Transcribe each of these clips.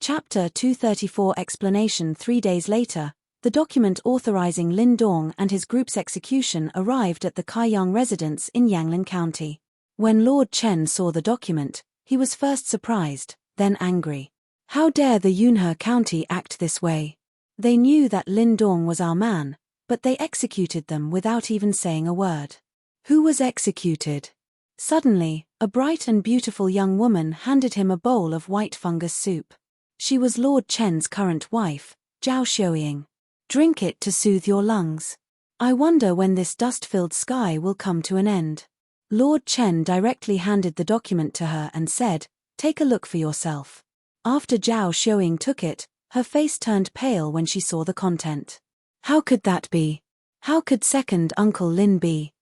Chapter 234 Explanation 3 days later, the document authorizing Lin Dong and his group's execution arrived at the Kaiyang residence in Yanglin County. When Lord Chen saw the document, he was first surprised, then angry. How dare the Yunhe County act this way? They knew that Lin Dong was our man, but they executed them without even saying a word. Who was executed? Suddenly, a bright and beautiful young woman handed him a bowl of white fungus soup. She was Lord Chen's current wife, Zhao Xiuying. Drink it to soothe your lungs. I wonder when this dust-filled sky will come to an end. Lord Chen directly handed the document to her and said, "Take a look for yourself." After Zhao Xiuying took it, her face turned pale when she saw the content. How could that be? How could second Uncle Lin be?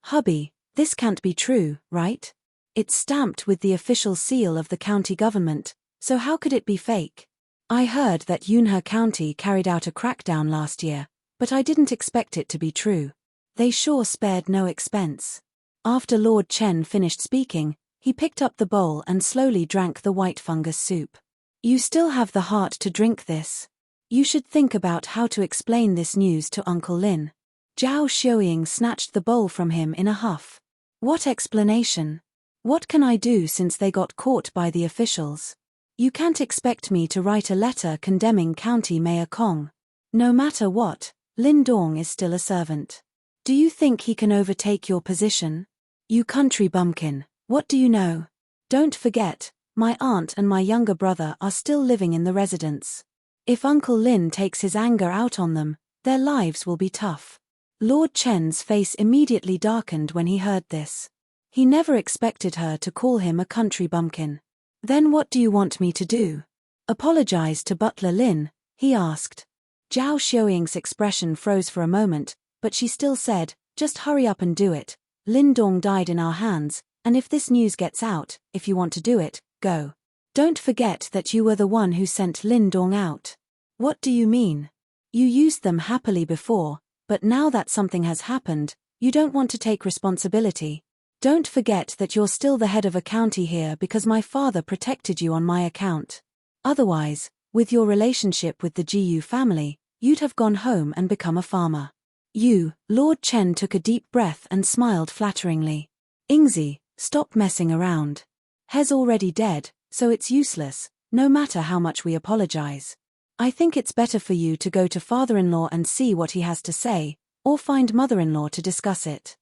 Hubby, this can't be true, right? It's stamped with the official seal of the county government, so how could it be fake? I heard that Yunhe County carried out a crackdown last year, but I didn't expect it to be true. They sure spared no expense. After Lord Chen finished speaking, he picked up the bowl and slowly drank the white fungus soup. You still have the heart to drink this? You should think about how to explain this news to Uncle Lin. Zhao Xiuying snatched the bowl from him in a huff. What explanation? What can I do since they got caught by the officials? You can't expect me to write a letter condemning County Mayor Kong. No matter what, Lin Dong is still a servant. Do you think he can overtake your position? You country bumpkin, what do you know? Don't forget, my aunt and my younger brother are still living in the residence. If Uncle Lin takes his anger out on them, their lives will be tough. Lord Chen's face immediately darkened when he heard this. He never expected her to call him a country bumpkin. Then what do you want me to do? Apologize to Butler Lin? He asked. Zhao Xiuying's expression froze for a moment, but she still said, just hurry up and do it. Lin Dong died in our hands, and if this news gets out, if you want to do it, go. Don't forget that you were the one who sent Lin Dong out. What do you mean? You used them happily before, but now that something has happened, you don't want to take responsibility. Don't forget that you're still the head of a county here because my father protected you on my account. Otherwise, with your relationship with the Jiyu family, you'd have gone home and become a farmer. Lord Chen took a deep breath and smiled flatteringly. Ingzi, stop messing around. He's already dead, so it's useless, no matter how much we apologize. I think it's better for you to go to father-in-law and see what he has to say, or find mother-in-law to discuss it.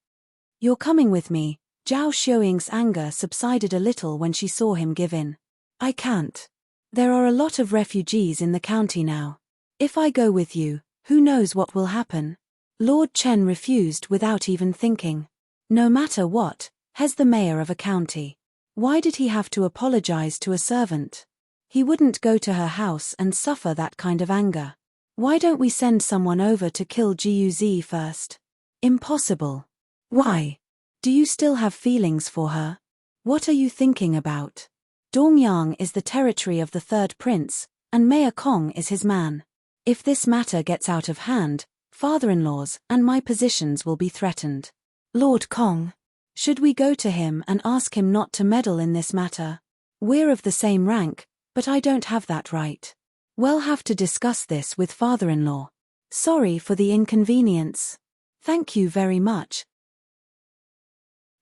You're coming with me. Zhao Xiuying's anger subsided a little when she saw him give in. I can't. There are a lot of refugees in the county now. If I go with you, who knows what will happen? Lord Chen refused without even thinking. No matter what, he's the mayor of a county. Why did he have to apologize to a servant? He wouldn't go to her house and suffer that kind of anger. Why don't we send someone over to kill Jiu first? Impossible. Why? Do you still have feelings for her? What are you thinking about? Dongyang is the territory of the third prince, and Mayor Kong is his man. If this matter gets out of hand, father-in-law's and my positions will be threatened. Lord Kong. Should we go to him and ask him not to meddle in this matter? We're of the same rank, but I don't have that right. We'll have to discuss this with father-in-law. Sorry for the inconvenience. Thank you very much.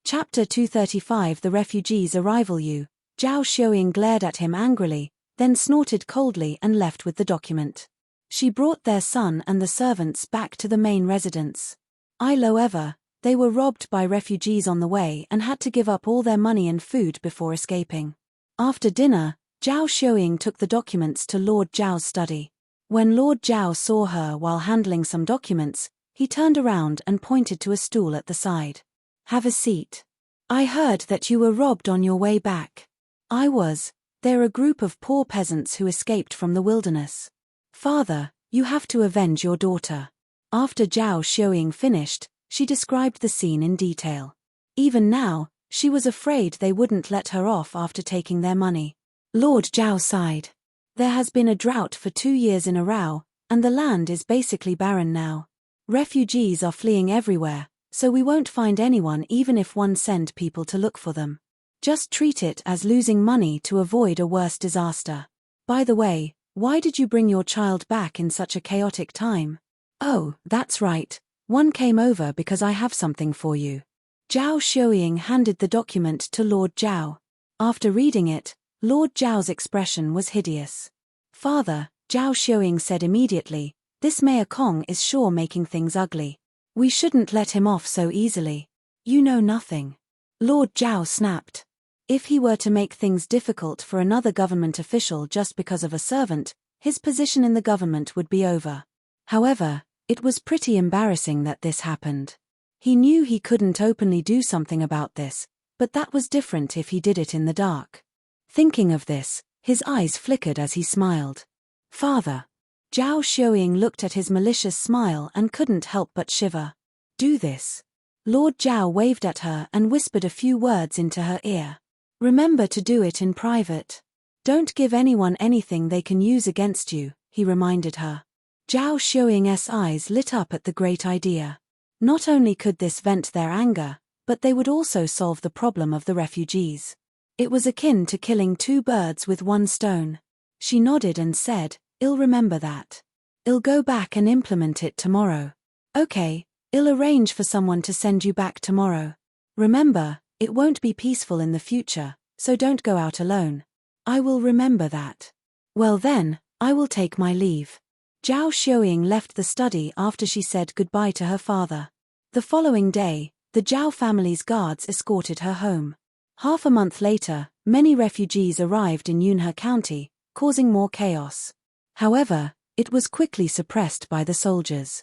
Chapter 235 The Refugees' Arrival. Zhao Xiuying glared at him angrily, then snorted coldly and left with the document. She brought their son and the servants back to the main residence. However, they were robbed by refugees on the way and had to give up all their money and food before escaping. After dinner, Zhao Xiuying took the documents to Lord Zhao's study. When Lord Zhao saw her while handling some documents, he turned around and pointed to a stool at the side. Have a seat. I heard that you were robbed on your way back. I was. They're a group of poor peasants who escaped from the wilderness. Father, you have to avenge your daughter. After Zhao Xiuying finished, she described the scene in detail. Even now, she was afraid they wouldn't let her off after taking their money. Lord Zhao sighed. There has been a drought for 2 years in a row, and the land is basically barren now. Refugees are fleeing everywhere, so we won't find anyone even if one send people to look for them. Just treat it as losing money to avoid a worse disaster. By the way, why did you bring your child back in such a chaotic time? Oh, that's right. One came over because I have something for you. Zhao Xiuying handed the document to Lord Zhao. After reading it, Lord Zhao's expression was hideous. Father, Zhao Xiuying said immediately, this Mayor Kong is sure making things ugly. We shouldn't let him off so easily. You know nothing. Lord Zhao snapped. If he were to make things difficult for another government official just because of a servant, his position in the government would be over. However, it was pretty embarrassing that this happened. He knew he couldn't openly do something about this, but that was different if he did it in the dark. Thinking of this, his eyes flickered as he smiled. Father. Zhao Xiuying looked at his malicious smile and couldn't help but shiver. Do this. Lord Zhao waved at her and whispered a few words into her ear. Remember to do it in private. Don't give anyone anything they can use against you, he reminded her. Zhao Xiuying's eyes lit up at the great idea. Not only could this vent their anger, but they would also solve the problem of the refugees. It was akin to killing two birds with one stone. She nodded and said, I'll remember that. I'll go back and implement it tomorrow. Okay, I'll arrange for someone to send you back tomorrow. Remember, it won't be peaceful in the future, so don't go out alone. I will remember that. Well then, I will take my leave. Zhao Xiuying left the study after she said goodbye to her father. The following day, the Zhao family's guards escorted her home. Half a month later, many refugees arrived in Yunhe County, causing more chaos. However, it was quickly suppressed by the soldiers.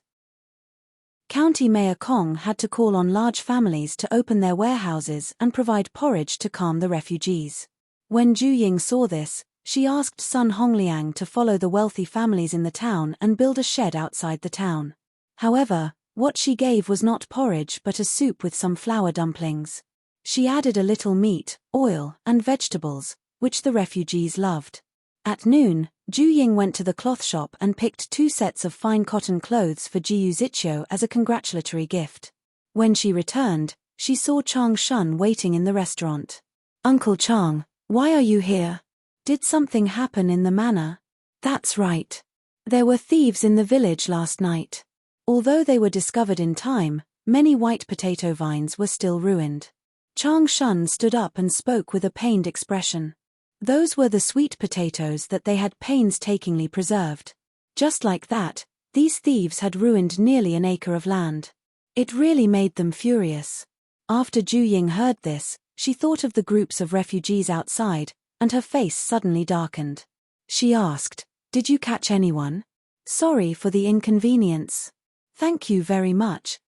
County Mayor Kong had to call on large families to open their warehouses and provide porridge to calm the refugees. When Zhu Ying saw this, she asked Sun Hongliang to follow the wealthy families in the town and build a shed outside the town. However, what she gave was not porridge but a soup with some flour dumplings. She added a little meat, oil, and vegetables, which the refugees loved. At noon, Zhu Ying went to the cloth shop and picked 2 sets of fine cotton clothes for Jiyu Ziqiu as a congratulatory gift. When she returned, she saw Chang Shun waiting in the restaurant. Uncle Chang, why are you here? Did something happen in the manor? That's right. There were thieves in the village last night. Although they were discovered in time, many white potato vines were still ruined. Chang Shun stood up and spoke with a pained expression. Those were the sweet potatoes that they had painstakingly preserved. Just like that, these thieves had ruined nearly an acre of land. It really made them furious. After Zhu Ying heard this, she thought of the groups of refugees outside, and her face suddenly darkened. She asked, Did you catch anyone? Sorry for the inconvenience. Thank you very much.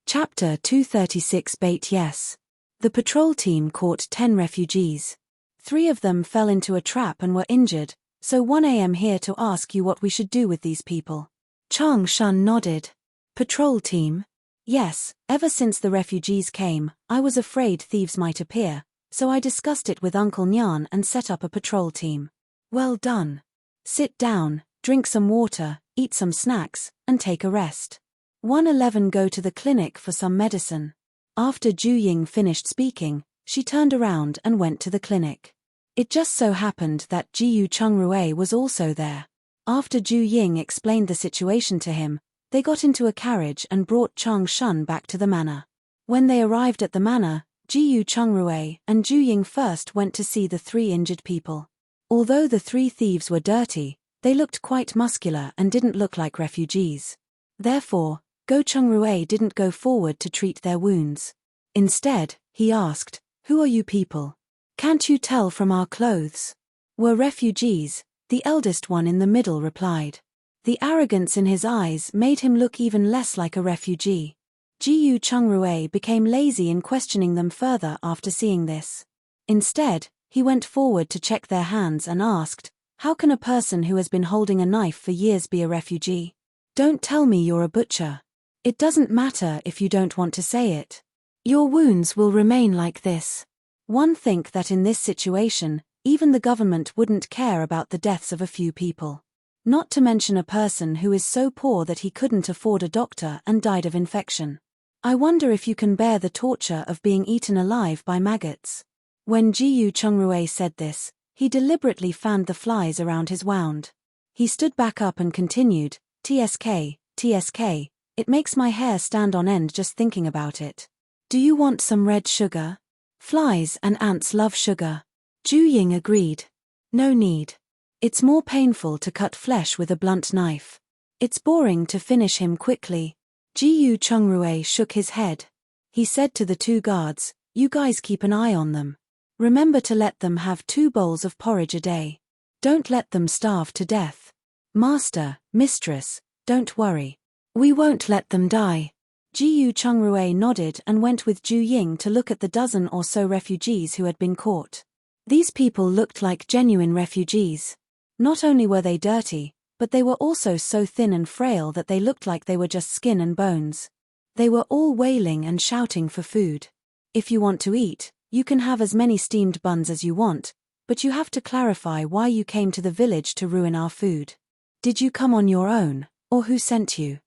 Chapter 236 Bait Yes. The patrol team caught 10 refugees. 3 of them fell into a trap and were injured, so 1 am here to ask you what we should do with these people. Chang Shun nodded. Patrol team? Yes, ever since the refugees came, I was afraid thieves might appear, so I discussed it with Uncle Nyan and set up a patrol team. Well done. Sit down, drink some water, eat some snacks, and take a rest. 111 Go to the clinic for some medicine. After Zhu Ying finished speaking, she turned around and went to the clinic. It just so happened that Jiyu Chungrui was also there. After Zhu Ying explained the situation to him, they got into a carriage and brought Chang Shun back to the manor. When they arrived at the manor, Jiyu Chungrui and Zhu Ying first went to see the 3 injured people. Although the 3 thieves were dirty, they looked quite muscular and didn't look like refugees. Therefore, Go Chungrui didn't go forward to treat their wounds. Instead, he asked, Who are you people? Can't you tell from our clothes? We're refugees, the eldest one in the middle replied. The arrogance in his eyes made him look even less like a refugee. Jiyu Chungrui became lazy in questioning them further after seeing this. Instead, he went forward to check their hands and asked, How can a person who has been holding a knife for years be a refugee? Don't tell me you're a butcher. It doesn't matter if you don't want to say it. Your wounds will remain like this. One think that in this situation, even the government wouldn't care about the deaths of a few people. Not to mention a person who is so poor that he couldn't afford a doctor and died of infection. I wonder if you can bear the torture of being eaten alive by maggots. When Jiyu Chungrui said this, He deliberately fanned the flies around his wound. He stood back up and continued, "TSK, TSK, it makes my hair stand on end just thinking about it. Do you want some red sugar? Flies and ants love sugar." Ju Ying agreed. "No need. It's more painful to cut flesh with a blunt knife. It's boring to finish him quickly." Jiyu Chungrui shook his head. He said to the two guards, "You guys keep an eye on them. Remember to let them have 2 bowls of porridge a day. Don't let them starve to death. Master, mistress, don't worry. We won't let them die." Jiyu Chungrui nodded and went with Ju Ying to look at the dozen or so refugees who had been caught. These people looked like genuine refugees. Not only were they dirty, but they were also so thin and frail that they looked like they were just skin and bones. They were all wailing and shouting for food. "If you want to eat, you can have as many steamed buns as you want, but you have to clarify why you came to the village to ruin our food. Did you come on your own, or who sent you?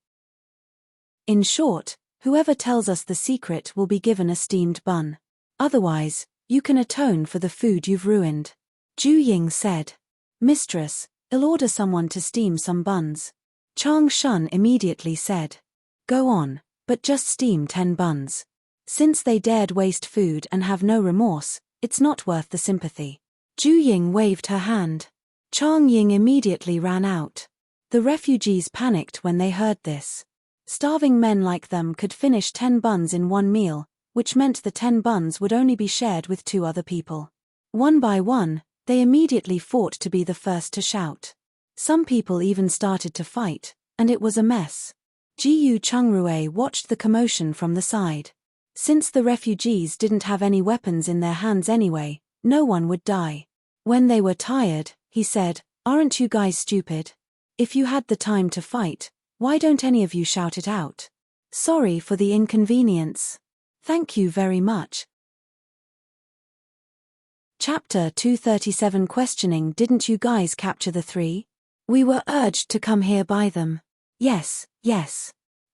In short, whoever tells us the secret will be given a steamed bun. Otherwise, you can atone for the food you've ruined." Ju Ying said. "Mistress, I'll order someone to steam some buns." Chang Shun immediately said. "Go on, but just steam 10 buns. Since they dared waste food and have no remorse, it's not worth the sympathy." Ju Ying waved her hand. Chang Ying immediately ran out. The refugees panicked when they heard this. Starving men like them could finish 10 buns in one meal, which meant the 10 buns would only be shared with 2 other people. One by one, they immediately fought to be the first to shout. Some people even started to fight, and it was a mess. Jiyu Chungrui watched the commotion from the side. Since the refugees didn't have any weapons in their hands anyway, no one would die. When they were tired, he said, "Aren't you guys stupid? If you had the time to fight, why don't any of you shout it out? Sorry for the inconvenience. Thank you very much." Chapter 237 Questioning. "Didn't you guys capture the 3? We were urged to come here by them." Yes.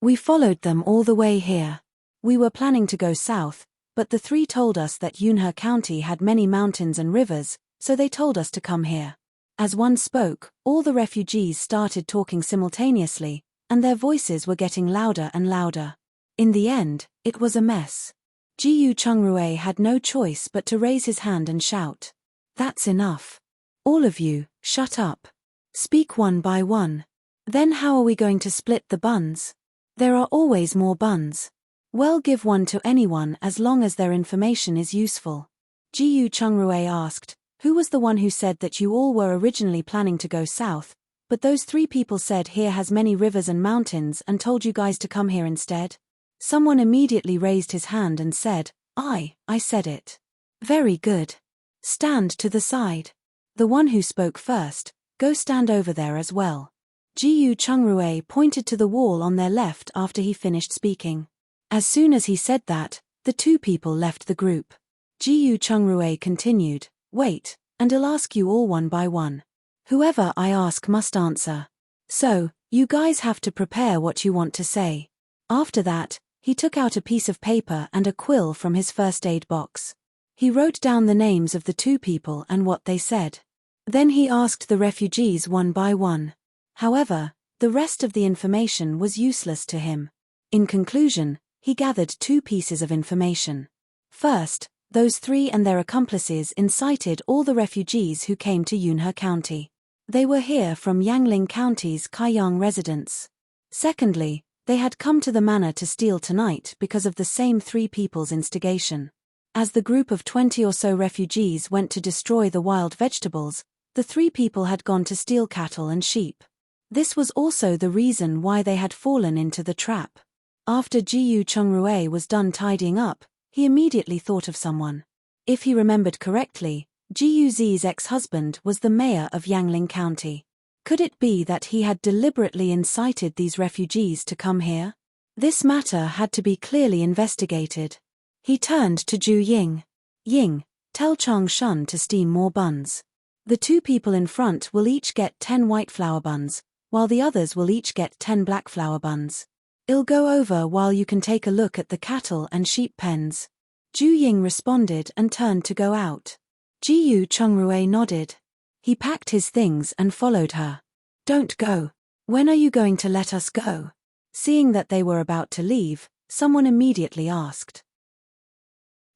"We followed them all the way here. We were planning to go south, but the 3 told us that Yunhe County had many mountains and rivers, so they told us to come here." As one spoke, all the refugees started talking simultaneously, and their voices were getting louder and louder. In the end, it was a mess. Jiyu Chungrui had no choice but to raise his hand and shout, "That's enough. All of you, shut up. Speak one by one. Then how are we going to split the buns? There are always more buns. Well, give one to anyone as long as their information is useful." Jiyu Chungrui asked, "Who was the one who said that you all were originally planning to go south, but those 3 people said here has many rivers and mountains and told you guys to come here instead?" Someone immediately raised his hand and said, I said it." "Very good. Stand to the side. The one who spoke first, go stand over there as well." Jiyu Chungrui pointed to the wall on their left after he finished speaking. As soon as he said that, the 2 people left the group. Jiyu Chungrui continued, "Wait, and I'll ask you all one by one. Whoever I ask must answer. So, you guys have to prepare what you want to say." After that, he took out a piece of paper and a quill from his first aid box. He wrote down the names of the 2 people and what they said. Then he asked the refugees one by one. However, the rest of the information was useless to him. In conclusion, he gathered 2 pieces of information. First, those 3 and their accomplices incited all the refugees who came to Yunhe County. They were here from Yangling County's Kaiyang residence. Secondly, they had come to the manor to steal tonight because of the same 3 people's instigation. As the group of 20 or so refugees went to destroy the wild vegetables, the 3 people had gone to steal cattle and sheep. This was also the reason why they had fallen into the trap. After Jiyu Chungrui was done tidying up, he immediately thought of someone. If he remembered correctly, Jiyu Zi's ex-husband was the mayor of Yangling County. Could it be that he had deliberately incited these refugees to come here? This matter had to be clearly investigated. He turned to Ju Ying. "Ying, tell Chang Shun to steam more buns. The 2 people in front will each get 10 white flour buns, while the others will each get 10 black flour buns. I'll go over while you can take a look at the cattle and sheep pens." Ju Ying responded and turned to go out. Jiyu Chungrue nodded. He packed his things and followed her. Don't go. When are you going to let us go? Seeing that they were about to leave, someone immediately asked.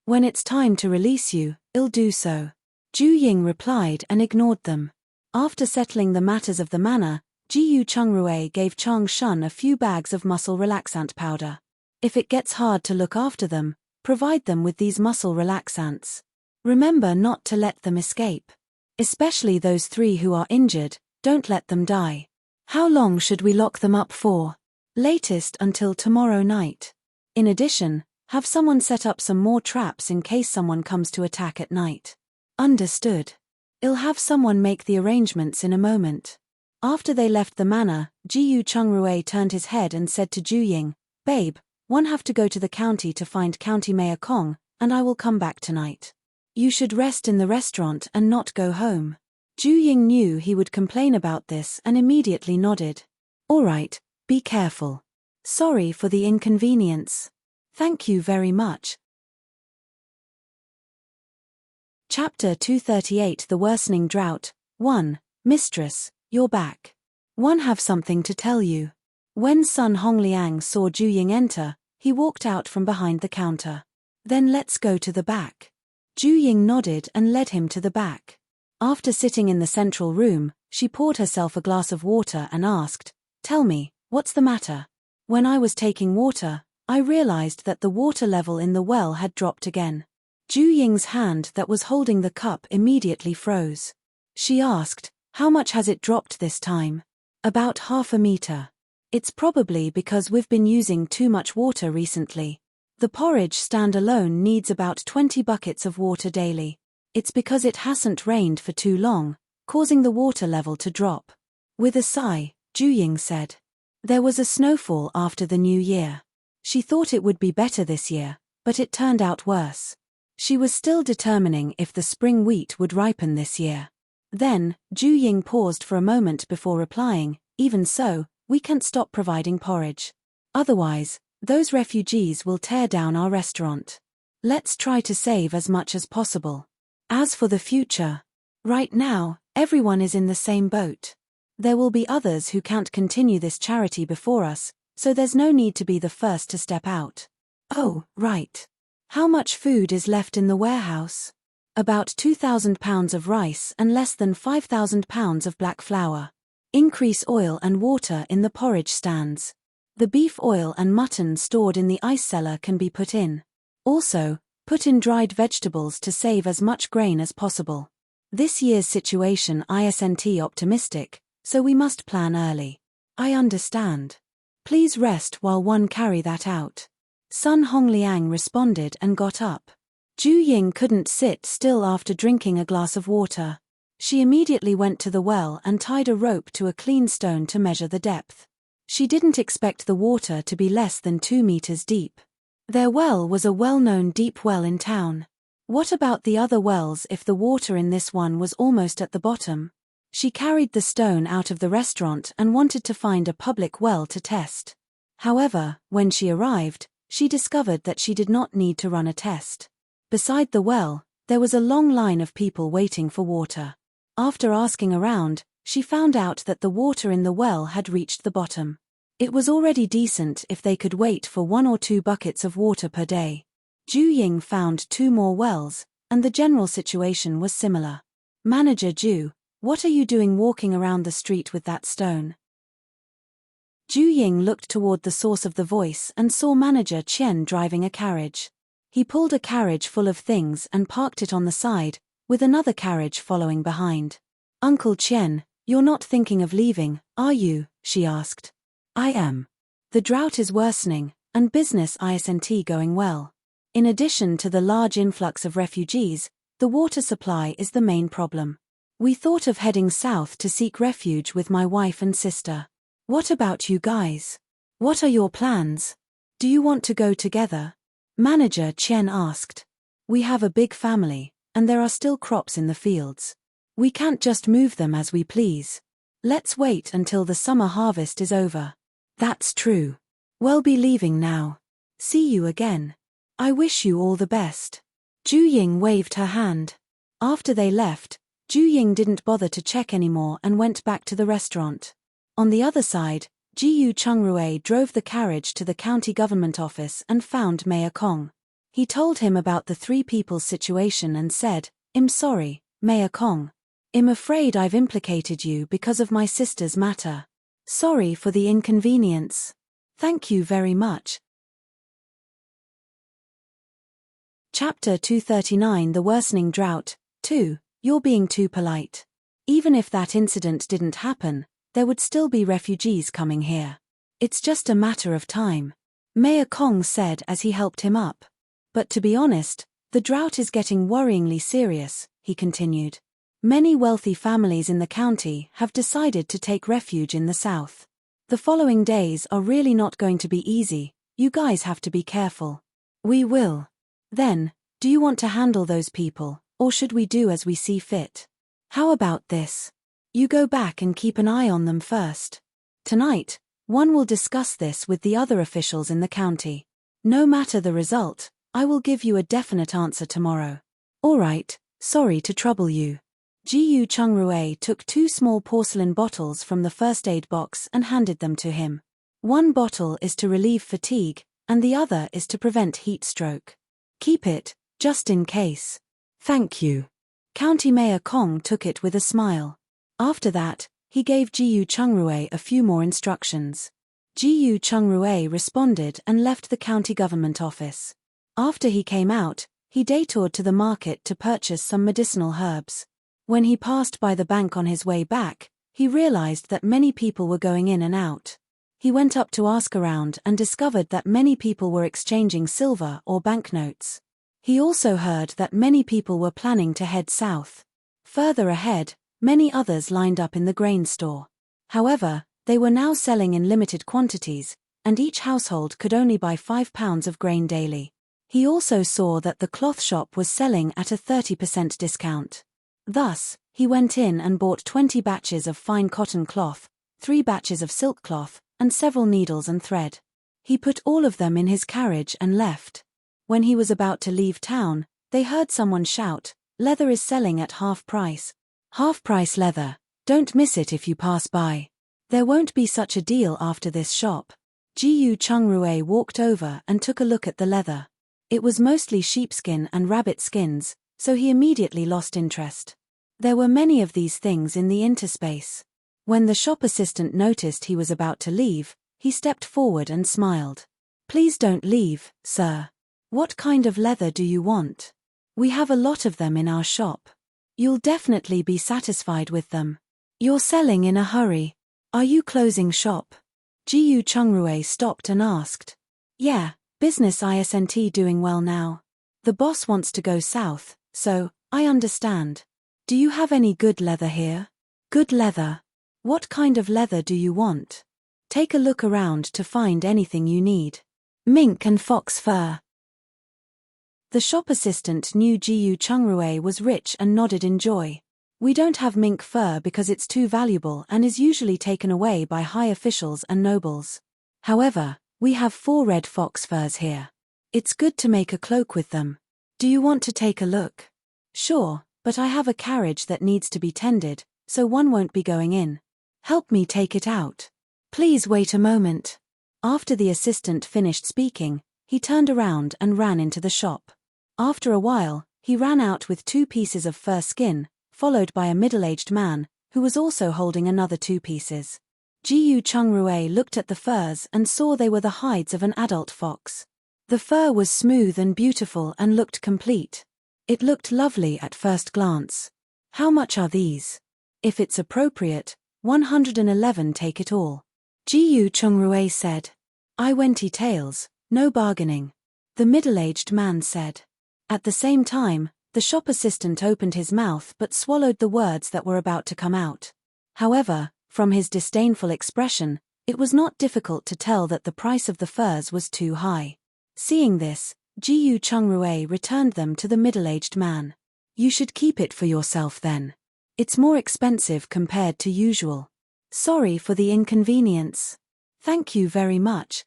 When it's time to release you, I'll do so. Ju Ying replied and ignored them. After settling the matters of the manor, Jiyu Chungrue gave Chang Shun a few bags of muscle relaxant powder. If it gets hard to look after them, provide them with these muscle relaxants. Remember not to let them escape. Especially those 3 who are injured, don't let them die. How long should we lock them up for? Latest until tomorrow night. In addition, have someone set up some more traps in case someone comes to attack at night. Understood. I'll have someone make the arrangements in a moment. After they left the manor, Jiyu Chungrue turned his head and said to Ju Ying, Babe, one have to go to the county to find County Mayor Kong, and I will come back tonight. You should rest in the restaurant and not go home. Ju Ying knew he would complain about this and immediately nodded. All right, be careful. Sorry for the inconvenience. Thank you very much. Chapter 238 The Worsening Drought. 1. Mistress, you're back. One have something to tell you. When Sun Hongliang saw Ju Ying enter, he walked out from behind the counter. Then let's go to the back. Ju Ying nodded and led him to the back. After sitting in the central room, she poured herself a glass of water and asked, Tell me, what's the matter? When I was taking water, I realized that the water level in the well had dropped again. Ju Ying's hand that was holding the cup immediately froze. She asked, How much has it dropped this time? About half a meter. It's probably because we've been using too much water recently. The porridge stand alone needs about 20 buckets of water daily. It's because it hasn't rained for too long, causing the water level to drop. With a sigh, Ju Ying said. There was a snowfall after the new year. She thought it would be better this year, but it turned out worse. She was still determining if the spring wheat would ripen this year. Then, Ju Ying paused for a moment before replying, Even so, we can't stop providing porridge. Otherwise, those refugees will tear down our restaurant. Let's try to save as much as possible. As for the future, right now, everyone is in the same boat. There will be others who can't continue this charity before us, so there's no need to be the first to step out. Oh, right. How much food is left in the warehouse? About 2,000 pounds of rice and less than 5,000 pounds of black flour. Increase oil and water in the porridge stands. The beef oil and mutton stored in the ice cellar can be put in. Also, put in dried vegetables to save as much grain as possible. This year's situation isn't optimistic, so we must plan early. I understand. Please rest while one carry that out. Sun Hongliang responded and got up. Ju Ying couldn't sit still after drinking a glass of water. She immediately went to the well and tied a rope to a clean stone to measure the depth. She didn't expect the water to be less than 2 meters deep. Their well was a well-known deep well in town. What about the other wells if the water in this one was almost at the bottom? She carried the stone out of the restaurant and wanted to find a public well to test. However, when she arrived, she discovered that she did not need to run a test. Beside the well, there was a long line of people waiting for water. After asking around, she found out that the water in the well had reached the bottom. It was already decent if they could wait for 1 or 2 buckets of water per day. Ju Ying found 2 more wells, and the general situation was similar. Manager Ju, what are you doing walking around the street with that stone? Ju Ying looked toward the source of the voice and saw Manager Chen driving a carriage. He pulled a carriage full of things and parked it on the side, with another carriage following behind. Uncle Chen, you're not thinking of leaving, are you? She asked. I am. The drought is worsening, and business isn't going well. In addition to the large influx of refugees, the water supply is the main problem. We thought of heading south to seek refuge with my wife and sister. What about you guys? What are your plans? Do you want to go together? Manager Chen asked. We have a big family, and there are still crops in the fields. We can't just move them as we please. Let's wait until the summer harvest is over. That's true. We'll be leaving now. See you again. I wish you all the best. Ju Ying waved her hand. After they left, Ju Ying didn't bother to check anymore and went back to the restaurant. On the other side, Jiyu Chungrui drove the carriage to the county government office and found Mayor Kong. He told him about the three people's situation and said, "I'm sorry, Mayor Kong. I'm afraid I've implicated you because of my sister's matter. Sorry for the inconvenience. Thank you very much." Chapter 239 The Worsening Drought. 2. You're being too polite. Even if that incident didn't happen, there would still be refugees coming here. It's just a matter of time, Mayor Kong said as he helped him up. But to be honest, the drought is getting worryingly serious, he continued. Many wealthy families in the county have decided to take refuge in the south. The following days are really not going to be easy. You guys have to be careful. We will. Then, do you want to handle those people, or should we do as we see fit? How about this? You go back and keep an eye on them first. Tonight, one will discuss this with the other officials in the county. No matter the result, I will give you a definite answer tomorrow. All right, sorry to trouble you. Jiyu Chungrui took 2 small porcelain bottles from the first aid box and handed them to him. One bottle is to relieve fatigue, and the other is to prevent heat stroke. Keep it, just in case. Thank you. County Mayor Kong took it with a smile. After that, he gave Jiyu Chungrui a few more instructions. Jiyu Chungrui responded and left the county government office. After he came out, he detoured to the market to purchase some medicinal herbs. When he passed by the bank on his way back, he realized that many people were going in and out. He went up to ask around and discovered that many people were exchanging silver or banknotes. He also heard that many people were planning to head south. Further ahead, many others lined up in the grain store. However, they were now selling in limited quantities, and each household could only buy 5 pounds of grain daily. He also saw that the cloth shop was selling at a 30% discount. Thus, he went in and bought 20 batches of fine cotton cloth, 3 batches of silk cloth, and several needles and thread. He put all of them in his carriage and left. When he was about to leave town, they heard someone shout, "Leather is selling at half price. Half-price leather, don't miss it if you pass by. There won't be such a deal after this shop." Jiyu Chungrui walked over and took a look at the leather. It was mostly sheepskin and rabbit skins, so he immediately lost interest. There were many of these things in the interspace. When the shop assistant noticed he was about to leave, he stepped forward and smiled. "Please don't leave, sir. What kind of leather do you want? We have a lot of them in our shop. You'll definitely be satisfied with them. You're selling in a hurry. Are you closing shop?" Jiyu Chungrui stopped and asked. "Yeah, business isn't doing well now. The boss wants to go south, so, I understand. Do you have any good leather here?" "Good leather? What kind of leather do you want? Take a look around to find anything you need." "Mink and fox fur." The shop assistant knew Jiyu Chungrui was rich and nodded in joy. "We don't have mink fur because it's too valuable and is usually taken away by high officials and nobles. However, we have 4 red fox furs here. It's good to make a cloak with them. Do you want to take a look?" "Sure, but I have a carriage that needs to be tended, so one won't be going in. Help me take it out." "Please wait a moment." After the assistant finished speaking, he turned around and ran into the shop. After a while, he ran out with 2 pieces of fur skin, followed by a middle-aged man, who was also holding another 2 pieces. Jiyu Chungrui looked at the furs and saw they were the hides of an adult fox. The fur was smooth and beautiful and looked complete. It looked lovely at first glance. "How much are these?" "If it's appropriate, 111 take it all," Jiyu Chungrui said. "I 20 taels, no bargaining," the middle-aged man said. At the same time, the shop assistant opened his mouth but swallowed the words that were about to come out. However, from his disdainful expression, it was not difficult to tell that the price of the furs was too high. Seeing this, Jiyu Chungrui returned them to the middle-aged man. "You should keep it for yourself then. It's more expensive compared to usual. Sorry for the inconvenience." "Thank you very much."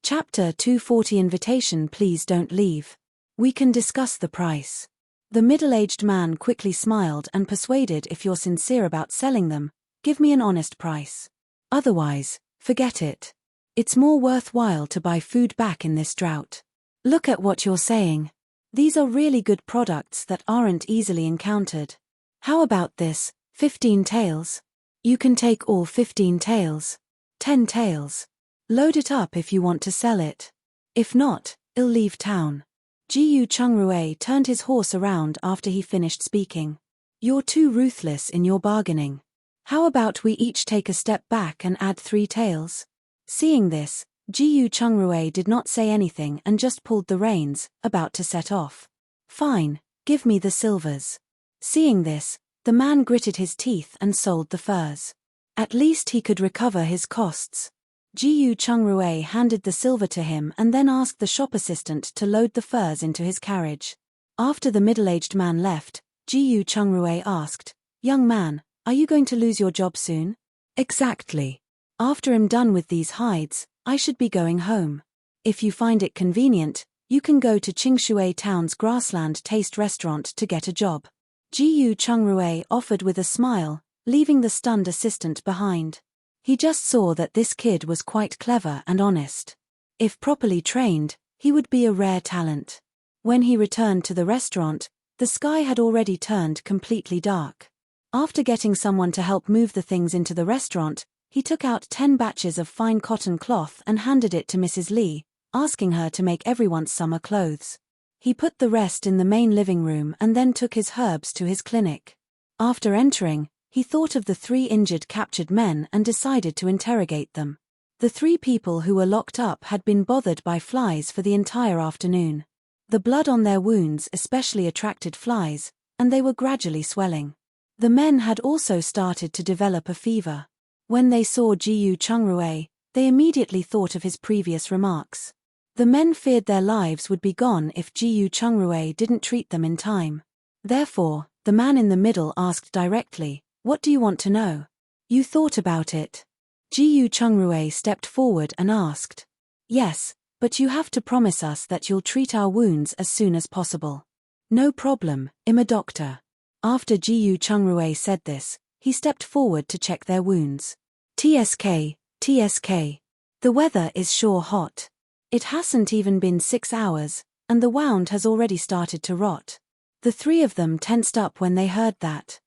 Chapter 240 Invitation Please don't leave. We can discuss the price. The middle-aged man quickly smiled and persuaded, if you're sincere about selling them, give me an honest price. Otherwise, forget it. It's more worthwhile to buy food back in this drought. Look at what you're saying. These are really good products that aren't easily encountered. How about this, 15 taels? You can take all 15 taels. 10 taels. Load it up if you want to sell it. If not, I'll leave town. Jiyu Chungrui turned his horse around after he finished speaking. You're too ruthless in your bargaining. How about we each take a step back and add 3 taels? Seeing this, Jiyu Chungrui did not say anything and just pulled the reins, about to set off. Fine, give me the silvers. Seeing this, the man gritted his teeth and sold the furs. At least he could recover his costs. Jiyu Chungrui handed the silver to him and then asked the shop assistant to load the furs into his carriage. After the middle-aged man left, Jiyu Chungrui asked, "Young man, are you going to lose your job soon?" "Exactly. After I'm done with these hides, I should be going home. If you find it convenient, you can go to Qingshui Town's Grassland Taste Restaurant to get a job." Jiyu Chungrui offered with a smile, leaving the stunned assistant behind. He just saw that this kid was quite clever and honest. If properly trained, he would be a rare talent. When he returned to the restaurant, the sky had already turned completely dark. After getting someone to help move the things into the restaurant, he took out 10 batches of fine cotton cloth and handed it to Mrs. Li, asking her to make everyone's summer clothes. He put the rest in the main living room and then took his herbs to his clinic. After entering, he thought of the 3 injured captured men and decided to interrogate them. The 3 people who were locked up had been bothered by flies for the entire afternoon. The blood on their wounds especially attracted flies, and they were gradually swelling. The men had also started to develop a fever. When they saw Jiyu Chungrui, they immediately thought of his previous remarks. The men feared their lives would be gone if Jiyu Chungrui didn't treat them in time. Therefore, the man in the middle asked directly, "What do you want to know?" "You thought about it?" Jiyu Chungrui stepped forward and asked. "Yes, but you have to promise us that you'll treat our wounds as soon as possible." "No problem, I'm a doctor." After Jiyu Chungrui said this, he stepped forward to check their wounds. "TSK, TSK. The weather is sure hot. It hasn't even been 6 hours, and the wound has already started to rot." The 3 of them tensed up when they heard that.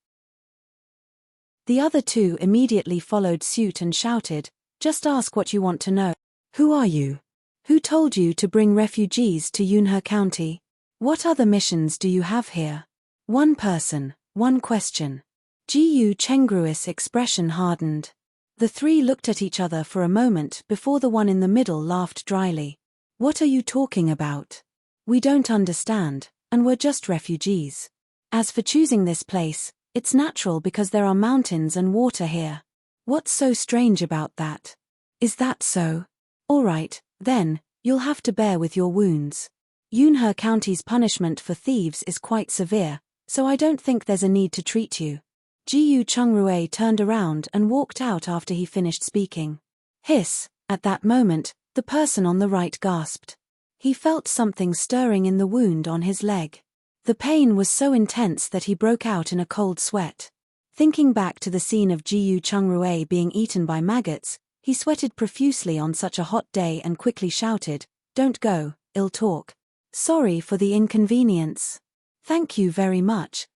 The other 2 immediately followed suit and shouted, "Just ask what you want to know. Who are you? Who told you to bring refugees to Yunhe County? What other missions do you have here?" One person, one question. Jiyu Chengrui's expression hardened. The 3 looked at each other for a moment before the one in the middle laughed dryly. "What are you talking about? We don't understand, and we're just refugees. As for choosing this place, it's natural because there are mountains and water here. What's so strange about that?" "Is that so? All right, then, you'll have to bear with your wounds. Yunhe County's punishment for thieves is quite severe, so I don't think there's a need to treat you." Jiyu Chungrui turned around and walked out after he finished speaking. Hiss, at that moment, the person on the right gasped. He felt something stirring in the wound on his leg. The pain was so intense that he broke out in a cold sweat. Thinking back to the scene of Jiyu Chungrui being eaten by maggots, he sweated profusely on such a hot day and quickly shouted, "Don't go, I'll talk. Sorry for the inconvenience." "Thank you very much."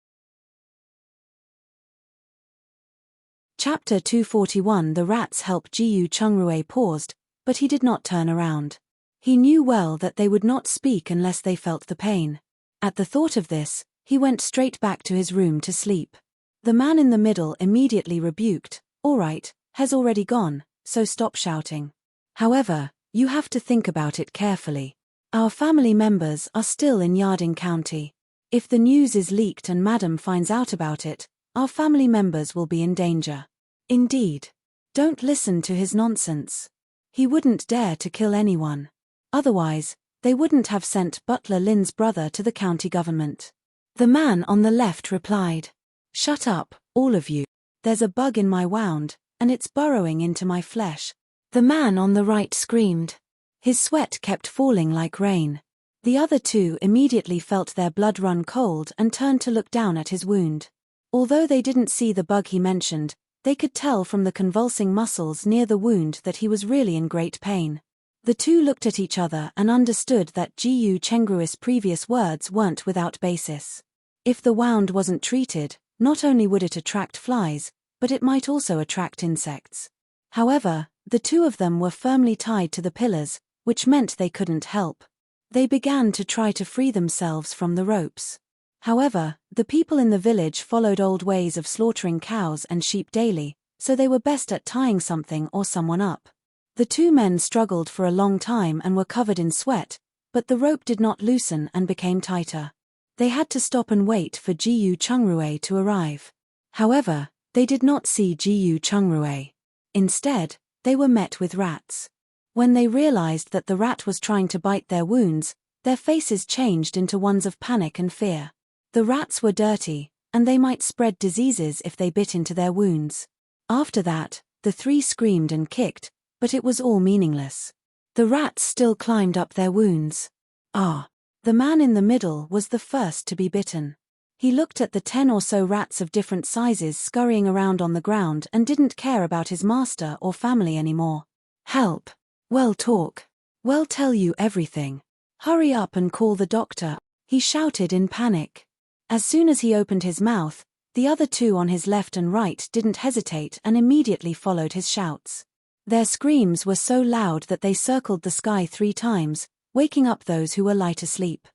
Chapter 241. The rats help. Jiyu Chungrui paused, but he did not turn around. He knew well that they would not speak unless they felt the pain. At the thought of this, he went straight back to his room to sleep. The man in the middle immediately rebuked, "All right, has already gone, so stop shouting. However, you have to think about it carefully. Our family members are still in Yarding County. If the news is leaked and Madam finds out about it, our family members will be in danger." "Indeed. Don't listen to his nonsense. He wouldn't dare to kill anyone. Otherwise, they wouldn't have sent Butler Lin's brother to the county government." The man on the left replied, "Shut up, all of you. There's a bug in my wound, and it's burrowing into my flesh." The man on the right screamed. His sweat kept falling like rain. The other two immediately felt their blood run cold and turned to look down at his wound. Although they didn't see the bug he mentioned, they could tell from the convulsing muscles near the wound that he was really in great pain. The two looked at each other and understood that Gu Chengrui's previous words weren't without basis. If the wound wasn't treated, not only would it attract flies, but it might also attract insects. However, the two of them were firmly tied to the pillars, which meant they couldn't help. They began to try to free themselves from the ropes. However, the people in the village followed old ways of slaughtering cows and sheep daily, so they were best at tying something or someone up. The two men struggled for a long time and were covered in sweat, but the rope did not loosen and became tighter. They had to stop and wait for Gu Chengru to arrive. However, they did not see Gu Chengru. Instead, they were met with rats. When they realized that the rat was trying to bite their wounds, their faces changed into ones of panic and fear. The rats were dirty, and they might spread diseases if they bit into their wounds. After that, the three screamed and kicked, but it was all meaningless. The rats still climbed up their wounds. The man in the middle was the first to be bitten. He looked at the 10 or so rats of different sizes scurrying around on the ground and didn't care about his master or family anymore. Help! Well talk. Well tell you everything. Hurry up and call the doctor, he shouted in panic. As soon as he opened his mouth, the other two on his left and right didn't hesitate and immediately followed his shouts. Their screams were so loud that they circled the sky 3 times, waking up those who were light asleep.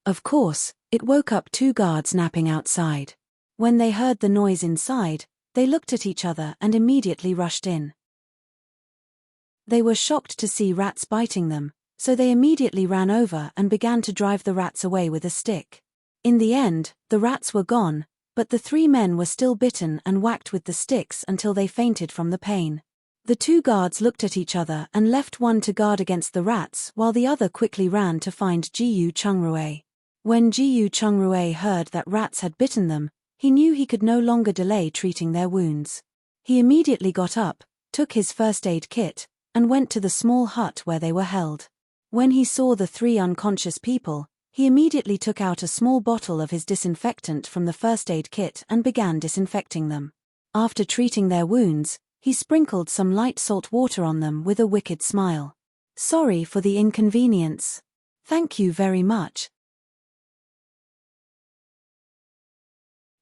Of course, it woke up 2 guards napping outside. When they heard the noise inside, they looked at each other and immediately rushed in. They were shocked to see rats biting them, so they immediately ran over and began to drive the rats away with a stick. In the end, the rats were gone, but the 3 men were still bitten and whacked with the sticks until they fainted from the pain. The 2 guards looked at each other and left one to guard against the rats while the other quickly ran to find Gu Chengru. When Gu Chengru heard that rats had bitten them, he knew he could no longer delay treating their wounds. He immediately got up, took his first aid kit, and went to the small hut where they were held. When he saw the 3 unconscious people, he immediately took out a small bottle of his disinfectant from the first aid kit and began disinfecting them. After treating their wounds, he sprinkled some light salt water on them with a wicked smile. Sorry for the inconvenience. Thank you very much.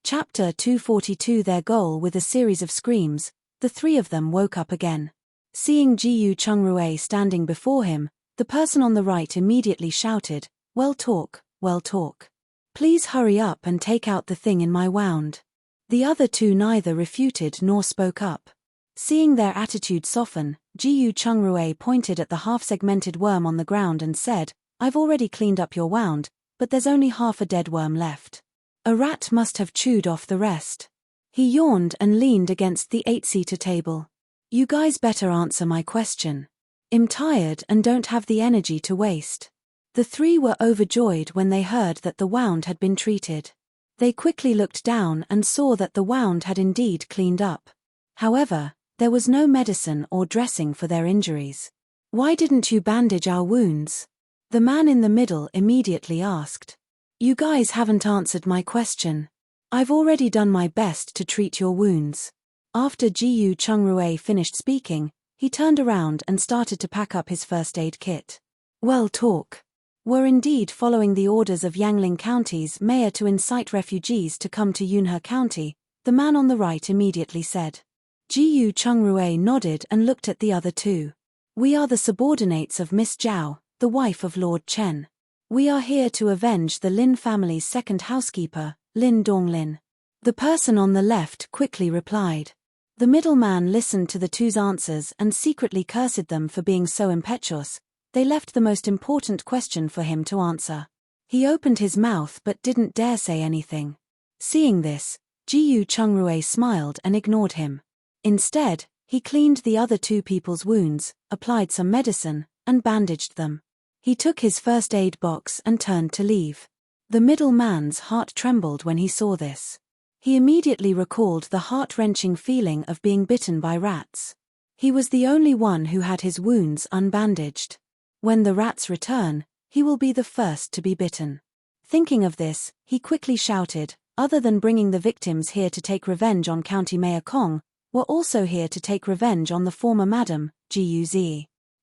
Chapter 242. Their goal. With a series of screams, the 3 of them woke up again. Seeing Gu Chengru standing before him, the person on the right immediately shouted, well talk, well talk. Please hurry up and take out the thing in my wound. The other 2 neither refuted nor spoke up. Seeing their attitude soften, Gu Chengru pointed at the half-segmented worm on the ground and said, I've already cleaned up your wound, but there's only half a dead worm left. A rat must have chewed off the rest. He yawned and leaned against the 8-seater table. You guys better answer my question. I'm tired and don't have the energy to waste. The 3 were overjoyed when they heard that the wound had been treated. They quickly looked down and saw that the wound had indeed cleaned up. However, there was no medicine or dressing for their injuries. Why didn't you bandage our wounds? The man in the middle immediately asked. You guys haven't answered my question. I've already done my best to treat your wounds. After Gu Chengru finished speaking, he turned around and started to pack up his first aid kit. Well talk. Were indeed following the orders of Yangling County's mayor to incite refugees to come to Yunhe County, the man on the right immediately said. Gu Chengru nodded and looked at the other 2. We are the subordinates of Miss Zhao, the wife of Lord Chen. We are here to avenge the Lin family's second housekeeper, Lin Donglin. The person on the left quickly replied. The middleman listened to the 2's answers and secretly cursed them for being so impetuous. They left the most important question for him to answer. He opened his mouth but didn't dare say anything. Seeing this, Gu Chengru smiled and ignored him. Instead, he cleaned the other 2 people's wounds, applied some medicine, and bandaged them. He took his first aid box and turned to leave. The middleman's heart trembled when he saw this. He immediately recalled the heart-wrenching feeling of being bitten by rats. He was the only one who had his wounds unbandaged. When the rats return, he will be the first to be bitten. Thinking of this, he quickly shouted, other than bringing the victims here to take revenge on County Mayor Kong, we're also here to take revenge on the former Madam, Guz.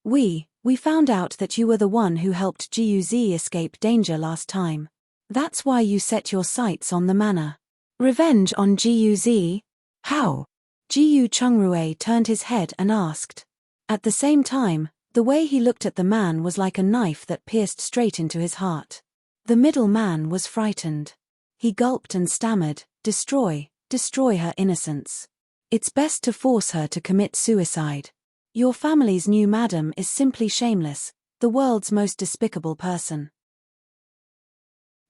We found out that you were the one who helped Guz escape danger last time. That's why you set your sights on the manor. Revenge on Guz? How? Jiyu Chungrue turned his head and asked. At the same time, the way he looked at the man was like a knife that pierced straight into his heart. The middle man was frightened. He gulped and stammered, destroy her innocence. It's best to force her to commit suicide. Your family's new madam is simply shameless, the world's most despicable person.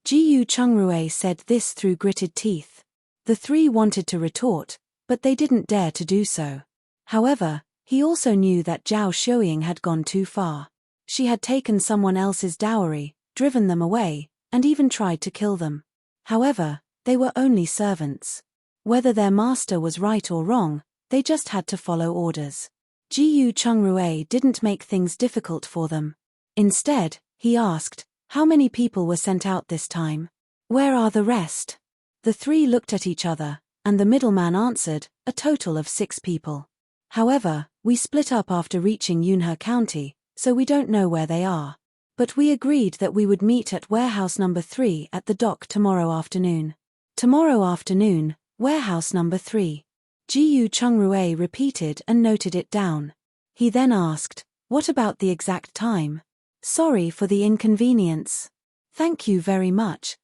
Jiyu Chungrue said this through gritted teeth. The three wanted to retort, but they didn't dare to do so. However, he also knew that Zhao Shuoying had gone too far. She had taken someone else's dowry, driven them away, and even tried to kill them. However, they were only servants. Whether their master was right or wrong, they just had to follow orders. Jiyu Chungrue didn't make things difficult for them. Instead, he asked, how many people were sent out this time? Where are the rest? The three looked at each other, and the middleman answered, a total of 6 people. However, we split up after reaching Yunhe County, so we don't know where they are. But we agreed that we would meet at warehouse number 3 at the dock tomorrow afternoon. Tomorrow afternoon, warehouse number 3. Jiyu Chungrue repeated and noted it down. He then asked, what about the exact time? Sorry for the inconvenience. Thank you very much.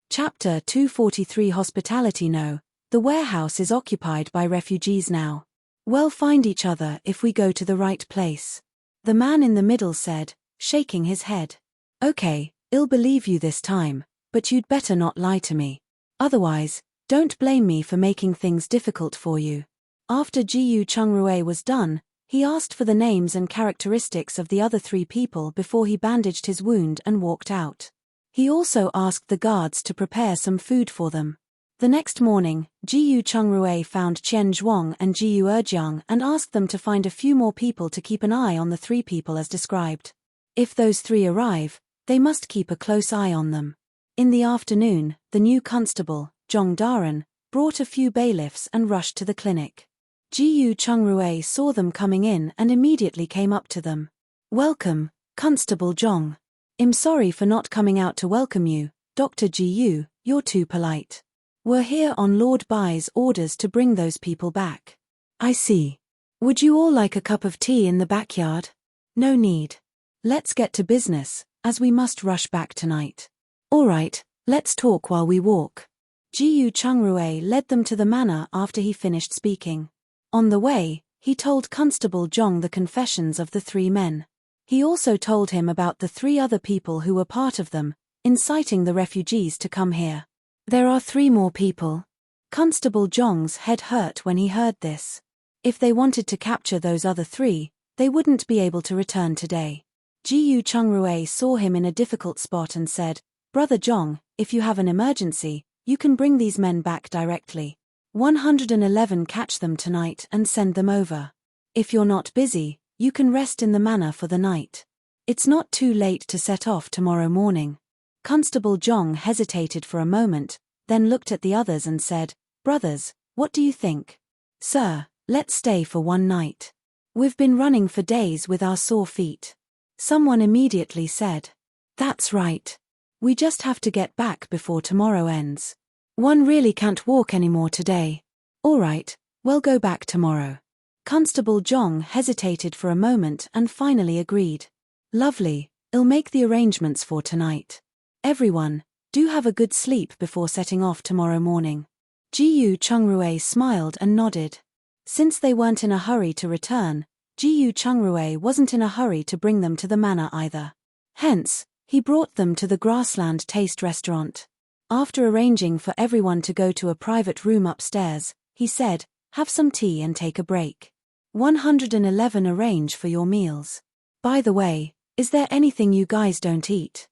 Chapter 243 Hospitality. No, the warehouse is occupied by refugees now. We'll find each other if we go to the right place. The man in the middle said, shaking his head. Okay, I'll believe you this time, but you'd better not lie to me. Otherwise, don't blame me for making things difficult for you. After Jiyu Chungrue was done, he asked for the names and characteristics of the other 3 people before he bandaged his wound and walked out. He also asked the guards to prepare some food for them. The next morning, Jiyu Chungrue found Qian Zhuang and Jiyu Erjiang and asked them to find a few more people to keep an eye on the 3 people as described. If those 3 arrive, they must keep a close eye on them. In the afternoon, the new constable, Zhong Daren, brought a few bailiffs and rushed to the clinic. Jiyu Chungrue saw them coming in and immediately came up to them. Welcome, Constable Zhong. I'm sorry for not coming out to welcome you, Dr. Jiyu, you're too polite. We're here on Lord Bai's orders to bring those people back. I see. Would you all like a cup of tea in the backyard? No need. Let's get to business, as we must rush back tonight. All right, let's talk while we walk. Jiyu Chungrue led them to the manor after he finished speaking. On the way, he told Constable Zhong the confessions of the 3 men. He also told him about the 3 other people who were part of them, inciting the refugees to come here. There are 3 more people. Constable Zhong's head hurt when he heard this. If they wanted to capture those other 3, they wouldn't be able to return today. Jiyu Chungrue saw him in a difficult spot and said, Brother Zhong, if you have an emergency, you can bring these men back directly. 111 catch them tonight and send them over. If you're not busy, you can rest in the manor for the night. It's not too late to set off tomorrow morning. Constable Zhong hesitated for a moment, then looked at the others and said, Brothers, what do you think? Sir, let's stay for one night. We've been running for days with our sore feet. Someone immediately said, That's right. We just have to get back before tomorrow ends. One really can't walk anymore today. All right, we'll go back tomorrow. Constable Zhong hesitated for a moment and finally agreed. Lovely, I'll make the arrangements for tonight. Everyone, do have a good sleep before setting off tomorrow morning. Jiyu Chungrue smiled and nodded. Since they weren't in a hurry to return, Jiyu Chungrue wasn't in a hurry to bring them to the manor either. Hence, he brought them to the Grassland Taste Restaurant. After arranging for everyone to go to a private room upstairs, he said, Have some tea and take a break. 111 arrange for your meals. By the way, is there anything you guys don't eat?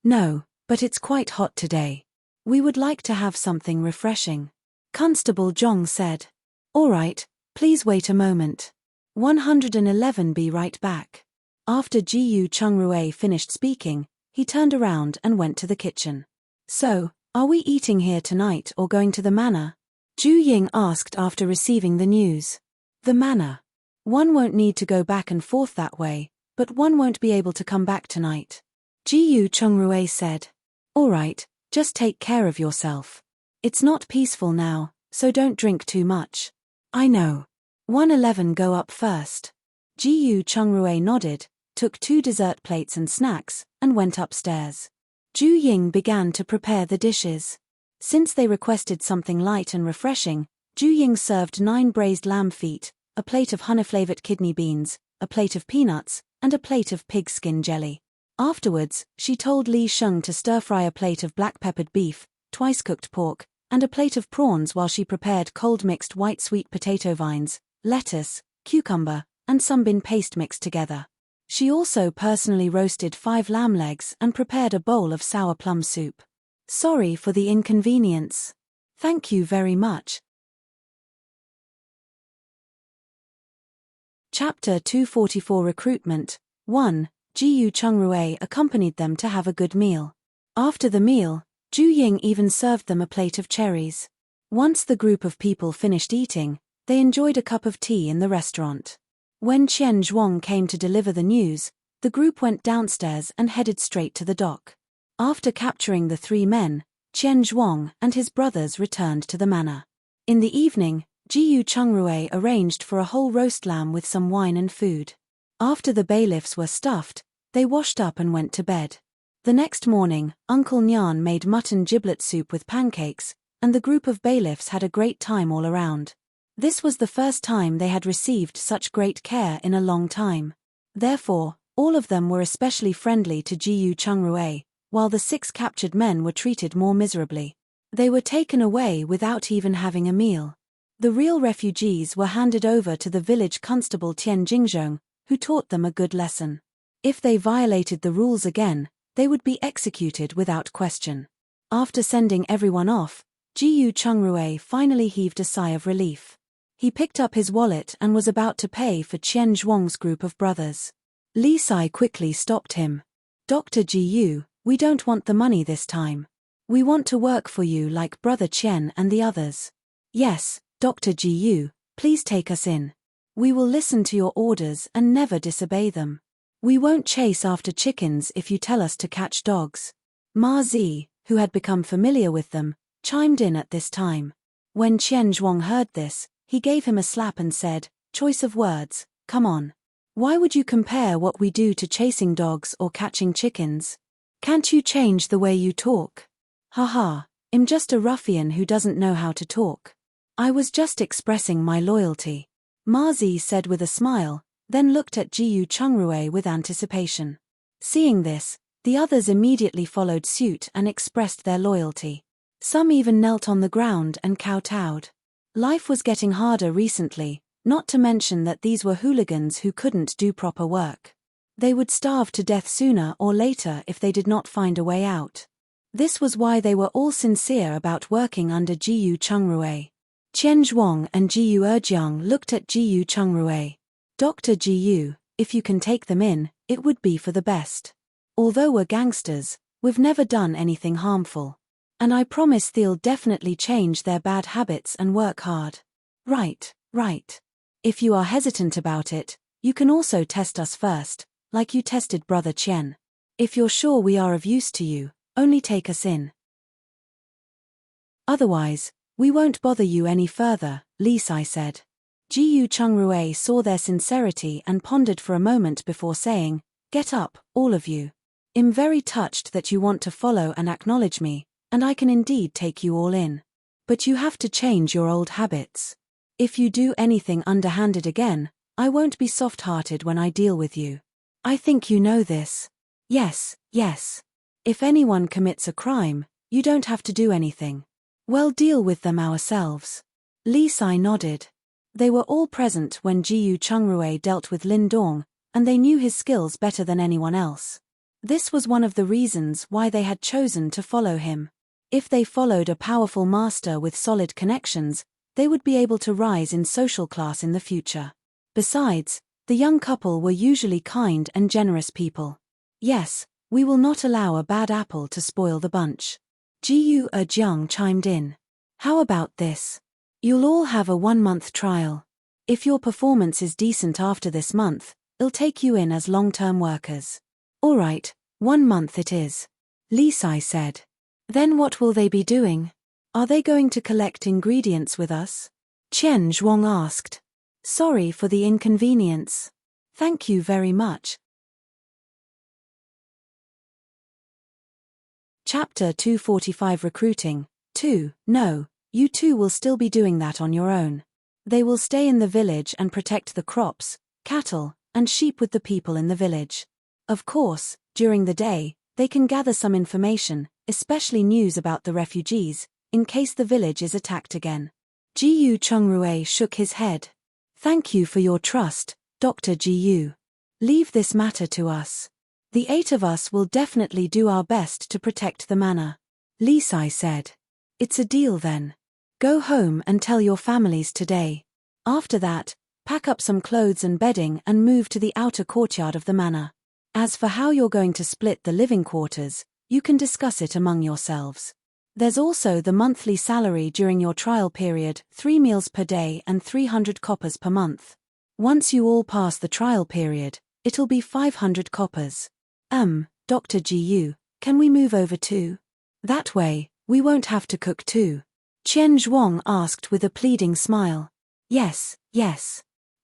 No, but it's quite hot today. We would like to have something refreshing. Constable Zhong said. All right, please wait a moment. 111. Be right back. After Jiyu Chungrui finished speaking, he turned around and went to the kitchen. So, are we eating here tonight or going to the manor? Ju Ying asked after receiving the news. The manor. One won't need to go back and forth that way, but one won't be able to come back tonight. Jiyu Chungrui said. All right, just take care of yourself. It's not peaceful now, so don't drink too much. I know. 111. Go up first. Jiyu Chungrui nodded, took 2 dessert plates and snacks, and went upstairs. Ju Ying began to prepare the dishes. Since they requested something light and refreshing, Ju Ying served 9 braised lamb feet, a plate of honey-flavored kidney beans, a plate of peanuts, and a plate of pig skin jelly. Afterwards, she told Li Sheng to stir-fry a plate of black-peppered beef, twice-cooked pork, and a plate of prawns while she prepared cold mixed white sweet potato vines, lettuce, cucumber, and some bean paste mixed together. She also personally roasted 5 lamb legs and prepared a bowl of sour plum soup. Sorry for the inconvenience. Thank you very much. Chapter 244. Recruitment 1. Jiyu Chungrui accompanied them to have a good meal. After the meal, Ju Ying even served them a plate of cherries. Once the group of people finished eating, they enjoyed a cup of tea in the restaurant. When Qian Zhuang came to deliver the news, the group went downstairs and headed straight to the dock. After capturing the 3 men, Qian Zhuang and his brothers returned to the manor. In the evening, Jiyu Chungrui arranged for a whole roast lamb with some wine and food. After the bailiffs were stuffed, they washed up and went to bed. The next morning, Uncle Nyan made mutton giblet soup with pancakes, and the group of bailiffs had a great time all around. This was the first time they had received such great care in a long time. Therefore, all of them were especially friendly to Jiyu Chungrui, while the 6 captured men were treated more miserably. They were taken away without even having a meal. The real refugees were handed over to the village constable Tian Jingzhong, who taught them a good lesson. If they violated the rules again, they would be executed without question. After sending everyone off, Jiyu Chungrui finally heaved a sigh of relief. He picked up his wallet and was about to pay for Qian Zhuang's group of brothers. Li Sai quickly stopped him. Dr. Jiyu, we don't want the money this time. We want to work for you like Brother Qian and the others. Yes, Dr. Jiyu, please take us in. We will listen to your orders and never disobey them. We won't chase after chickens if you tell us to catch dogs. Ma Zi, who had become familiar with them, chimed in at this time. When Qian Zhuang heard this, he gave him a slap and said, choice of words, come on. Why would you compare what we do to chasing dogs or catching chickens? Can't you change the way you talk? Haha, I'm just a ruffian who doesn't know how to talk. I was just expressing my loyalty. Ma Zi said with a smile, then looked at Jiyu Chungrui with anticipation. Seeing this, the others immediately followed suit and expressed their loyalty. Some even knelt on the ground and kowtowed. Life was getting harder recently, not to mention that these were hooligans who couldn't do proper work. They would starve to death sooner or later if they did not find a way out. This was why they were all sincere about working under Jiyu Chungrui. Qian Zhuang and Jiyu Erjiang looked at Jiyu Chungrui. Dr. Jiyu, if you can take them in, it would be for the best. Although we're gangsters, we've never done anything harmful. And I promise they'll definitely change their bad habits and work hard. Right. If you are hesitant about it, you can also test us first, like you tested Brother Qian. If you're sure we are of use to you, only take us in. Otherwise, we won't bother you any further, Li Sai said. Jiyu Chungrui saw their sincerity and pondered for a moment before saying, get up, all of you. I'm very touched that you want to follow and acknowledge me, and I can indeed take you all in. But you have to change your old habits. If you do anything underhanded again, I won't be soft-hearted when I deal with you. I think you know this. Yes. If anyone commits a crime, you don't have to do anything. We'll deal with them ourselves. Li Sai nodded. They were all present when Jiyu Chungrui dealt with Lin Dong, and they knew his skills better than anyone else. This was one of the reasons why they had chosen to follow him. If they followed a powerful master with solid connections, they would be able to rise in social class in the future. Besides, the young couple were usually kind and generous people. Yes, we will not allow a bad apple to spoil the bunch. Jiu Jiang chimed in. How about this? You'll all have a 1-month trial. If your performance is decent after this month, I'll take you in as long-term workers. All right, 1 month it is. Li Sai said. Then what will they be doing? Are they going to collect ingredients with us? Qian Zhuang asked. Sorry for the inconvenience. Thank you very much. Chapter 245 Recruiting. 2. No, you two will still be doing that on your own. They will stay in the village and protect the crops, cattle, and sheep with the people in the village. Of course, during the day, they can gather some information, especially news about the refugees, in case the village is attacked again. Jiu Chongrue shook his head. Thank you for your trust, Dr. Jiu. Leave this matter to us. The 8 of us will definitely do our best to protect the manor. Li Sai said. It's a deal then. Go home and tell your families today. After that, pack up some clothes and bedding and move to the outer courtyard of the manor. As for how you're going to split the living quarters, you can discuss it among yourselves. There's also the monthly salary during your trial period, 3 meals per day and 300 coppers per month. Once you all pass the trial period, it'll be 500 coppers. Dr. Jiu, can we move over too? That way, we won't have to cook too. Qian Zhuang asked with a pleading smile. Yes.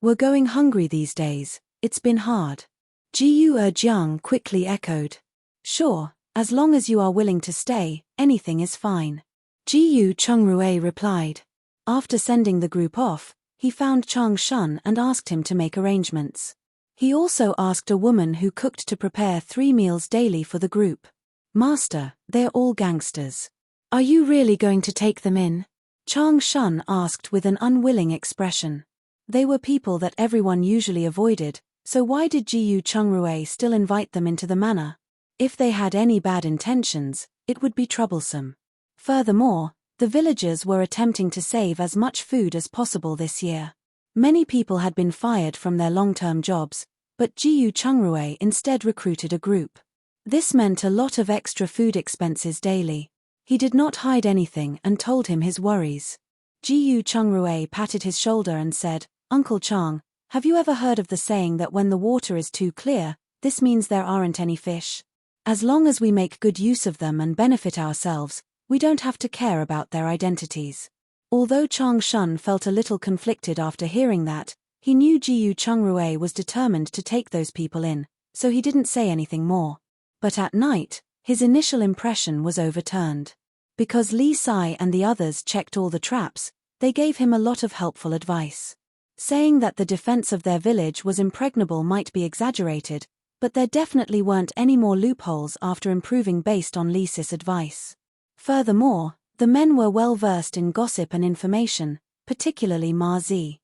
We're going hungry these days, it's been hard. Jiu Jiang quickly echoed. Sure, as long as you are willing to stay, anything is fine. Jiu Chongrue replied. After sending the group off, he found Chang Shun and asked him to make arrangements. He also asked a woman who cooked to prepare 3 meals daily for the group. Master, they're all gangsters. Are you really going to take them in? Chang Shun asked with an unwilling expression. They were people that everyone usually avoided, so why did Jiu Chongrue still invite them into the manor? If they had any bad intentions, it would be troublesome. Furthermore, the villagers were attempting to save as much food as possible this year. Many people had been fired from their long-term jobs, but Jiu Chongrue instead recruited a group. This meant a lot of extra food expenses daily. He did not hide anything and told him his worries. Jiu Chongrue patted his shoulder and said, Uncle Chang, have you ever heard of the saying that when the water is too clear, this means there aren't any fish? As long as we make good use of them and benefit ourselves, we don't have to care about their identities. Although Chang Shun felt a little conflicted after hearing that, he knew Jiu Chongrue was determined to take those people in, so he didn't say anything more. But at night, his initial impression was overturned. Because Li Sai and the others checked all the traps, they gave him a lot of helpful advice. Saying that the defense of their village was impregnable might be exaggerated, but there definitely weren't any more loopholes after improving based on Li Sai's advice. Furthermore, the men were well versed in gossip and information, particularly Ma Zi.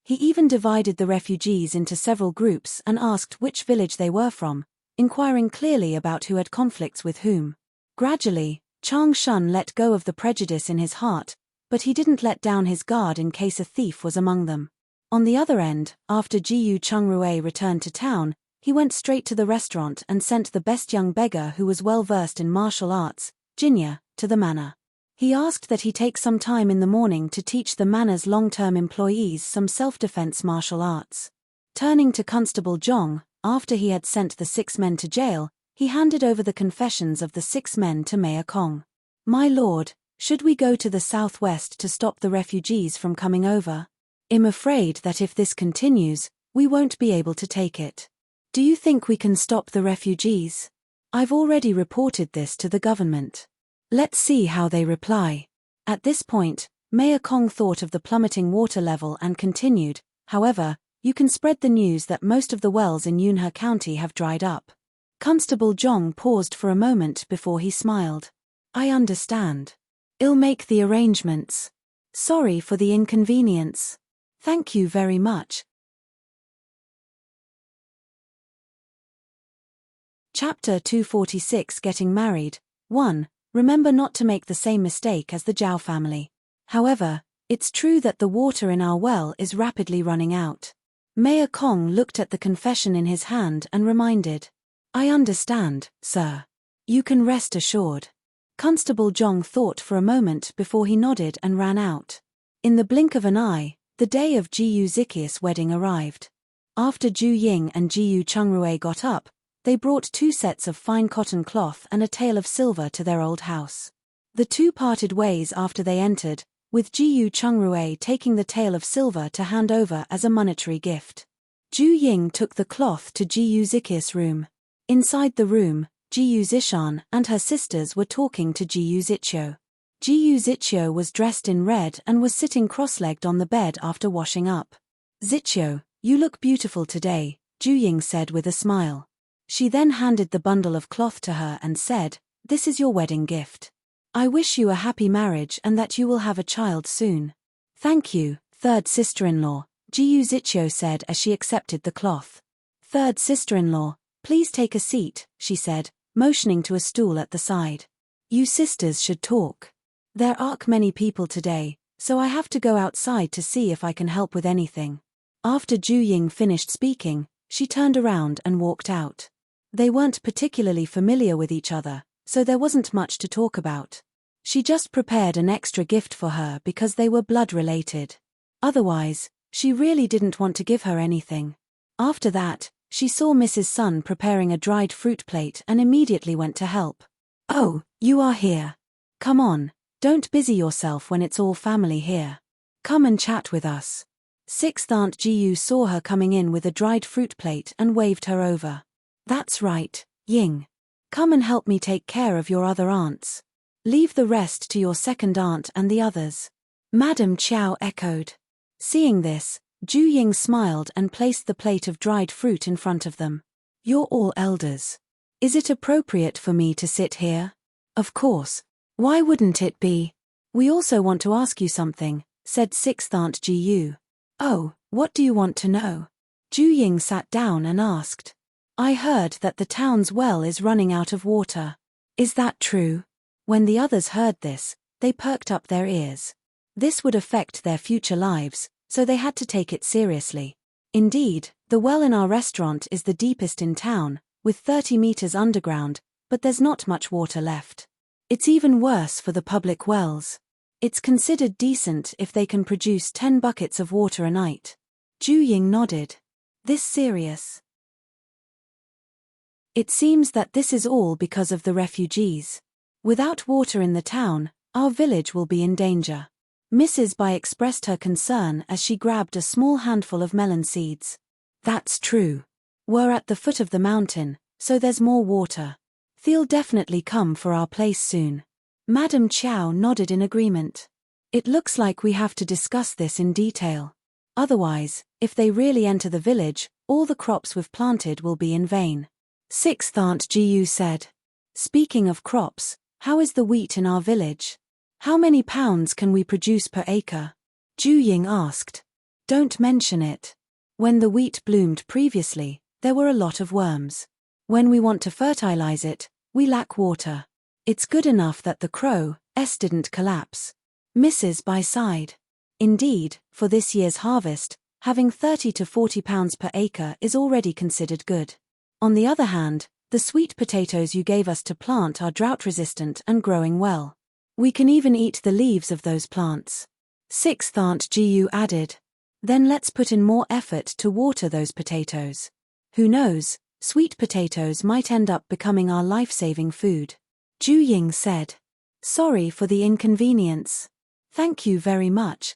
He even divided the refugees into several groups and asked which village they were from, inquiring clearly about who had conflicts with whom. Gradually, Chang Shun let go of the prejudice in his heart, but he didn't let down his guard in case a thief was among them. On the other end, after Jiu Chongrue returned to town, he went straight to the restaurant and sent the best young beggar who was well versed in martial arts, Jinya, to the manor. He asked that he take some time in the morning to teach the manor's long-term employees some self-defense martial arts. Turning to Constable Zhong, after he had sent the 6 men to jail, he handed over the confessions of the 6 men to Mayor Kong. My lord, should we go to the southwest to stop the refugees from coming over? I'm afraid that if this continues, we won't be able to take it. Do you think we can stop the refugees? I've already reported this to the government. Let's see how they reply. At this point, Mayor Kong thought of the plummeting water level and continued, however, you can spread the news that most of the wells in Yunhe County have dried up. Constable Zhong paused for a moment before he smiled. I understand. I'll make the arrangements. Sorry for the inconvenience. Thank you very much. Chapter 246 Getting Married. 1. Remember not to make the same mistake as the Zhao family. However, It's true that the water in our well is rapidly running out. Mayor Kong looked at the confession in his hand and reminded. I understand, sir. You can rest assured. Constable Zhong thought for a moment before he nodded and ran out. In the blink of an eye, the day of Jiyu Ziki's wedding arrived. After Ju Ying and Jiyu Chungrui got up, they brought 2 sets of fine cotton cloth and a tael of silver to their old house. The two parted ways after they entered, with Jiyu Chungrui taking the tael of silver to hand over as a monetary gift. Ju Ying took the cloth to Jiyu Ziki's room. Inside the room, Jiyu Zishan and her sisters were talking to Jiyu Zichio. Jiyu Zichio was dressed in red and was sitting cross-legged on the bed after washing up. Zichio, you look beautiful today, Ju Ying said with a smile. She then handed the bundle of cloth to her and said, this is your wedding gift. I wish you a happy marriage and that you will have a child soon. Thank you, third sister-in-law, Jiyu Zichio said as she accepted the cloth. Third sister-in-law, please take a seat, she said, motioning to a stool at the side. You sisters should talk. There aren't many people today, so I have to go outside to see if I can help with anything. After Ju Ying finished speaking, she turned around and walked out. They weren't particularly familiar with each other, so there wasn't much to talk about. She just prepared an extra gift for her because they were blood-related. Otherwise, she really didn't want to give her anything. After that, she saw Mrs. Sun preparing a dried fruit plate and immediately went to help. Oh, you are here. Come on, don't busy yourself when it's all family here. Come and chat with us. Sixth Aunt Jiyu saw her coming in with a dried fruit plate and waved her over. That's right, Ying. Come and help me take care of your other aunts. Leave the rest to your second aunt and the others. Madam Chiao echoed. Seeing this, Ju Ying smiled and placed the plate of dried fruit in front of them. You're all elders. Is it appropriate for me to sit here? Of course. Why wouldn't it be? We also want to ask you something, said Sixth Aunt Jiyu. Oh, what do you want to know? Ju Ying sat down and asked. I heard that the town's well is running out of water. Is that true? When the others heard this, they perked up their ears. This would affect their future lives, so they had to take it seriously. Indeed, the well in our restaurant is the deepest in town, with 30 meters underground, but there's not much water left. It's even worse for the public wells. It's considered decent if they can produce 10 buckets of water a night. Ju Ying nodded. This serious? It seems that this is all because of the refugees. Without water in the town, our village will be in danger. Mrs. Bai expressed her concern as she grabbed a small handful of melon seeds. That's true. We're at the foot of the mountain, so there's more water. They'll definitely come for our place soon. Madam Chiao nodded in agreement. It looks like we have to discuss this in detail. Otherwise, if they really enter the village, all the crops we've planted will be in vain. Sixth Aunt Jiyu said. Speaking of crops, how is the wheat in our village? How many pounds can we produce per acre? Ju Ying asked. Don't mention it. When the wheat bloomed previously, there were a lot of worms. When we want to fertilize it, we lack water. It's good enough that the crow's didn't collapse. Mrs. Bai sighed. Indeed, for this year's harvest, having 30 to 40 pounds per acre is already considered good. On the other hand, the sweet potatoes you gave us to plant are drought-resistant and growing well. We can even eat the leaves of those plants. Sixth Aunt Jiyu added. Then let's put in more effort to water those potatoes. Who knows, sweet potatoes might end up becoming our life-saving food. Ju Ying said. Sorry for the inconvenience. Thank you very much.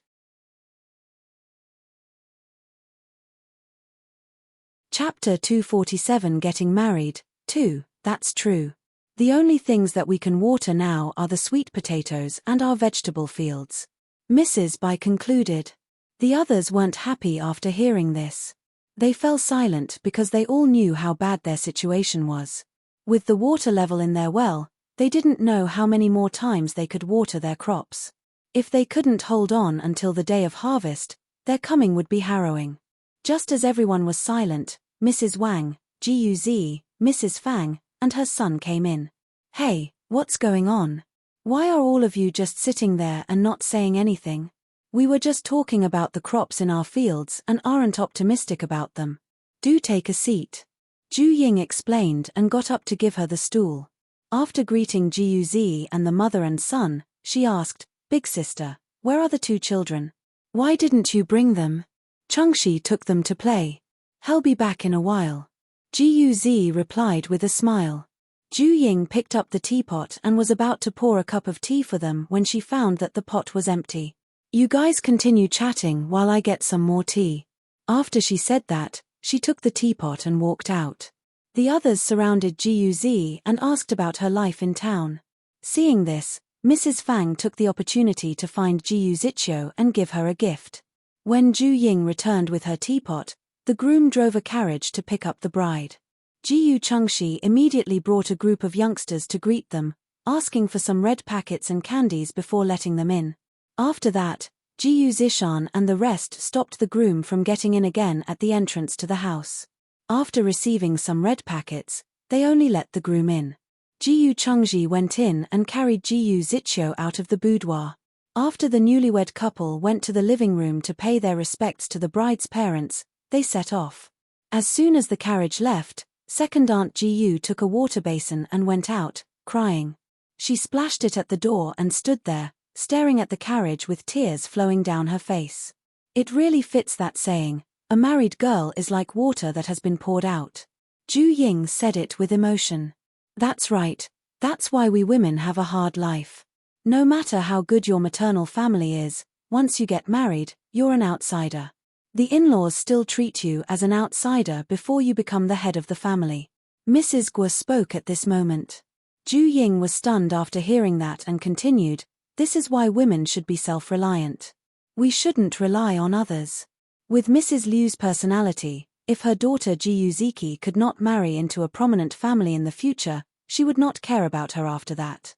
Chapter 247 Getting Married, 2, That's true. The only things that we can water now are the sweet potatoes and our vegetable fields. Mrs. Bai concluded. The others weren't happy after hearing this. They fell silent because they all knew how bad their situation was. With the water level in their well, they didn't know how many more times they could water their crops. If they couldn't hold on until the day of harvest, their coming would be harrowing. Just as everyone was silent, Mrs. Wang, Jiyu Zi, Mrs. Fang, and her son came in. Hey, what's going on? Why are all of you just sitting there and not saying anything? We were just talking about the crops in our fields and aren't optimistic about them. Do take a seat. Ju Ying explained and got up to give her the stool. After greeting Jiu and the mother and son, she asked, "Big sister, where are the two children? Why didn't you bring them?" "Changxi took them to play. He'll be back in a while," Jiu replied with a smile. Ju Ying picked up the teapot and was about to pour a cup of tea for them when she found that the pot was empty. "You guys continue chatting while I get some more tea." After she said that, she took the teapot and walked out. The others surrounded Jiu and asked about her life in town. Seeing this, Mrs. Fang took the opportunity to find Jiu Zichio and give her a gift. When Ju Ying returned with her teapot, the groom drove a carriage to pick up the bride. Jiu Chengxi immediately brought a group of youngsters to greet them, asking for some red packets and candies before letting them in. After that, Jiu Zishan and the rest stopped the groom from getting in again at the entrance to the house. After receiving some red packets, they only let the groom in. Jiu Chengxi went in and carried Jiu Zichio out of the boudoir. After the newlywed couple went to the living room to pay their respects to the bride's parents, they set off. As soon as the carriage left, second aunt Jiu took a water basin and went out, crying. She splashed it at the door and stood there, staring at the carriage with tears flowing down her face. It really fits that saying, "A married girl is like water that has been poured out." Ju Ying said it with emotion. That's right, that's why we women have a hard life. No matter how good your maternal family is, once you get married, you're an outsider. The in-laws still treat you as an outsider before you become the head of the family. Mrs. Guo spoke at this moment. Ju Ying was stunned after hearing that and continued, "This is why women should be self-reliant. We shouldn't rely on others." With Mrs. Liu's personality, if her daughter Jiu Ziki could not marry into a prominent family in the future, she would not care about her after that.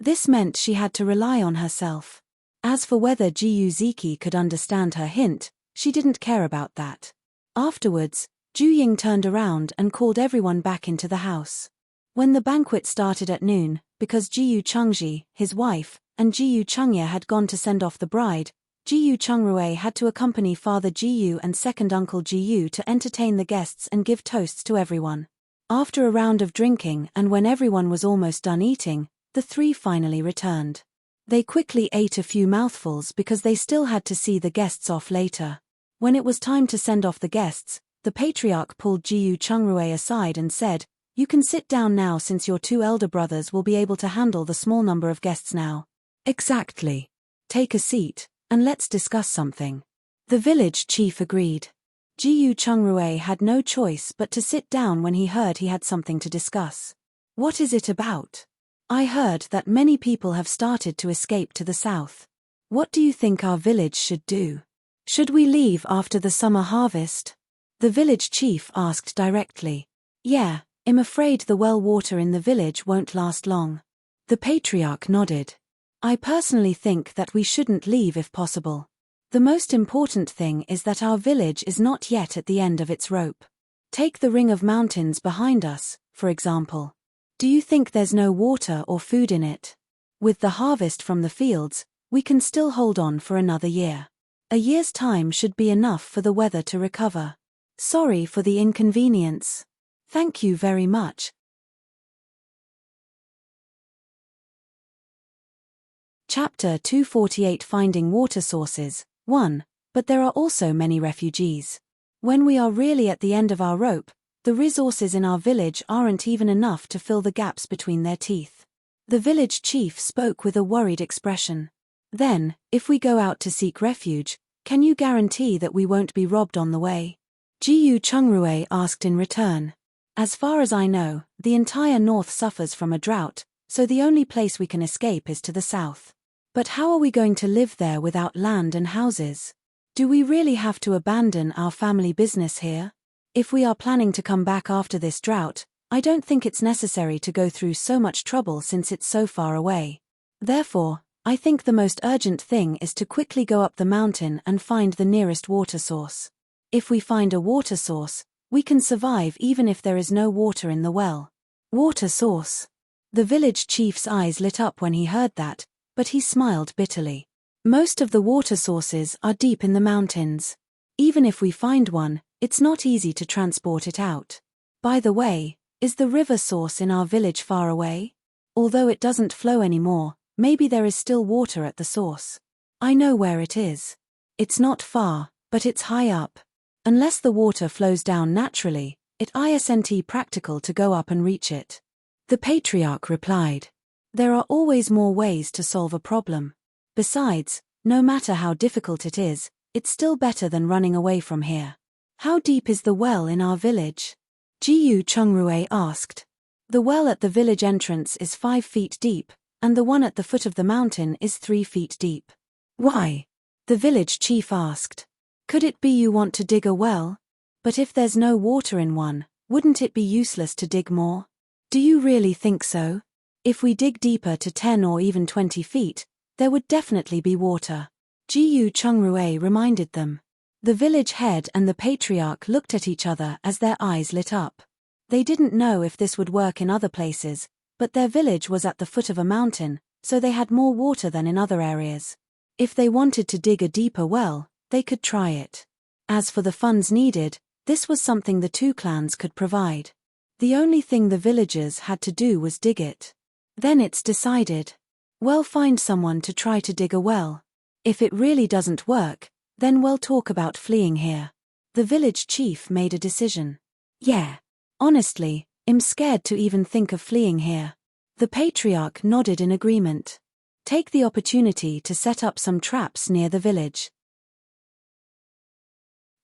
This meant she had to rely on herself. As for whether Jiu Ziki could understand her hint, she didn't care about that. Afterwards, Ju Ying turned around and called everyone back into the house. When the banquet started at noon, because Jiu Chengji, his wife, and Jiu Chengye had gone to send off the bride, Jiu Chengrui had to accompany Father Jiu and second uncle Jiu to entertain the guests and give toasts to everyone. After a round of drinking and when everyone was almost done eating, the three finally returned. They quickly ate a few mouthfuls because they still had to see the guests off later. When it was time to send off the guests, the patriarch pulled Jiu Chengrui aside and said, "You can sit down now since your two elder brothers will be able to handle the small number of guests now." "Exactly. Take a seat, and let's discuss something." The village chief agreed. Jiu Chengrui had no choice but to sit down when he heard he had something to discuss. "What is it about? I heard that many people have started to escape to the south. What do you think our village should do? Should we leave after the summer harvest?" The village chief asked directly. "Yeah, I'm afraid the well water in the village won't last long." The patriarch nodded. "I personally think that we shouldn't leave if possible. The most important thing is that our village is not yet at the end of its rope. Take the ring of mountains behind us, for example. Do you think there's no water or food in it? With the harvest from the fields, we can still hold on for another year. A year's time should be enough for the weather to recover. Sorry for the inconvenience. Thank you very much." Chapter 248 Finding Water Sources 1. But there are also many refugees. When we are really at the end of our rope, the resources in our village aren't even enough to fill the gaps between their teeth. The village chief spoke with a worried expression. "Then, if we go out to seek refuge, can you guarantee that we won't be robbed on the way?" Jiu Chengrui asked in return. "As far as I know, the entire north suffers from a drought, so the only place we can escape is to the south. But how are we going to live there without land and houses? Do we really have to abandon our family business here? If we are planning to come back after this drought, I don't think it's necessary to go through so much trouble since it's so far away. Therefore, I think the most urgent thing is to quickly go up the mountain and find the nearest water source. If we find a water source, we can survive even if there is no water in the well." Water source. The village chief's eyes lit up when he heard that, but he smiled bitterly. Most of the water sources are deep in the mountains. Even if we find one, it's not easy to transport it out. By the way, is the river source in our village far away? Although it doesn't flow anymore, maybe there is still water at the source. I know where it is. It's not far, but it's high up. Unless the water flows down naturally, it isn't practical to go up and reach it. The patriarch replied. There are always more ways to solve a problem. Besides, no matter how difficult it is, it's still better than running away from here. How deep is the well in our village? Jiyu Chongrue asked. The well at the village entrance is 5 feet deep, and the one at the foot of the mountain is 3 feet deep. Why? The village chief asked. Could it be you want to dig a well? But if there's no water in one, wouldn't it be useless to dig more? Do you really think so? If we dig deeper to 10 or even 20 feet, there would definitely be water. Jiyu Chongrue reminded them. The village head and the patriarch looked at each other as their eyes lit up. They didn't know if this would work in other places, but their village was at the foot of a mountain, so they had more water than in other areas. If they wanted to dig a deeper well, they could try it. As for the funds needed, this was something the two clans could provide. The only thing the villagers had to do was dig it. Then it's decided. We'll find someone to try to dig a well. If it really doesn't work, then we'll talk about fleeing here. The village chief made a decision. Yeah. Honestly, I'm scared to even think of fleeing here. The patriarch nodded in agreement. Take the opportunity to set up some traps near the village.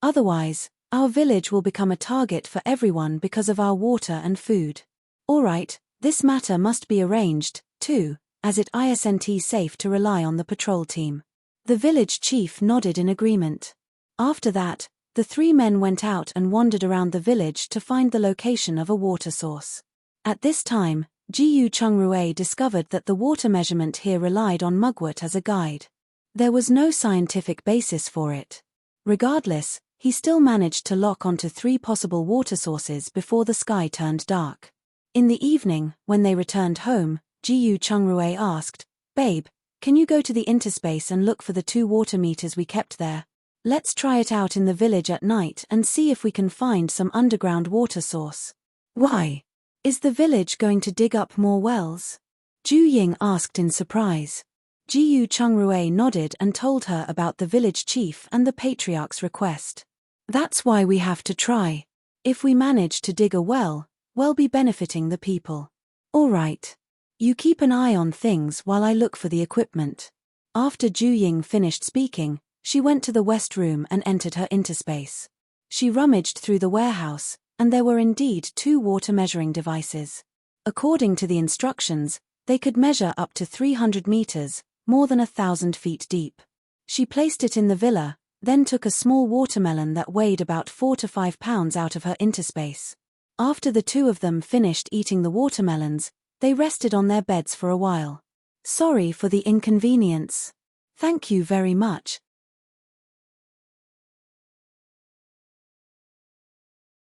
Otherwise, our village will become a target for everyone because of our water and food. Alright, this matter must be arranged, too, as it isn't safe to rely on the patrol team. The village chief nodded in agreement. After that, the 3 men went out and wandered around the village to find the location of a water source. At this time, Jiyu Chongrue discovered that the water measurement here relied on mugwort as a guide. There was no scientific basis for it. Regardless, he still managed to lock onto 3 possible water sources before the sky turned dark. In the evening, when they returned home, Jiyu Chongrue asked, Babe, can you go to the interspace and look for the 2 water meters we kept there? Let's try it out in the village at night and see if we can find some underground water source. Why? Is the village going to dig up more wells? Ju Ying asked in surprise. Jiyu Chongrue nodded and told her about the village chief and the patriarch's request. That's why we have to try. If we manage to dig a well, we'll be benefiting the people. All right. You keep an eye on things while I look for the equipment. After Ju Ying finished speaking, she went to the west room and entered her interspace. She rummaged through the warehouse, and there were indeed 2 water measuring devices. According to the instructions, they could measure up to 300 meters, more than 1,000 feet deep. She placed it in the villa, then took a small watermelon that weighed about 4 to 5 pounds out of her interspace. After the 2 of them finished eating the watermelons, they rested on their beds for a while. Sorry for the inconvenience. Thank you very much.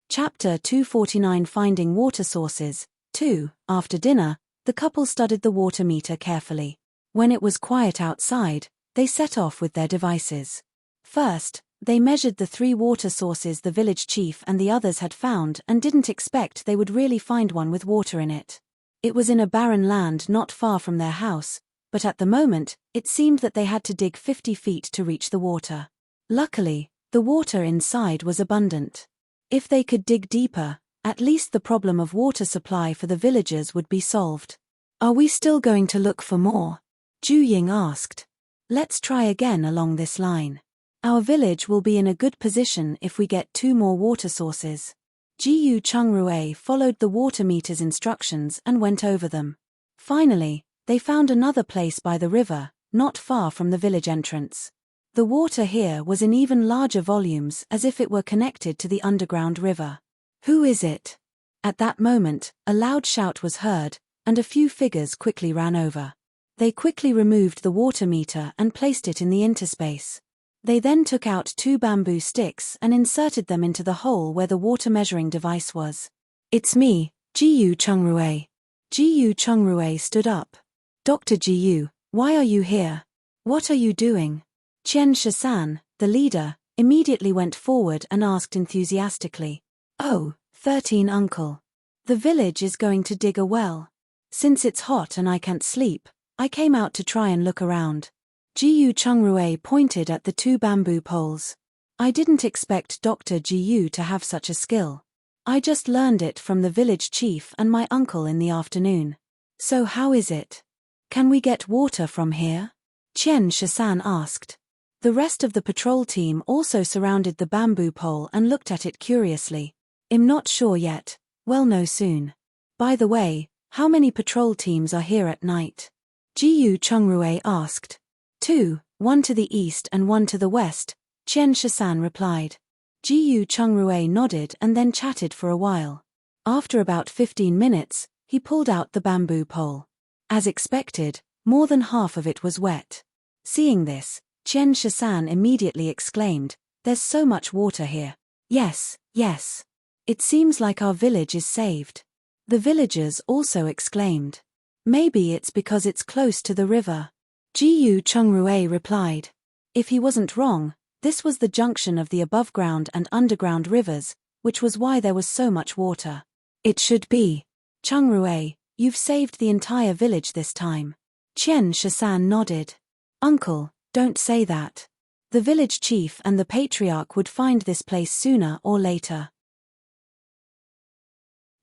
Chapter 249 Finding Water Sources. 2. After dinner, the couple studied the water meter carefully. When it was quiet outside, they set off with their devices. First, they measured the 3 water sources the village chief and the others had found and didn't expect they would really find one with water in it. It was in a barren land not far from their house, but at the moment, it seemed that they had to dig 50 feet to reach the water. Luckily, the water inside was abundant. If they could dig deeper, at least the problem of water supply for the villagers would be solved. Are we still going to look for more? Ju Ying asked. Let's try again along this line. Our village will be in a good position if we get 2 more water sources. Jiyu Chongrue followed the water meter's instructions and went over them. Finally, they found another place by the river, not far from the village entrance. The water here was in even larger volumes as if it were connected to the underground river. Who is it? At that moment, a loud shout was heard, and a few figures quickly ran over. They quickly removed the water meter and placed it in the interspace. They then took out 2 bamboo sticks and inserted them into the hole where the water measuring device was. It's me, Jiyu Chongrue. Jiyu Chongrue stood up. Dr. Jiyu, why are you here? What are you doing? Qian Shisan, the leader, immediately went forward and asked enthusiastically. Oh, 13 uncle. The village is going to dig a well. Since it's hot and I can't sleep, I came out to try and look around. Jiyu Chungrui pointed at the 2 bamboo poles. I didn't expect Dr. Jiyu to have such a skill. I just learned it from the village chief and my uncle in the afternoon. So how is it? Can we get water from here? Qian Shisan asked. The rest of the patrol team also surrounded the bamboo pole and looked at it curiously. I'm not sure yet. We'll know soon. By the way, how many patrol teams are here at night? Jiyu Chungrui asked. 2, one to the east and one to the west, Qian Shisan replied. Jiyu Chungrui nodded and then chatted for a while. After about 15 minutes, he pulled out the bamboo pole. As expected, more than half of it was wet. Seeing this, Qian Shisan immediately exclaimed, "There's so much water here." Yes, yes. It seems like our village is saved. The villagers also exclaimed. Maybe it's because it's close to the river. Jiyu Chungrui replied. If he wasn't wrong, this was the junction of the above-ground and underground rivers, which was why there was so much water. It should be. Chungrui, you've saved the entire village this time. Qian Shisan nodded. Uncle, don't say that. The village chief and the patriarch would find this place sooner or later.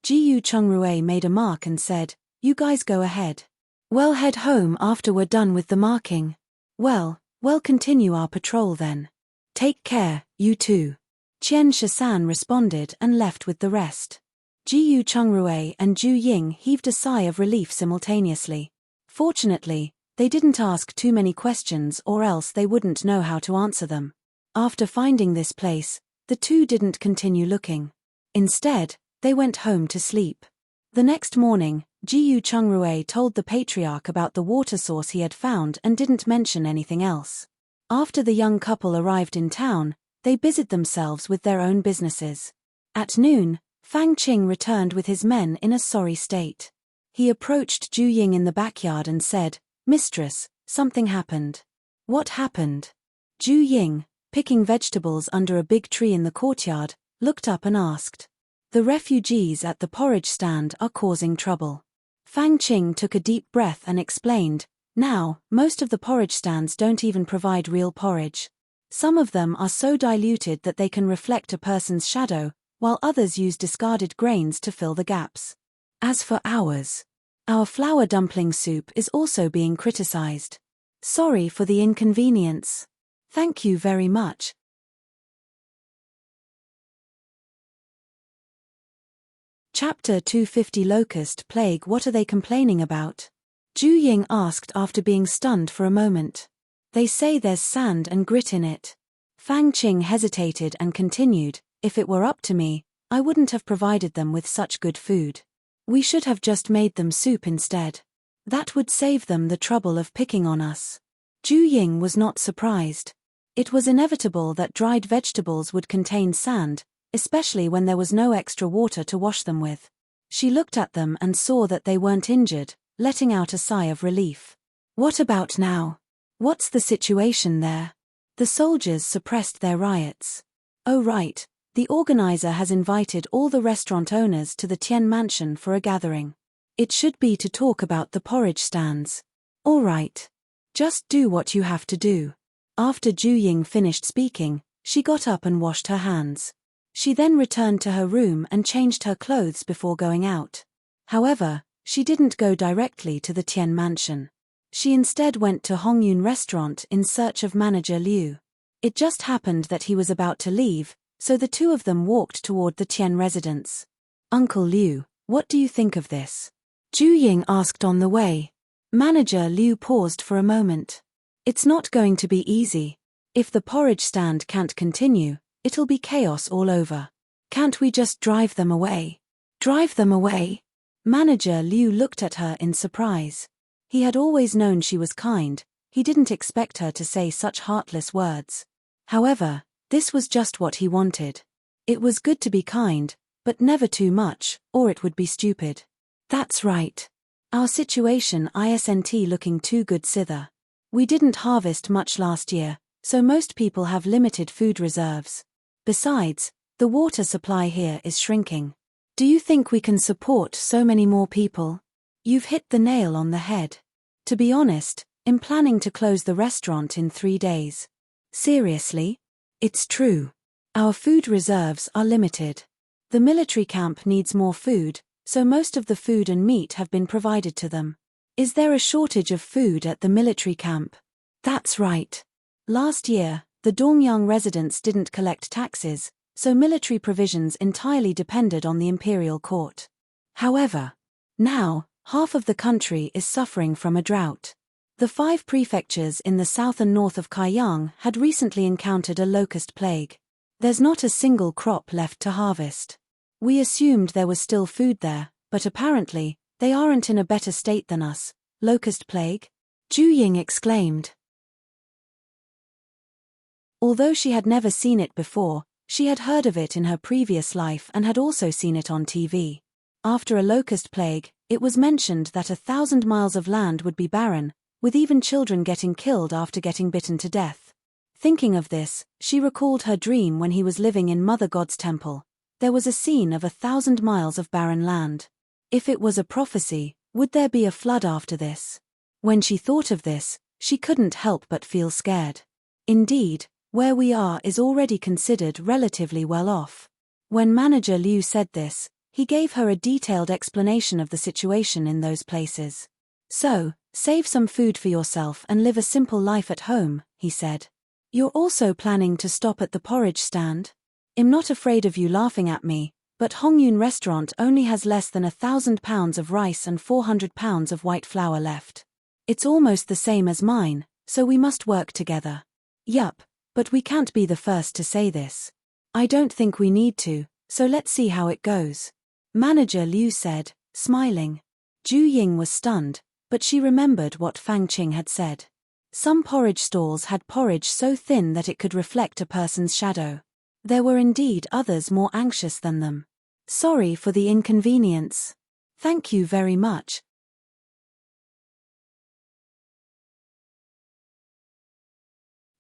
Jiyu Chungrui made a mark and said, "You guys go ahead. We'll head home after we're done with the marking." We'll continue our patrol then. Take care, you two. Qian Shisan responded and left with the rest. Jiyu Chungrui and Zhu Ying heaved a sigh of relief simultaneously. Fortunately, they didn't ask too many questions or else they wouldn't know how to answer them. After finding this place, the two didn't continue looking. Instead, they went home to sleep. The next morning, Jiyu Chungrui told the patriarch about the water source he had found and didn't mention anything else. After the young couple arrived in town, they busied themselves with their own businesses. At noon, Fang Qing returned with his men in a sorry state. He approached Zhu Ying in the backyard and said, "Mistress, something happened." What happened? Zhu Ying, picking vegetables under a big tree in the courtyard, looked up and asked. The refugees at the porridge stand are causing trouble. Fang Qing took a deep breath and explained, "Now, most of the porridge stands don't even provide real porridge. Some of them are so diluted that they can reflect a person's shadow, while others use discarded grains to fill the gaps. As for ours, our flour dumpling soup is also being criticized. Sorry for the inconvenience. Thank you very much." Chapter 250 Locust Plague. What are they complaining about? Zhu Ying asked after being stunned for a moment. They say there's sand and grit in it. Fang Qing hesitated and continued, "If it were up to me, I wouldn't have provided them with such good food. We should have just made them soup instead. That would save them the trouble of picking on us." Zhu Ying was not surprised. It was inevitable that dried vegetables would contain sand, especially when there was no extra water to wash them with. She looked at them and saw that they weren't injured, letting out a sigh of relief. What about now? What's the situation there? The soldiers suppressed their riots. Oh right, the organizer has invited all the restaurant owners to the Tian mansion for a gathering. It should be to talk about the porridge stands. All right. Just do what you have to do. After Zhu Ying finished speaking, she got up and washed her hands. She then returned to her room and changed her clothes before going out. However, she didn't go directly to the Tian mansion. She instead went to Hongyun restaurant in search of manager Liu. It just happened that he was about to leave, so the two of them walked toward the Tian residence. "Uncle Liu, what do you think of this?" Zhu Ying asked on the way. Manager Liu paused for a moment. "It's not going to be easy. If the porridge stand can't continue, it'll be chaos all over. Can't we just drive them away?" "Drive them away?" Manager Liu looked at her in surprise. He had always known she was kind, he didn't expect her to say such heartless words. However, this was just what he wanted. It was good to be kind, but never too much, or it would be stupid. "That's right. Our situation isn't looking too good sither. We didn't harvest much last year, so most people have limited food reserves. Besides, the water supply here is shrinking. Do you think we can support so many more people? You've hit the nail on the head. To be honest, I'm planning to close the restaurant in 3 days. Seriously? It's true. Our food reserves are limited. The military camp needs more food, so most of the food and meat have been provided to them. Is there a shortage of food at the military camp? That's right. Last year, the Dongyang residents didn't collect taxes, so military provisions entirely depended on the imperial court. However, now, half of the country is suffering from a drought. The 5 prefectures in the south and north of Kaiyang had recently encountered a locust plague. There's not a single crop left to harvest. We assumed there was still food there, but apparently, they aren't in a better state than us. Locust plague? Ju Ying exclaimed. Although she had never seen it before, she had heard of it in her previous life and had also seen it on TV. After a locust plague, it was mentioned that 1,000 miles of land would be barren, with even children getting killed after getting bitten to death. Thinking of this, she recalled her dream when he was living in Mother God's temple. There was a scene of 1,000 miles of barren land. If it was a prophecy, would there be a flood after this? When she thought of this, she couldn't help but feel scared. Indeed, where we are is already considered relatively well off. When Manager Liu said this, he gave her a detailed explanation of the situation in those places. So, save some food for yourself and live a simple life at home, he said. You're also planning to stop at the porridge stand? I'm not afraid of you laughing at me, but Hongyun restaurant only has less than 1,000 pounds of rice and 400 pounds of white flour left. It's almost the same as mine, so we must work together. Yup. But we can't be the first to say this. I don't think we need to, so let's see how it goes. Manager Liu said, smiling. Ju Ying was stunned, but she remembered what Fang Qing had said. Some porridge stalls had porridge so thin that it could reflect a person's shadow. There were indeed others more anxious than them. Sorry for the inconvenience. Thank you very much.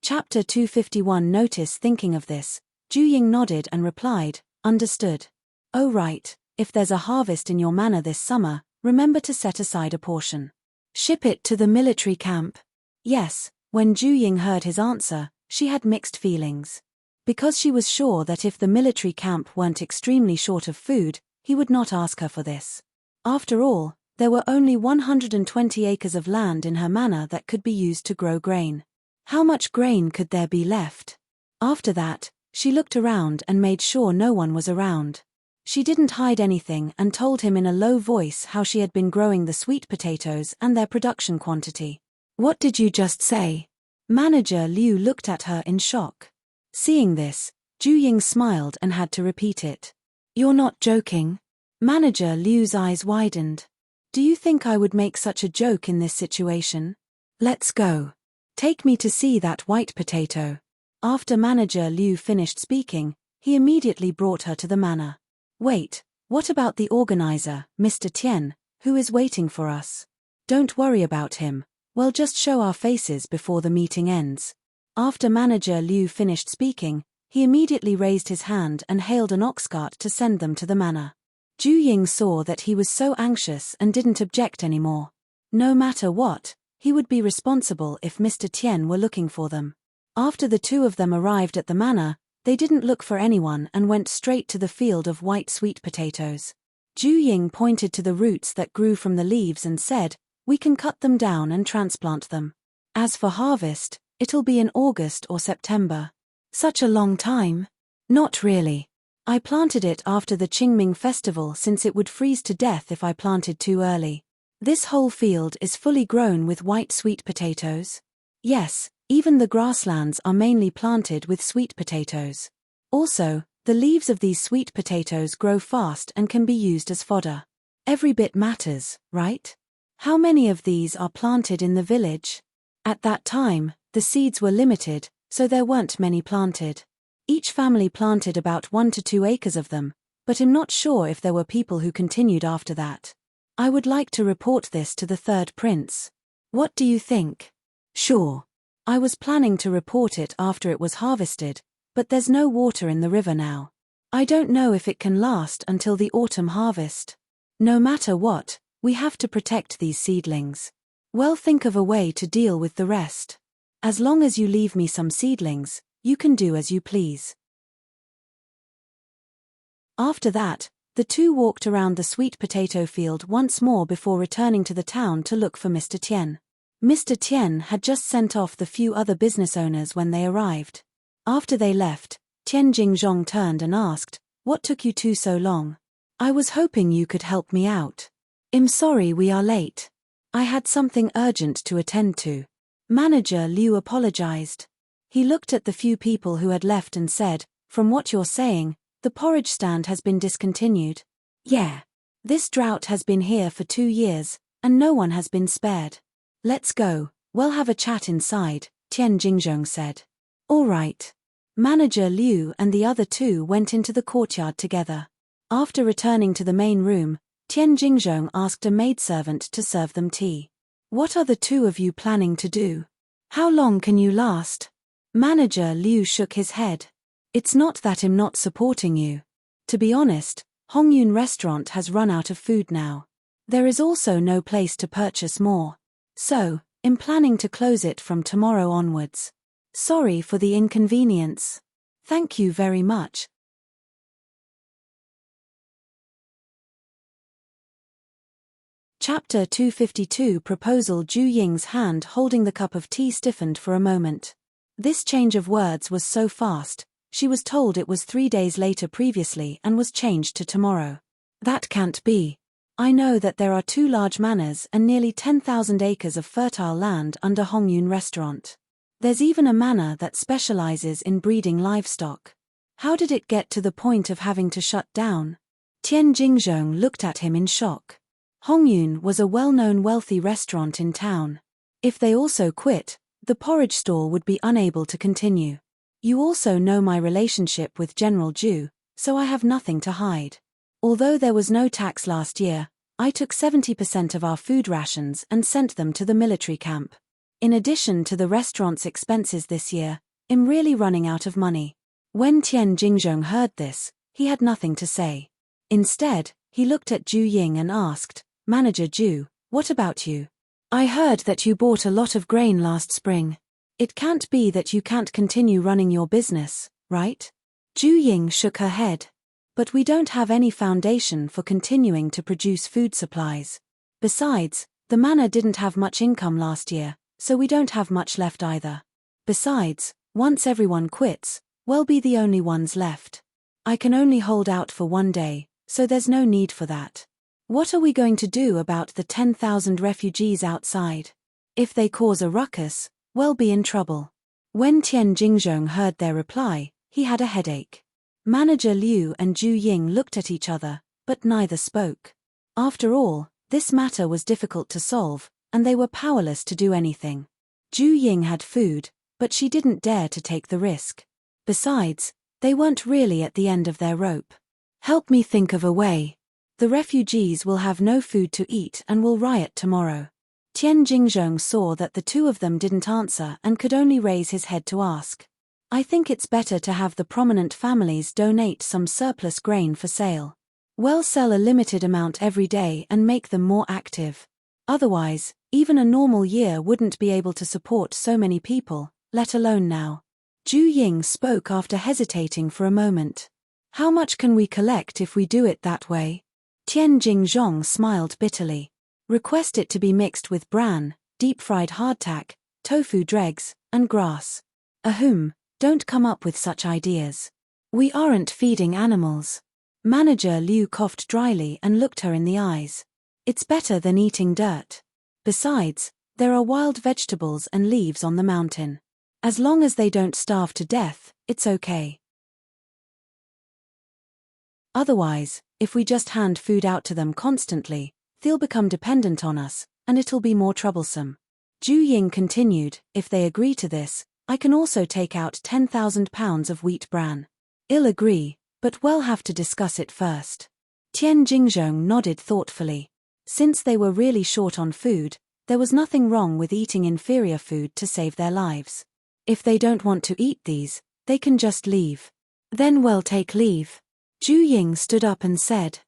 Chapter 251. Notice. Thinking of this, Ju Ying nodded and replied, understood. Oh right, if there's a harvest in your manor this summer, remember to set aside a portion. Ship it to the military camp. Yes. When Ju Ying heard his answer, she had mixed feelings. Because she was sure that if the military camp weren't extremely short of food, he would not ask her for this. After all, there were only 120 acres of land in her manor that could be used to grow grain. How much grain could there be left? After that, she looked around and made sure no one was around. She didn't hide anything and told him in a low voice how she had been growing the sweet potatoes and their production quantity. What did you just say? Manager Liu looked at her in shock. Seeing this, Ju Ying smiled and had to repeat it. You're not joking? Manager Liu's eyes widened. Do you think I would make such a joke in this situation? Let's go. Take me to see that white potato. After Manager Liu finished speaking, he immediately brought her to the manor. Wait, what about the organizer, Mr. Tian, who is waiting for us? Don't worry about him, we'll just show our faces before the meeting ends. After Manager Liu finished speaking, he immediately raised his hand and hailed an ox cart to send them to the manor. Ju Ying saw that he was so anxious and didn't object anymore. No matter what, he would be responsible if Mr. Tian were looking for them. After the two of them arrived at the manor, they didn't look for anyone and went straight to the field of white sweet potatoes. Ju Ying pointed to the roots that grew from the leaves and said, we can cut them down and transplant them. As for harvest, it'll be in August or September. Such a long time? Not really. I planted it after the Qingming festival since it would freeze to death if I planted too early. This whole field is fully grown with white sweet potatoes. Yes, even the grasslands are mainly planted with sweet potatoes. Also, the leaves of these sweet potatoes grow fast and can be used as fodder. Every bit matters, right? How many of these are planted in the village? At that time, the seeds were limited, so there weren't many planted. Each family planted about 1 to 2 acres of them, but I'm not sure if there were people who continued after that. I would like to report this to the third prince. What do you think? Sure. I was planning to report it after it was harvested, but there's no water in the river now. I don't know if it can last until the autumn harvest. No matter what, we have to protect these seedlings. Well, think of a way to deal with the rest. As long as you leave me some seedlings, you can do as you please. After that, the two walked around the sweet potato field once more before returning to the town to look for Mr. Tien. Mr. Tien had just sent off the few other business owners when they arrived. After they left, Tian Jingzhong turned and asked, "What took you two so long? I was hoping you could help me out. I'm sorry we are late. I had something urgent to attend to." Manager Liu apologized. He looked at the few people who had left and said, "From what you're saying, the porridge stand has been discontinued." "Yeah. This drought has been here for 2 years, and no one has been spared. Let's go, we'll have a chat inside," Tian Jingzhong said. "All right." Manager Liu and the other two went into the courtyard together. After returning to the main room, Tian Jingzhong asked a maidservant to serve them tea. "What are the two of you planning to do? How long can you last?" Manager Liu shook his head. "It's not that I'm not supporting you. To be honest, Hongyun restaurant has run out of food now. There is also no place to purchase more. So, I'm planning to close it from tomorrow onwards. Sorry for the inconvenience." "Thank you very much." Chapter 252 Proposal. Ju Ying's hand holding the cup of tea stiffened for a moment. This change of words was so fast. She was told it was 3 days later previously and was changed to tomorrow. That can't be. I know that there are 2 large manors and nearly 10,000 acres of fertile land under Hongyun Restaurant. There's even a manor that specializes in breeding livestock. How did it get to the point of having to shut down? Tian Jingzhong looked at him in shock. Hongyun was a well-known wealthy restaurant in town. If they also quit, the porridge store would be unable to continue. You also know my relationship with General Ju, so I have nothing to hide. Although there was no tax last year, I took 70% of our food rations and sent them to the military camp. In addition to the restaurant's expenses this year, I'm really running out of money. When Tian Jingzhong heard this, he had nothing to say. Instead, he looked at Ju Ying and asked, "Manager Ju, what about you? I heard that you bought a lot of grain last spring. It can't be that you can't continue running your business, right?" Ju Ying shook her head. "But we don't have any foundation for continuing to produce food supplies. Besides, the manor didn't have much income last year, so we don't have much left either. Besides, once everyone quits, we'll be the only ones left. I can only hold out for 1 day, so there's no need for that. What are we going to do about the 10,000 refugees outside? If they cause a ruckus, we'll be in trouble." When Tian Jingzhong heard their reply, he had a headache. Manager Liu and Ju Ying looked at each other, but neither spoke. After all, this matter was difficult to solve, and they were powerless to do anything. Ju Ying had food, but she didn't dare to take the risk. Besides, they weren't really at the end of their rope. "Help me think of a way. The refugees will have no food to eat and will riot tomorrow." Tian Jingzhong saw that the two of them didn't answer and could only raise his head to ask. "I think it's better to have the prominent families donate some surplus grain for sale. We'll sell a limited amount every day and make them more active. Otherwise, even a normal year wouldn't be able to support so many people, let alone now." Ju Ying spoke after hesitating for a moment. "How much can we collect if we do it that way?" Tian Jingzhong smiled bitterly. "Request it to be mixed with bran, deep-fried hardtack, tofu dregs, and grass." "Ahem, don't come up with such ideas. We aren't feeding animals." Manager Liu coughed dryly and looked her in the eyes. "It's better than eating dirt. Besides, there are wild vegetables and leaves on the mountain. As long as they don't starve to death, it's okay. Otherwise, if we just hand food out to them constantly, they'll become dependent on us, and it'll be more troublesome." Ju Ying continued, "If they agree to this, I can also take out 10,000 pounds of wheat bran. I'll agree, but we'll have to discuss it first." Tian Jingzhong nodded thoughtfully. Since they were really short on food, There was nothing wrong with eating inferior food to save their lives. If they don't want to eat these, they can just leave. Then we'll take leave. Zhu Ying stood up and said.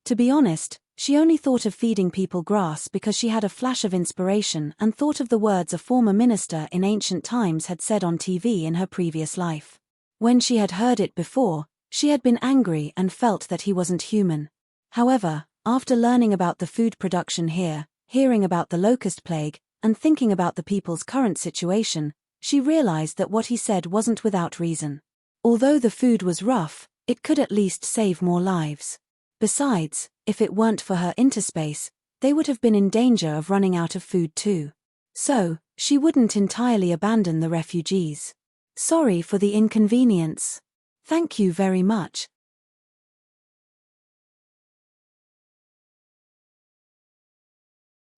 To be honest, she only thought of feeding people grass because she had a flash of inspiration and thought of the words a former minister in ancient times had said on TV in her previous life. When she had heard it before, she had been angry and felt that he wasn't human. However, after learning about the food production here, hearing about the locust plague, and thinking about the people's current situation, she realized that what he said wasn't without reason. Although the food was rough, it could at least save more lives. Besides, if it weren't for her interspace, they would have been in danger of running out of food too. So, she wouldn't entirely abandon the refugees. Sorry for the inconvenience. Thank you very much.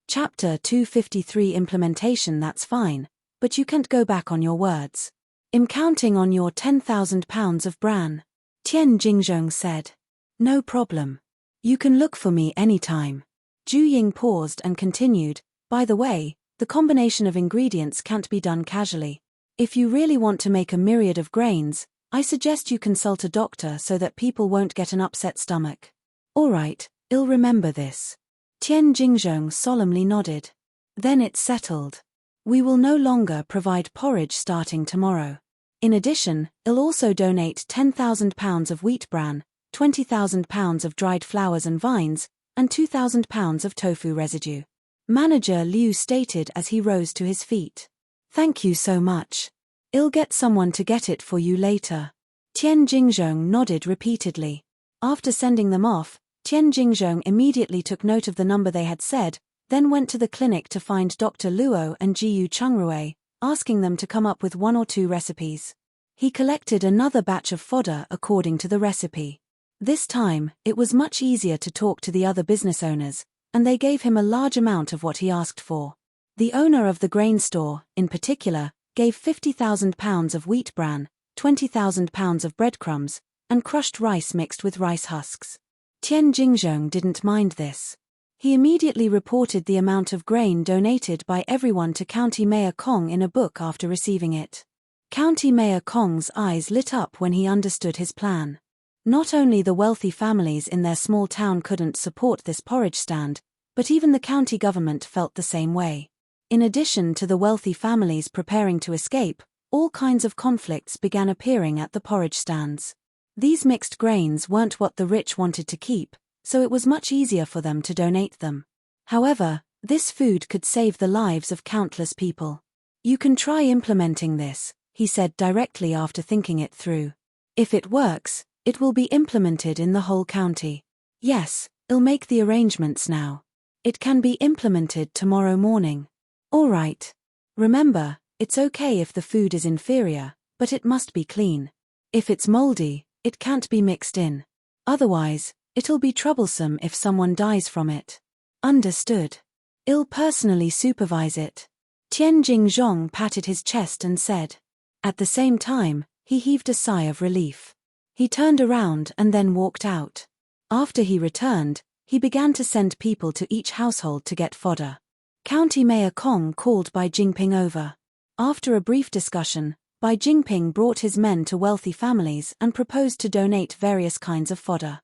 Chapter 253 Implementation. That's fine, but you can't go back on your words. I'm counting on your 10,000 pounds of bran. Tian Jingzhong said. No problem. You can look for me anytime. Zhu Ying paused and continued, by the way, the combination of ingredients can't be done casually. If you really want to make a myriad of grains, I suggest you consult a doctor so that people won't get an upset stomach. Alright, I'll remember this. Tian Jingzhong solemnly nodded. Then it's settled. We will no longer provide porridge starting tomorrow. In addition, I'll also donate 10,000 pounds of wheat bran, 20,000 pounds of dried flowers and vines, and 2,000 pounds of tofu residue. Manager Liu stated as he rose to his feet. Thank you so much. I'll get someone to get it for you later. Tian Jingzhong nodded repeatedly. After sending them off, Tian Jingzhong immediately took note of the number they had said, then went to the clinic to find Dr. Luo and Jiyu Chungrui, asking them to come up with 1 or 2 recipes. He collected another batch of fodder according to the recipe. This time, it was much easier to talk to the other business owners, and they gave him a large amount of what he asked for. The owner of the grain store, in particular, gave 50,000 pounds of wheat bran, 20,000 pounds of breadcrumbs, and crushed rice mixed with rice husks. Tian Jingzhong didn't mind this. He immediately reported the amount of grain donated by everyone to County Mayor Kong in a book after receiving it. County Mayor Kong's eyes lit up when he understood his plan. Not only the wealthy families in their small town couldn't support this porridge stand, but even the county government felt the same way. In addition to the wealthy families preparing to escape, all kinds of conflicts began appearing at the porridge stands. These mixed grains weren't what the rich wanted to keep, so it was much easier for them to donate them. However, this food could save the lives of countless people. You can try implementing this, he said directly after thinking it through. If it works, it will be implemented in the whole county. Yes, I'll make the arrangements now. It can be implemented tomorrow morning. All right. Remember, it's okay if the food is inferior, but it must be clean. If it's moldy, it can't be mixed in. Otherwise, it'll be troublesome if someone dies from it. Understood. I'll personally supervise it. Tian Jingzhong patted his chest and said. At the same time, he heaved a sigh of relief. He turned around and then walked out. After he returned, he began to send people to each household to get fodder. County Mayor Kong called Bai Jingping over. After a brief discussion, Bai Jingping brought his men to wealthy families and proposed to donate various kinds of fodder.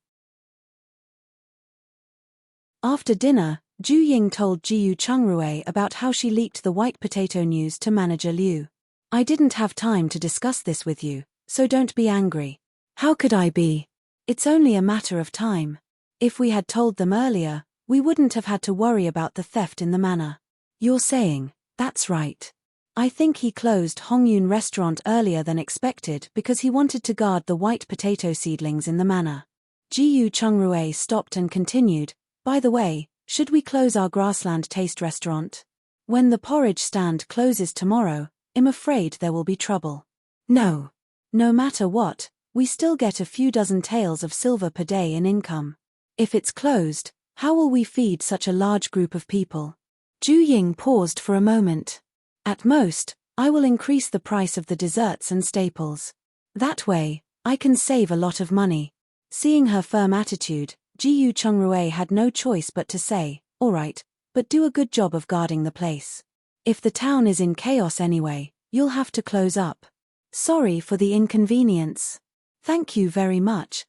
After dinner, Zhu Ying told Jiyu Chungrui about how she leaked the white potato news to Manager Liu. I didn't have time to discuss this with you, so don't be angry. How could I be? It's only a matter of time. If we had told them earlier, we wouldn't have had to worry about the theft in the manor. You're saying, that's right. I think he closed Hongyun restaurant earlier than expected because he wanted to guard the white potato seedlings in the manor. Jiyu Chungrui stopped and continued, by the way, should we close our grassland taste restaurant? When the porridge stand closes tomorrow, I'm afraid there will be trouble. No. No matter what, we still get a few dozen taels of silver per day in income. If it's closed, how will we feed such a large group of people? Zhu Ying paused for a moment. At most, I will increase the price of the desserts and staples. That way, I can save a lot of money. Seeing her firm attitude, Jiyu Chungrui had no choice but to say, all right, but do a good job of guarding the place. If the town is in chaos anyway, you'll have to close up. Sorry for the inconvenience. Thank you very much.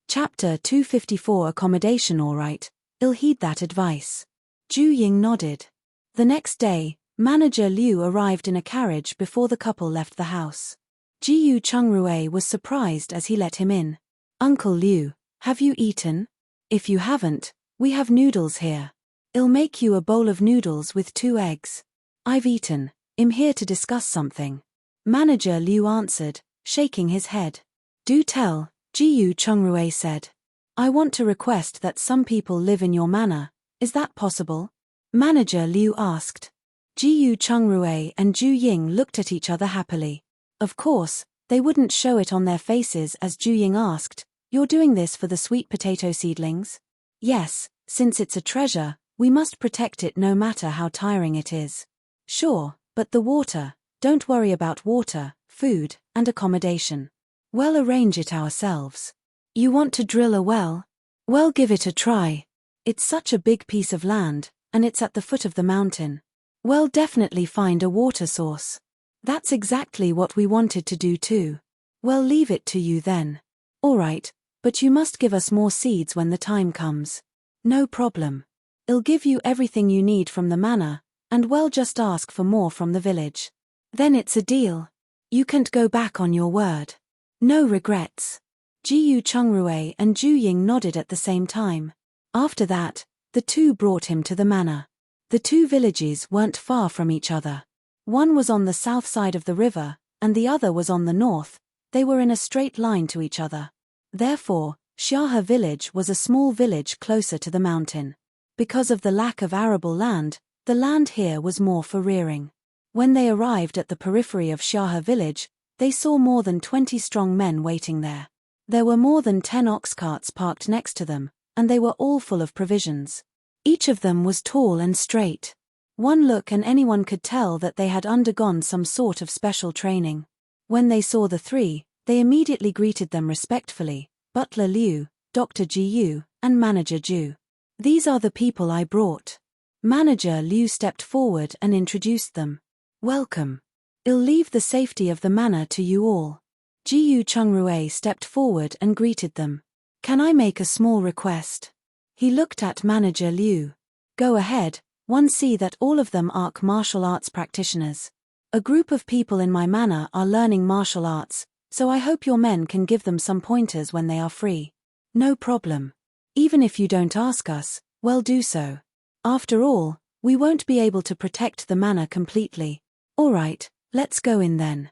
Chapter 254 Accommodation all right, I'll heed that advice. Ju Ying nodded. The next day, Manager Liu arrived in a carriage before the couple left the house. Jiyu Chungrui was surprised as he let him in. Uncle Liu, have you eaten? If you haven't, we have noodles here. I'll make you a bowl of noodles with 2 eggs. I've eaten, I'm here to discuss something. Manager Liu answered, shaking his head. Do tell, Jiyu Chungrui said. I want to request that some people live in your manor, is that possible? Manager Liu asked. Jiyu Chungrui and Ju Ying looked at each other happily. Of course, they wouldn't show it on their faces as Ju Ying asked, you're doing this for the sweet potato seedlings? Yes, since it's a treasure, we must protect it no matter how tiring it is. Sure, but the water, don't worry about water, food, and accommodation. We'll arrange it ourselves. You want to drill a well? Well, give it a try. It's such a big piece of land, and it's at the foot of the mountain. We'll definitely find a water source. That's exactly what we wanted to do too. We'll leave it to you then. Alright, but you must give us more seeds when the time comes. No problem. I'll give you everything you need from the manor, and we'll just ask for more from the village. Then it's a deal. You can't go back on your word. No regrets. Jiyu Chungrui and Ju Ying nodded at the same time. After that, the two brought him to the manor. The 2 villages weren't far from each other. One was on the south side of the river, and the other was on the north. They were in a straight line to each other. Therefore, Xiahe village was a small village closer to the mountain. Because of the lack of arable land, the land here was more for rearing. When they arrived at the periphery of Xiahe village, they saw more than 20 strong men waiting there. There were more than 10 ox carts parked next to them, and they were all full of provisions. Each of them was tall and straight. One look and anyone could tell that they had undergone some sort of special training. When they saw the 3, they immediately greeted them respectfully, Butler Liu, Dr. Jiyu, and Manager Ju. These are the people I brought. Manager Liu stepped forward and introduced them. Welcome. I'll leave the safety of the manor to you all. Jiyu Chungrui stepped forward and greeted them. Can I make a small request? He looked at Manager Liu. Go ahead, one see that all of them are martial arts practitioners. A group of people in my manor are learning martial arts, so I hope your men can give them some pointers when they are free. No problem. Even if you don't ask us, we'll do so. After all, we won't be able to protect the manor completely. Alright, let's go in then.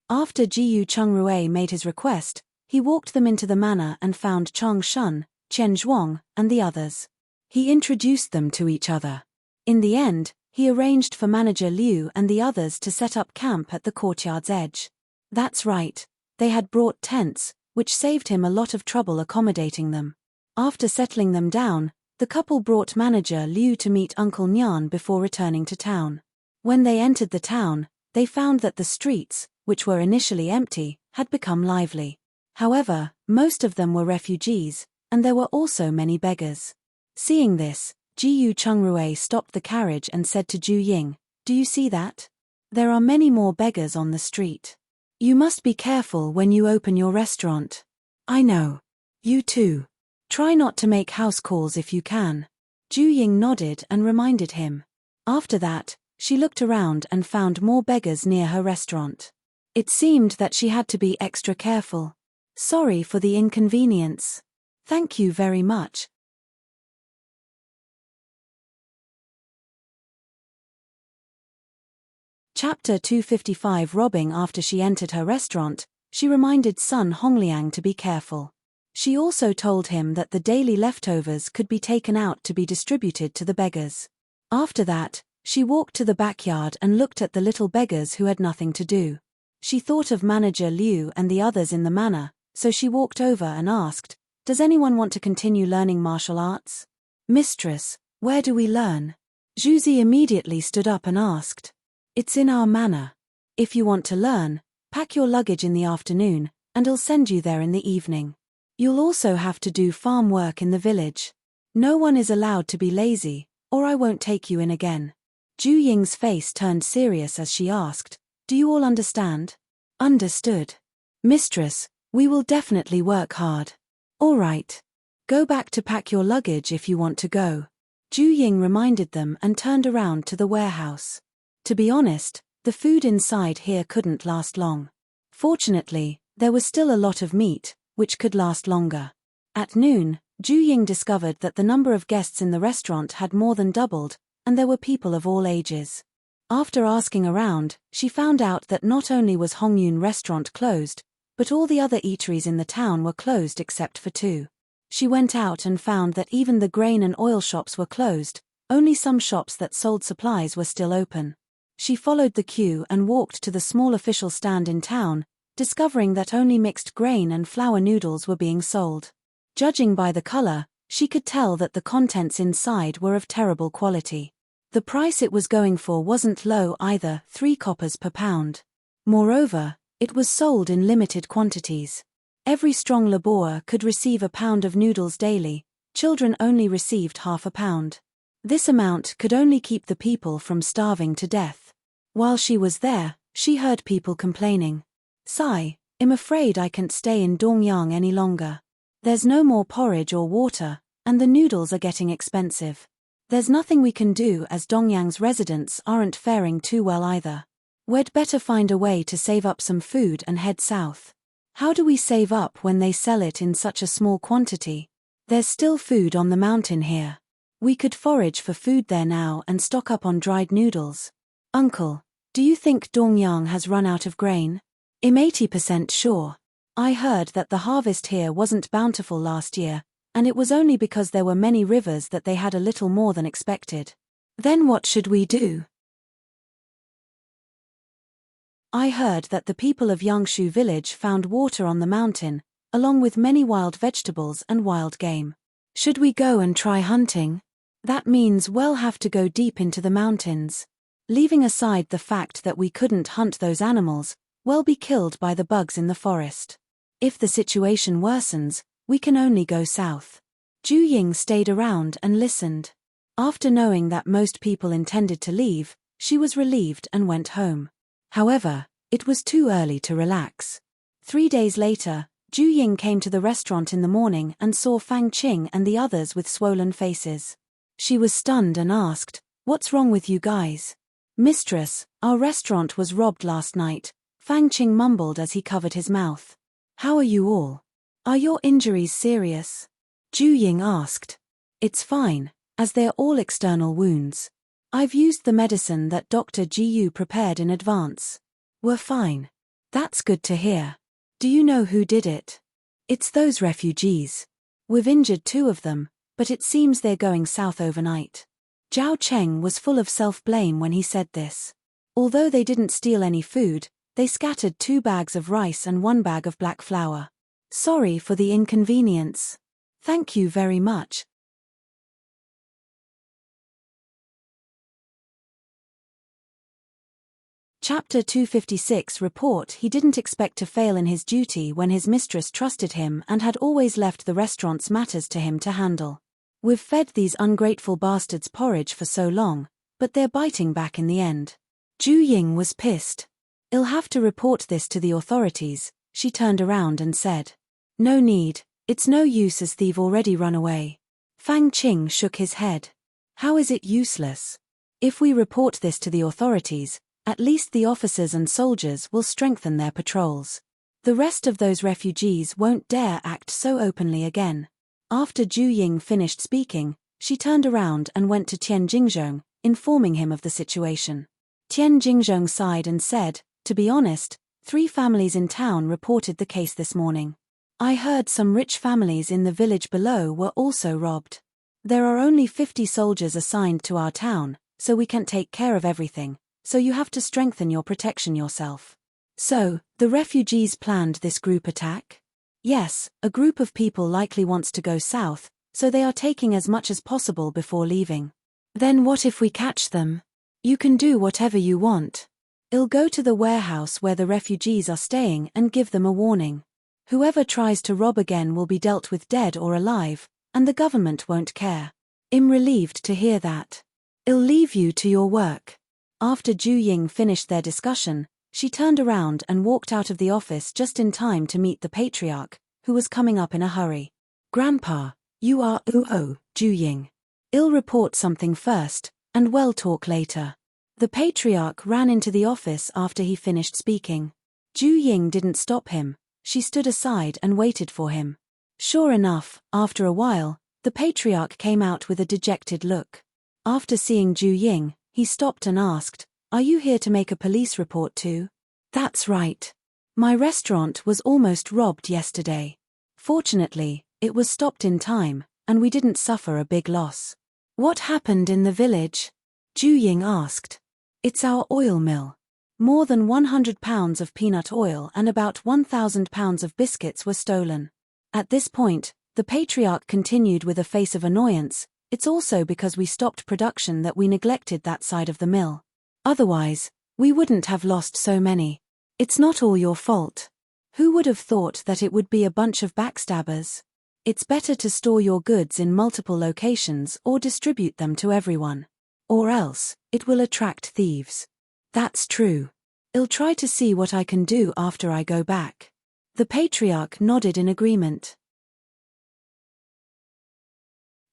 After Jiyu Chungrui made his request, he walked them into the manor and found Chang Shun, Chen Zhuang, and the others. He introduced them to each other. In the end, he arranged for Manager Liu and the others to set up camp at the courtyard's edge. That's right, they had brought tents, which saved him a lot of trouble accommodating them. After settling them down, the couple brought Manager Liu to meet Uncle Nyan before returning to town. When they entered the town, they found that the streets, which were initially empty, had become lively. However, most of them were refugees, and there were also many beggars. Seeing this, Jiyu Chungrui stopped the carriage and said to Ju Ying, do you see that? There are many more beggars on the street. You must be careful when you open your restaurant. I know. You too. Try not to make house calls if you can. Ju Ying nodded and reminded him. After that, she looked around and found more beggars near her restaurant. It seemed that she had to be extra careful. Sorry for the inconvenience. Thank you very much. Chapter 255 Robbing. After she entered her restaurant, she reminded Sun Hongliang to be careful. She also told him that the daily leftovers could be taken out to be distributed to the beggars. After that, she walked to the backyard and looked at the little beggars who had nothing to do. She thought of Manager Liu and the others in the manor, so she walked over and asked, does anyone want to continue learning martial arts? Mistress, where do we learn? Zhuzi immediately stood up and asked. It's in our manor. If you want to learn, Pack your luggage in the afternoon, and I'll send you there in the evening. You'll also have to do farm work in the village. No one is allowed to be lazy, or I won't take you in again." Ju Ying's face turned serious as she asked, "Do you all understand?" "Understood. Mistress, we will definitely work hard." "All right. Go back to pack your luggage if you want to go." Ju Ying reminded them and turned around to the warehouse. To be honest, the food inside here couldn't last long. Fortunately, there was still a lot of meat, which could last longer. At noon, Ju Ying discovered that the number of guests in the restaurant had more than doubled, and there were people of all ages. After asking around, she found out that not only was Hongyun restaurant closed, but all the other eateries in the town were closed except for 2. She went out and found that even the grain and oil shops were closed, only some shops that sold supplies were still open. She followed the queue and walked to the small official stand in town, discovering that only mixed grain and flour noodles were being sold. Judging by the color, she could tell that the contents inside were of terrible quality. The price it was going for wasn't low either, 3 coppers per pound. Moreover, it was sold in limited quantities. Every strong laborer could receive a pound of noodles daily, children only received half a pound. This amount could only keep the people from starving to death. While she was there, she heard people complaining. "Sigh, I'm afraid I can't stay in Dongyang any longer. There's no more porridge or water, and the noodles are getting expensive. There's nothing we can do as Dongyang's residents aren't faring too well either. We'd better find a way to save up some food and head south." "How do we save up when they sell it in such a small quantity? There's still food on the mountain here. We could forage for food there now and stock up on dried noodles." "Uncle, do you think Dongyang has run out of grain?" "I'm 80% sure. I heard that the harvest here wasn't bountiful last year, and it was only because there were many rivers that they had a little more than expected." "Then what should we do?" "I heard that the people of Yangshu village found water on the mountain, along with many wild vegetables and wild game. Should we go and try hunting? That means we'll have to go deep into the mountains. Leaving aside the fact that we couldn't hunt those animals, we'll be killed by the bugs in the forest. If the situation worsens, we can only go south." Ju Ying stayed around and listened. After knowing that most people intended to leave, she was relieved and went home. However, it was too early to relax. 3 days later, Ju Ying came to the restaurant in the morning and saw Fang Qing and the others with swollen faces. She was stunned and asked, "What's wrong with you guys?" "Mistress, our restaurant was robbed last night," Fang Qing mumbled as he covered his mouth. "How are you all? Are your injuries serious?" Ju Ying asked. "It's fine, as they're all external wounds. I've used the medicine that Dr. Jiyu prepared in advance. We're fine." "That's good to hear. Do you know who did it?" "It's those refugees. We've injured 2 of them, but it seems they're going south overnight." Zhao Cheng was full of self-blame when he said this. Although they didn't steal any food, they scattered 2 bags of rice and 1 bag of black flour. "Sorry for the inconvenience." "Thank you very much." Chapter 256 Report. He didn't expect to fail in his duty when his mistress trusted him and had always left the restaurant's matters to him to handle. "We've fed these ungrateful bastards porridge for so long, but they're biting back in the end." Ju Ying was pissed. "I'll have to report this to the authorities," she turned around and said. "No need, it's no use as they've already run away." Fang Qing shook his head. "How is it useless? If we report this to the authorities, at least the officers and soldiers will strengthen their patrols. The rest of those refugees won't dare act so openly again." After Ju Ying finished speaking, she turned around and went to Tian Jingzhong, informing him of the situation. Tian Jingzhong sighed and said, "To be honest, 3 families in town reported the case this morning. I heard some rich families in the village below were also robbed. There are only 50 soldiers assigned to our town, so we can't take care of everything. So you have to strengthen your protection yourself." "So, the refugees planned this group attack?" "Yes, a group of people likely wants to go south, so they are taking as much as possible before leaving." "Then what if we catch them?" "You can do whatever you want." I'll go to the warehouse where the refugees are staying and give them a warning. Whoever tries to rob again will be dealt with dead or alive, and the government won't care. I'm relieved to hear that. I'll leave you to your work. After Ju Ying finished their discussion, she turned around and walked out of the office just in time to meet the patriarch, who was coming up in a hurry. Grandpa, you are Ju Ying. I'll report something first, and we'll talk later. The patriarch ran into the office after he finished speaking. Ju Ying didn't stop him. She stood aside and waited for him. Sure enough, after a while, the patriarch came out with a dejected look. After seeing Ju Ying, he stopped and asked, "Are you here to make a police report too?" "That's right. My restaurant was almost robbed yesterday. Fortunately, it was stopped in time, and we didn't suffer a big loss." "What happened in the village?" Ju Ying asked. "It's our oil mill. More than 100 pounds of peanut oil and about 1,000 pounds of biscuits were stolen." At this point, the patriarch continued with a face of annoyance, "It's also because we stopped production that we neglected that side of the mill. Otherwise, we wouldn't have lost so many. It's not all your fault. Who would have thought that it would be a bunch of backstabbers? It's better to store your goods in multiple locations or distribute them to everyone. Or else, it will attract thieves." "That's true. I'll try to see what I can do after I go back." The patriarch nodded in agreement.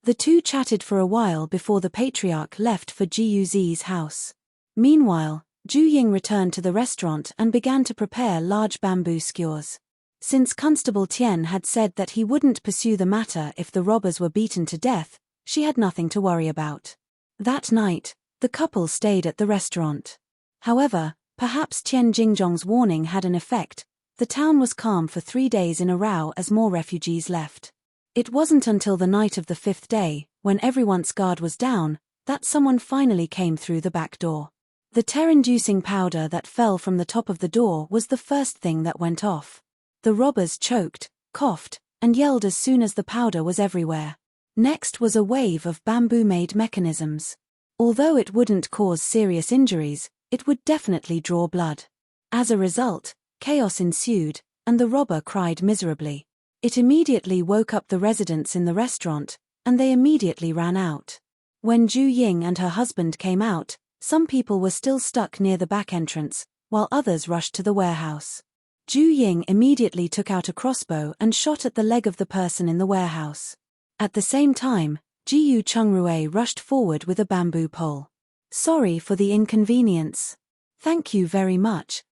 The two chatted for a while before the patriarch left for Jiuzi's house. Meanwhile, Ju Ying returned to the restaurant and began to prepare large bamboo skewers. Since Constable Tian had said that he wouldn't pursue the matter if the robbers were beaten to death, she had nothing to worry about. That night, the couple stayed at the restaurant. However, perhaps Tian Jingzhong's warning had an effect. The town was calm for 3 days in a row as more refugees left. It wasn't until the night of the 5th day, when everyone's guard was down, that someone finally came through the back door. The terror-inducing powder that fell from the top of the door was the first thing that went off. The robbers choked, coughed, and yelled as soon as the powder was everywhere. Next was a wave of bamboo-made mechanisms. Although it wouldn't cause serious injuries, it would definitely draw blood. As a result, chaos ensued, and the robber cried miserably. It immediately woke up the residents in the restaurant, and they immediately ran out. When Ju Ying and her husband came out, some people were still stuck near the back entrance, while others rushed to the warehouse. Ju Ying immediately took out a crossbow and shot at the leg of the person in the warehouse. At the same time, Jiyu Chungrue rushed forward with a bamboo pole. "Sorry for the inconvenience." "Thank you very much."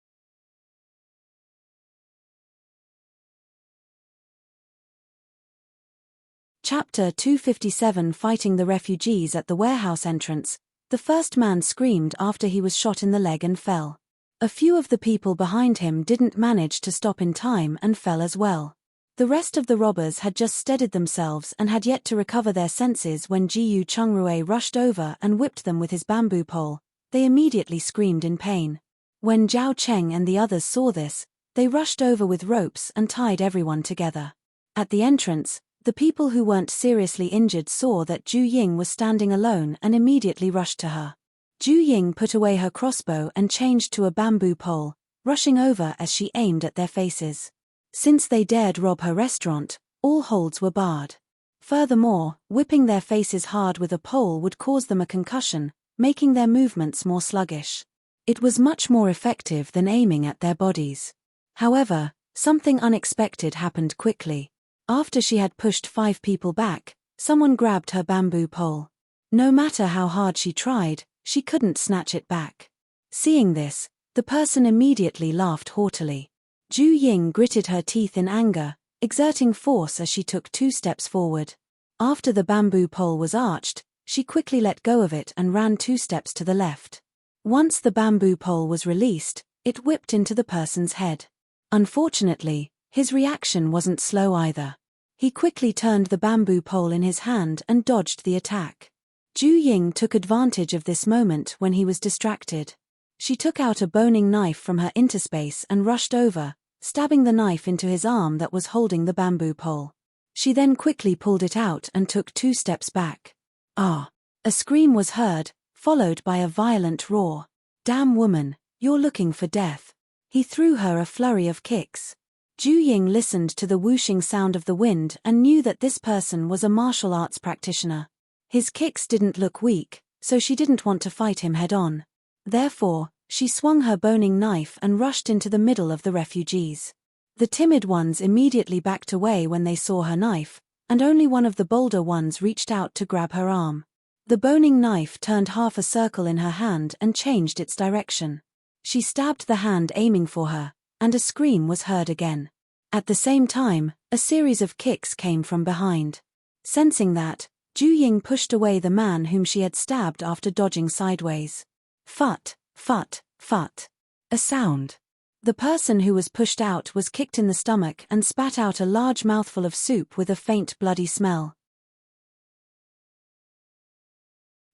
Chapter 257 Fighting the refugees at the warehouse entrance. The first man screamed after he was shot in the leg and fell. A few of the people behind him didn't manage to stop in time and fell as well. The rest of the robbers had just steadied themselves and had yet to recover their senses when Jiyu Chungrue rushed over and whipped them with his bamboo pole. They immediately screamed in pain. When Zhao Cheng and the others saw this, they rushed over with ropes and tied everyone together. At the entrance, the people who weren't seriously injured saw that Ju Ying was standing alone and immediately rushed to her. Ju Ying put away her crossbow and changed to a bamboo pole, rushing over as she aimed at their faces. Since they dared rob her restaurant, all holds were barred. Furthermore, whipping their faces hard with a pole would cause them a concussion, making their movements more sluggish. It was much more effective than aiming at their bodies. However, something unexpected happened quickly. After she had pushed 5 people back, someone grabbed her bamboo pole. No matter how hard she tried, she couldn't snatch it back. Seeing this, the person immediately laughed haughtily. Ju Ying gritted her teeth in anger, exerting force as she took 2 steps forward. After the bamboo pole was arched, she quickly let go of it and ran 2 steps to the left. Once the bamboo pole was released, it whipped into the person's head. Unfortunately, his reaction wasn't slow either. He quickly turned the bamboo pole in his hand and dodged the attack. Ju Ying took advantage of this moment when he was distracted. She took out a boning knife from her interspace and rushed over, stabbing the knife into his arm that was holding the bamboo pole. She then quickly pulled it out and took 2 steps back. "Ah!" A scream was heard, followed by a violent roar. "Damn woman, You're looking for death. He threw her a flurry of kicks. Ju Ying listened to the whooshing sound of the wind and knew that this person was a martial arts practitioner. His kicks didn't look weak, so she didn't want to fight him head-on. Therefore, she swung her boning knife and rushed into the middle of the refugees. The timid ones immediately backed away when they saw her knife, and only one of the bolder ones reached out to grab her arm. The boning knife turned half a circle in her hand and changed its direction. She stabbed the hand aiming for her, and a scream was heard again. At the same time, a series of kicks came from behind. Sensing that, Ju Ying pushed away the man whom she had stabbed after dodging sideways. Phut, phut, phut. A sound. The person who was pushed out was kicked in the stomach and spat out a large mouthful of soup with a faint bloody smell.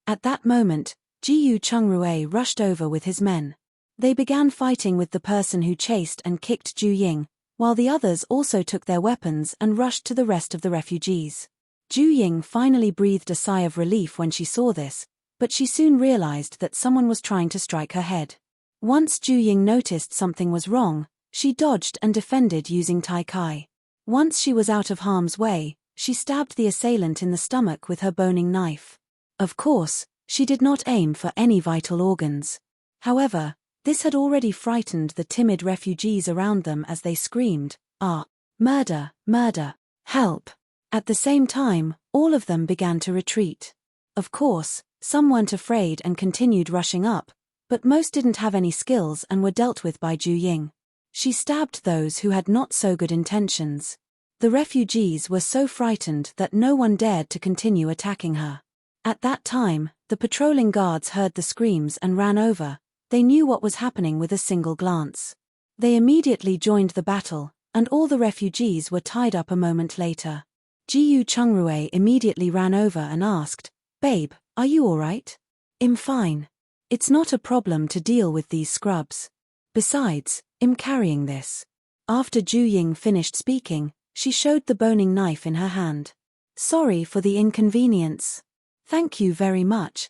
At that moment, Jiyu Chungrue rushed over with his men. They began fighting with the person who chased and kicked Ju Ying, while the others also took their weapons and rushed to the rest of the refugees. Ju Ying finally breathed a sigh of relief when she saw this, but she soon realized that someone was trying to strike her head. Once Ju Ying noticed something was wrong, she dodged and defended using Tai Kai. Once she was out of harm's way, she stabbed the assailant in the stomach with her boning knife. Of course, she did not aim for any vital organs. However, this had already frightened the timid refugees around them as they screamed, "Ah! Murder! Murder! Help!" At the same time, all of them began to retreat. Of course, some weren't afraid and continued rushing up, but most didn't have any skills and were dealt with by Ju Ying. She stabbed those who had not so good intentions. The refugees were so frightened that no one dared to continue attacking her. At that time, the patrolling guards heard the screams and ran over. They knew what was happening with a single glance. They immediately joined the battle, and all the refugees were tied up a moment later. Jiyu Chungrue immediately ran over and asked, "Babe, are you alright?" "I'm fine. It's not a problem to deal with these scrubs. Besides, I'm carrying this." After Ju Ying finished speaking, she showed the boning knife in her hand. "Sorry for the inconvenience. Thank you very much."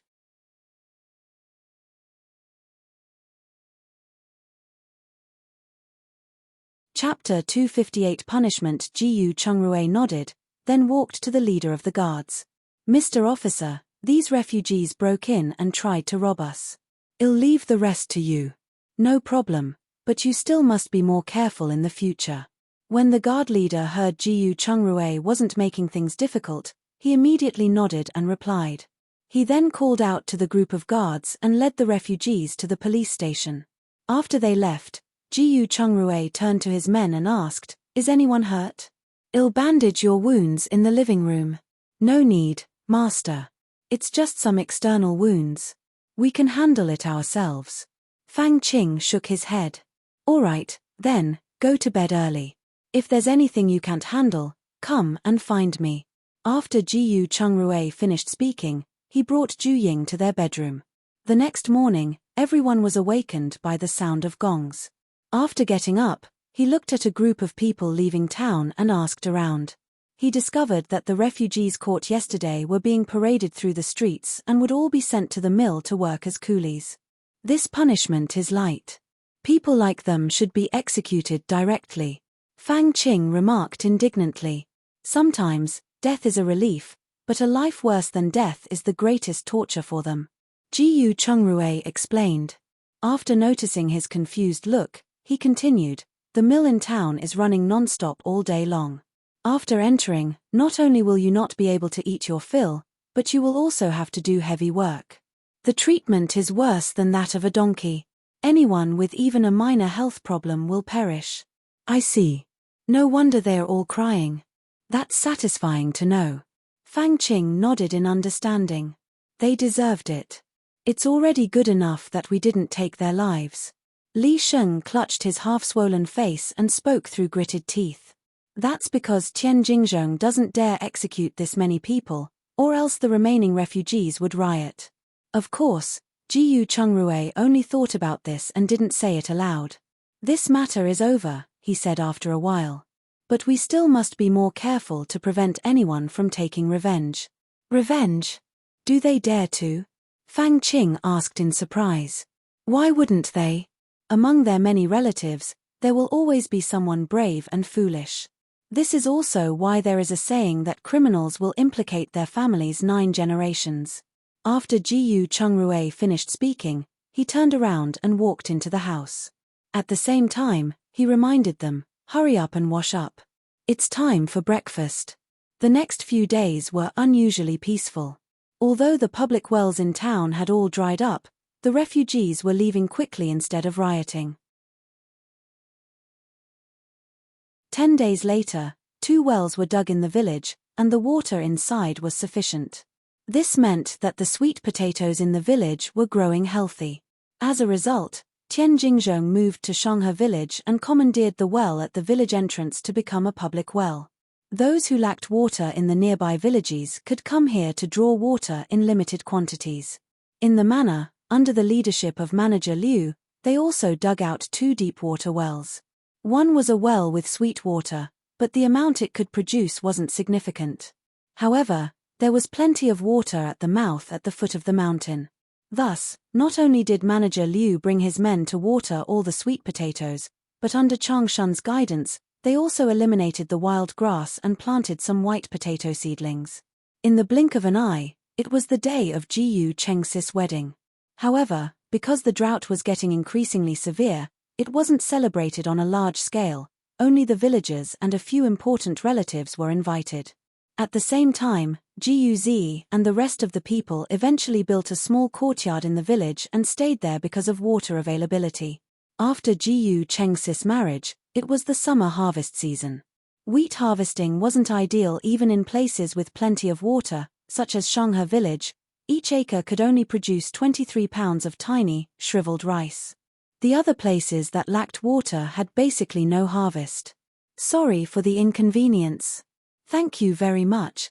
Chapter 258 Punishment. Jiyu Chungrue nodded, then walked to the leader of the guards. "Mr. Officer, these refugees broke in and tried to rob us. I'll leave the rest to you." "No problem, but you still must be more careful in the future." When the guard leader heard Jiyu Chungrue wasn't making things difficult, he immediately nodded and replied. He then called out to the group of guards and led the refugees to the police station. After they left, Jiyu Chungrue turned to his men and asked, "Is anyone hurt? I'll bandage your wounds in the living room." "No need, master. It's just some external wounds. We can handle it ourselves." Fang Qing shook his head. "All right, then, go to bed early. If there's anything you can't handle, come and find me." After Jiyu Chungrue finished speaking, he brought Ju Ying to their bedroom. The next morning, everyone was awakened by the sound of gongs. After getting up, he looked at a group of people leaving town and asked around. He discovered that the refugees caught yesterday were being paraded through the streets and would all be sent to the mill to work as coolies. This punishment is light. People like them should be executed directly. Fang Qing remarked indignantly. Sometimes, death is a relief, but a life worse than death is the greatest torture for them. Jiyu Chungrue explained. After noticing his confused look, he continued, "The mill in town is running non-stop all day long. After entering, not only will you not be able to eat your fill, but you will also have to do heavy work. The treatment is worse than that of a donkey. Anyone with even a minor health problem will perish." "I see. No wonder they are all crying. That's satisfying to know." Fang Qing nodded in understanding. "They deserved it. It's already good enough that we didn't take their lives." Li Sheng clutched his half-swollen face and spoke through gritted teeth. "That's because Tian Jingzhong doesn't dare execute this many people, or else the remaining refugees would riot." Of course, Jiyu Chungrue only thought about this and didn't say it aloud. "This matter is over," he said after a while. "But we still must be more careful to prevent anyone from taking revenge." "Revenge? Do they dare to?" Fang Qing asked in surprise. "Why wouldn't they? Among their many relatives, there will always be someone brave and foolish. This is also why there is a saying that criminals will implicate their families 9 generations. After Jiyu Chungrue finished speaking, he turned around and walked into the house. At the same time, he reminded them, "Hurry up and wash up. It's time for breakfast." The next few days were unusually peaceful. Although the public wells in town had all dried up, the refugees were leaving quickly instead of rioting. 10 days later, 2 wells were dug in the village, and the water inside was sufficient. This meant that the sweet potatoes in the village were growing healthy. As a result, Tian Jingzhong moved to Shanghe village and commandeered the well at the village entrance to become a public well. Those who lacked water in the nearby villages could come here to draw water in limited quantities. In the manor, under the leadership of manager Liu, they also dug out 2 deep water wells. One was a well with sweet water, but the amount it could produce wasn't significant. However, there was plenty of water at the mouth at the foot of the mountain. Thus, not only did manager Liu bring his men to water all the sweet potatoes, but under Chang Shun's guidance, they also eliminated the wild grass and planted some white potato seedlings. In the blink of an eye, it was the day of Jiyu Chengsis' wedding. However, because the drought was getting increasingly severe, it wasn't celebrated on a large scale. Only the villagers and a few important relatives were invited. At the same time, Jiyu Zi and the rest of the people eventually built a small courtyard in the village and stayed there because of water availability. After Jiyu Chengsis' marriage, it was the summer harvest season. Wheat harvesting wasn't ideal even in places with plenty of water, such as Shanghe village. Each acre could only produce 23 pounds of tiny, shriveled rice. The other places that lacked water had basically no harvest. Sorry for the inconvenience. Thank you very much.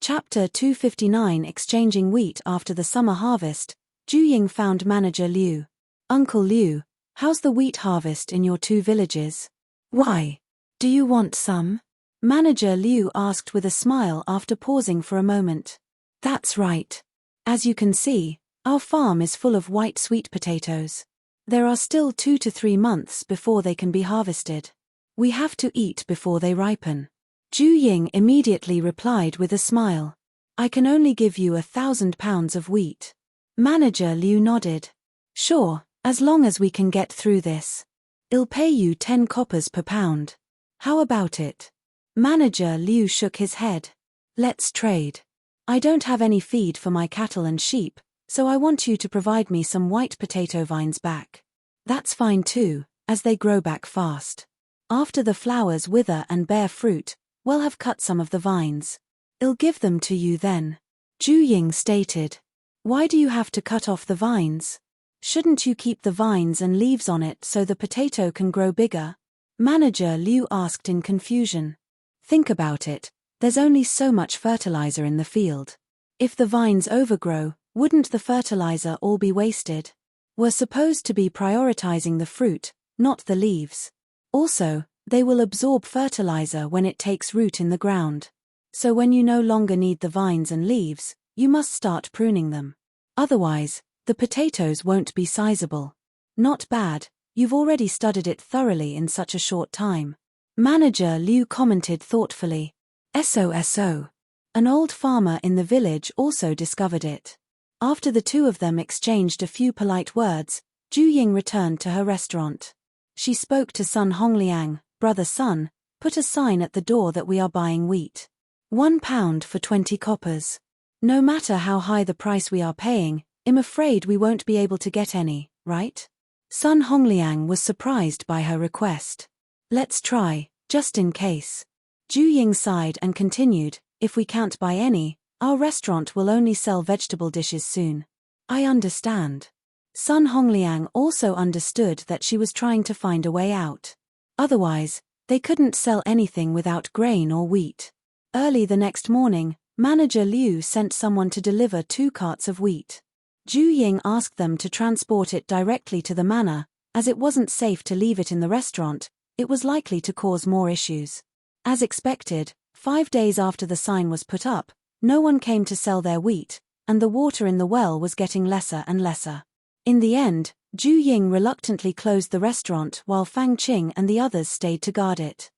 Chapter 259 Exchanging Wheat After the Summer Harvest. Juying found manager Liu. "Uncle Liu, how's the wheat harvest in your 2 villages? Why? Do you want some?" Manager Liu asked with a smile after pausing for a moment. "That's right. As you can see, our farm is full of white sweet potatoes. There are still 2 to 3 months before they can be harvested. We have to eat before they ripen." Zhu Ying immediately replied with a smile. "I can only give you 1,000 pounds of wheat." Manager Liu nodded. "Sure, as long as we can get through this. I'll pay you 10 coppers per pound. How about it?" Manager Liu shook his head. "Let's trade. I don't have any feed for my cattle and sheep, so I want you to provide me some white potato vines back." "That's fine too, as they grow back fast. After the flowers wither and bear fruit, we'll have cut some of the vines. I'll give them to you then," Zhu Ying stated. "Why do you have to cut off the vines? Shouldn't you keep the vines and leaves on it so the potato can grow bigger?" Manager Liu asked in confusion. "Think about it, there's only so much fertilizer in the field. If the vines overgrow, wouldn't the fertilizer all be wasted? We're supposed to be prioritizing the fruit, not the leaves. Also, they will absorb fertilizer when it takes root in the ground. So when you no longer need the vines and leaves, you must start pruning them. Otherwise, the potatoes won't be sizable." "Not bad, you've already studied it thoroughly in such a short time," Manager Liu commented thoughtfully. "SOSO. An old farmer in the village also discovered it." After the 2 of them exchanged a few polite words, Zhu Ying returned to her restaurant. She spoke to Sun Hongliang. "Brother Sun, put a sign at the door that we are buying wheat. 1 pound for 20 coppers. No matter how high the price we are paying, I'm afraid we won't be able to get any, right?" Sun Hongliang was surprised by her request. "Let's try, just in case." Zhu Ying sighed and continued, "If we can't buy any, our restaurant will only sell vegetable dishes soon." "I understand." Sun Hongliang also understood that she was trying to find a way out. Otherwise, they couldn't sell anything without grain or wheat. Early the next morning, Manager Liu sent someone to deliver 2 carts of wheat. Zhu Ying asked them to transport it directly to the manor, as it wasn't safe to leave it in the restaurant. It was likely to cause more issues. As expected, 5 days after the sign was put up, No one came to sell their wheat, and the water in the well was getting lesser and lesser. In the end, Zhu Ying reluctantly closed the restaurant while Fang Qing and the others stayed to guard it.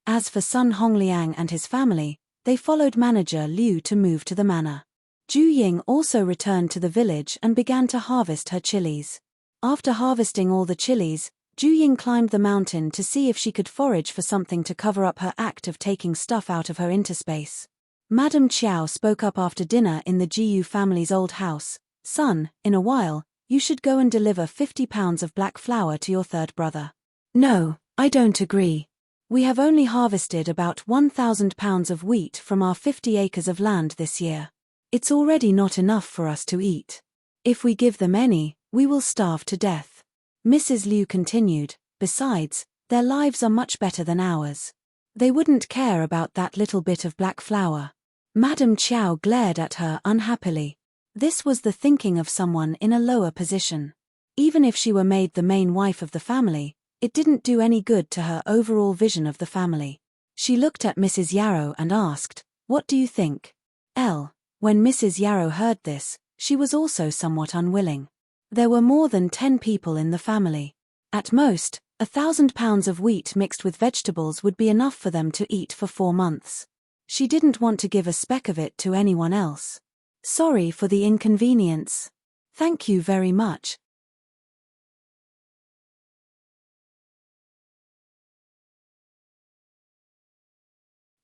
As for Sun Hongliang and his family, they followed manager Liu to move to the manor. Zhu Ying also returned to the village and began to harvest her chilies. After harvesting all the chilies, Zhu Ying climbed the mountain to see if she could forage for something to cover up her act of taking stuff out of her interspace. Madame Qiao spoke up after dinner in the Jiyu family's old house. "Son, in a while, you should go and deliver 50 pounds of black flour to your third brother." "No, I don't agree. We have only harvested about 1,000 pounds of wheat from our 50 acres of land this year. It's already not enough for us to eat. If we give them any, we will starve to death." Mrs. Liu continued, "Besides, their lives are much better than ours. They wouldn't care about that little bit of black flour." Madame Qiao glared at her unhappily. This was the thinking of someone in a lower position. Even if she were made the main wife of the family, it didn't do any good to her overall vision of the family. She looked at Mrs. Yarrow and asked, "What do you think?" When Mrs. Yarrow heard this, she was also somewhat unwilling. There were more than 10 people in the family. At most, 1,000 pounds of wheat mixed with vegetables would be enough for them to eat for 4 months. She didn't want to give a speck of it to anyone else. "Sorry for the inconvenience. Thank you very much."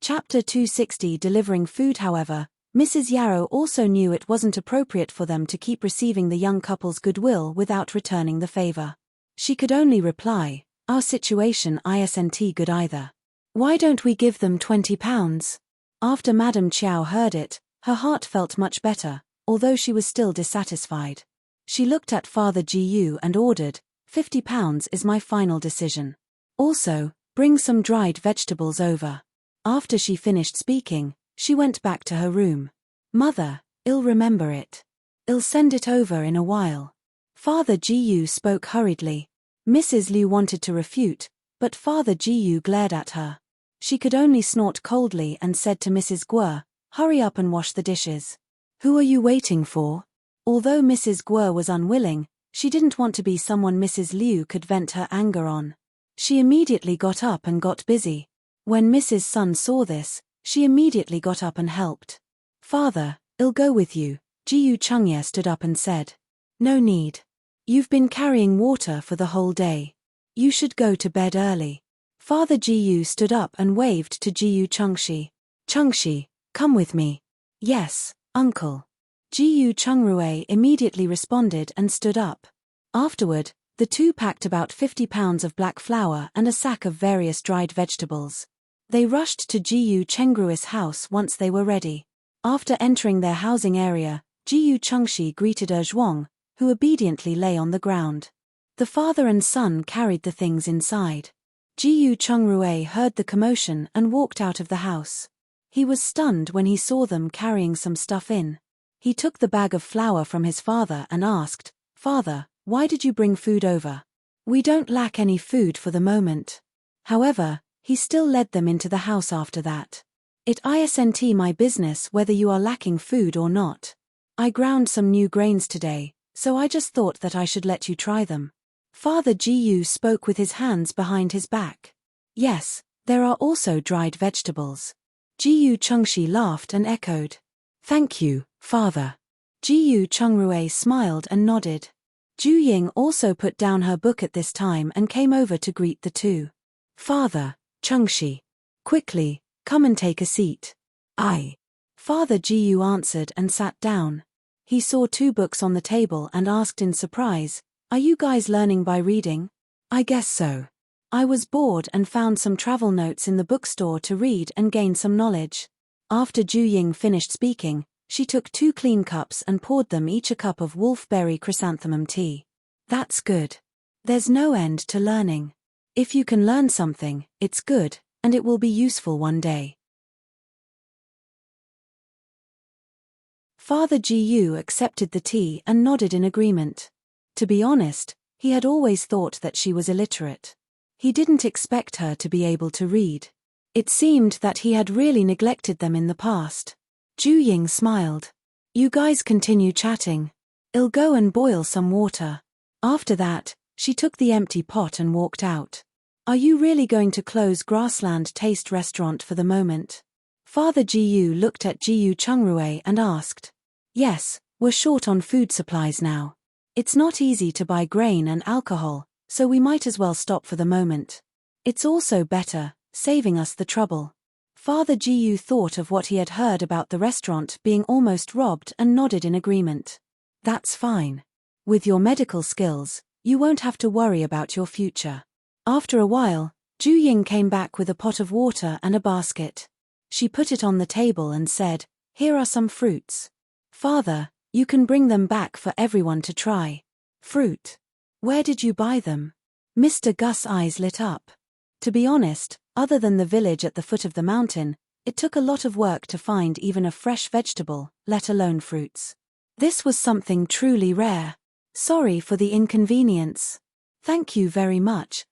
Chapter 260 Delivering food. However, Mrs. Yarrow also knew it wasn't appropriate for them to keep receiving the young couple's goodwill without returning the favor. She could only reply, "Our situation isn't good either. Why don't we give them 20 pounds? After Madame Qiao heard it, her heart felt much better, although she was still dissatisfied. She looked at Father Jiyu and ordered, 50 pounds is my final decision. Also, bring some dried vegetables over." After she finished speaking, she went back to her room. "Mother, I'll remember it. I'll send it over in a while." Father Jiyu spoke hurriedly. Mrs. Liu wanted to refute, but Father Jiyu glared at her. She could only snort coldly and said to Mrs. Guo, "Hurry up and wash the dishes." "Who are you waiting for?" Although Mrs. Guo was unwilling, she didn't want to be someone Mrs. Liu could vent her anger on. She immediately got up and got busy. When Mrs. Sun saw this, she immediately got up and helped. "Father, I'll go with you." Jiyu Chengye stood up and said. "No need. You've been carrying water for the whole day. You should go to bed early." Father Jiyu stood up and waved to Jiyu Chengshi. "Chengshi, come with me." "Yes, uncle." Jiyu Chengrue immediately responded and stood up. Afterward, the two packed about 50 pounds of black flour and a sack of various dried vegetables. They rushed to Jiyu Chengrue's house once they were ready. After entering their housing area, Jiyu Chengshi greeted Zhuang, who obediently lay on the ground. The father and son carried the things inside. Jiyu Chengrue heard the commotion and walked out of the house. He was stunned when he saw them carrying some stuff in. He took the bag of flour from his father and asked, "Father, why did you bring food over? We don't lack any food for the moment." However, he still led them into the house after that. "It isn't my business whether you are lacking food or not. I ground some new grains today, so I just thought that I should let you try them." Father Jiyu spoke with his hands behind his back. "Yes, there are also dried vegetables." Jiyu Chengshi laughed and echoed, "Thank you, Father." Jiyu Chengrue smiled and nodded. Zhu Ying also put down her book at this time and came over to greet the two. "Father, Chengshi. Quickly, come and take a seat." "Aye." Father Jiyu answered and sat down. He saw 2 books on the table and asked in surprise, "Are you guys learning by reading?" "I guess so. I was bored and found some travel notes in the bookstore to read and gain some knowledge." After Zhu Ying finished speaking, she took 2 clean cups and poured them each a cup of wolfberry chrysanthemum tea. "That's good. There's no end to learning. If you can learn something, it's good, and it will be useful one day." Father Jiyu accepted the tea and nodded in agreement. To be honest, he had always thought that she was illiterate. He didn't expect her to be able to read. It seemed that he had really neglected them in the past. Ju Ying smiled. You guys continue chatting. I'll go and boil some water. After that, she took the empty pot and walked out. Are you really going to close Grassland Taste Restaurant for the moment? Father Jiyu looked at Jiyu Chungrui and asked. Yes, we're short on food supplies now. It's not easy to buy grain and alcohol, so we might as well stop for the moment. It's also better, saving us the trouble. Father Jiyu thought of what he had heard about the restaurant being almost robbed and nodded in agreement. That's fine. With your medical skills, you won't have to worry about your future. After a while, Ju Ying came back with a pot of water and a basket. She put it on the table and said, Here are some fruits. Father, you can bring them back for everyone to try. Fruit? Where did you buy them? Mr. Gus' eyes lit up. To be honest, other than the village at the foot of the mountain, it took a lot of work to find even a fresh vegetable, let alone fruits. This was something truly rare. Sorry for the inconvenience. Thank you very much.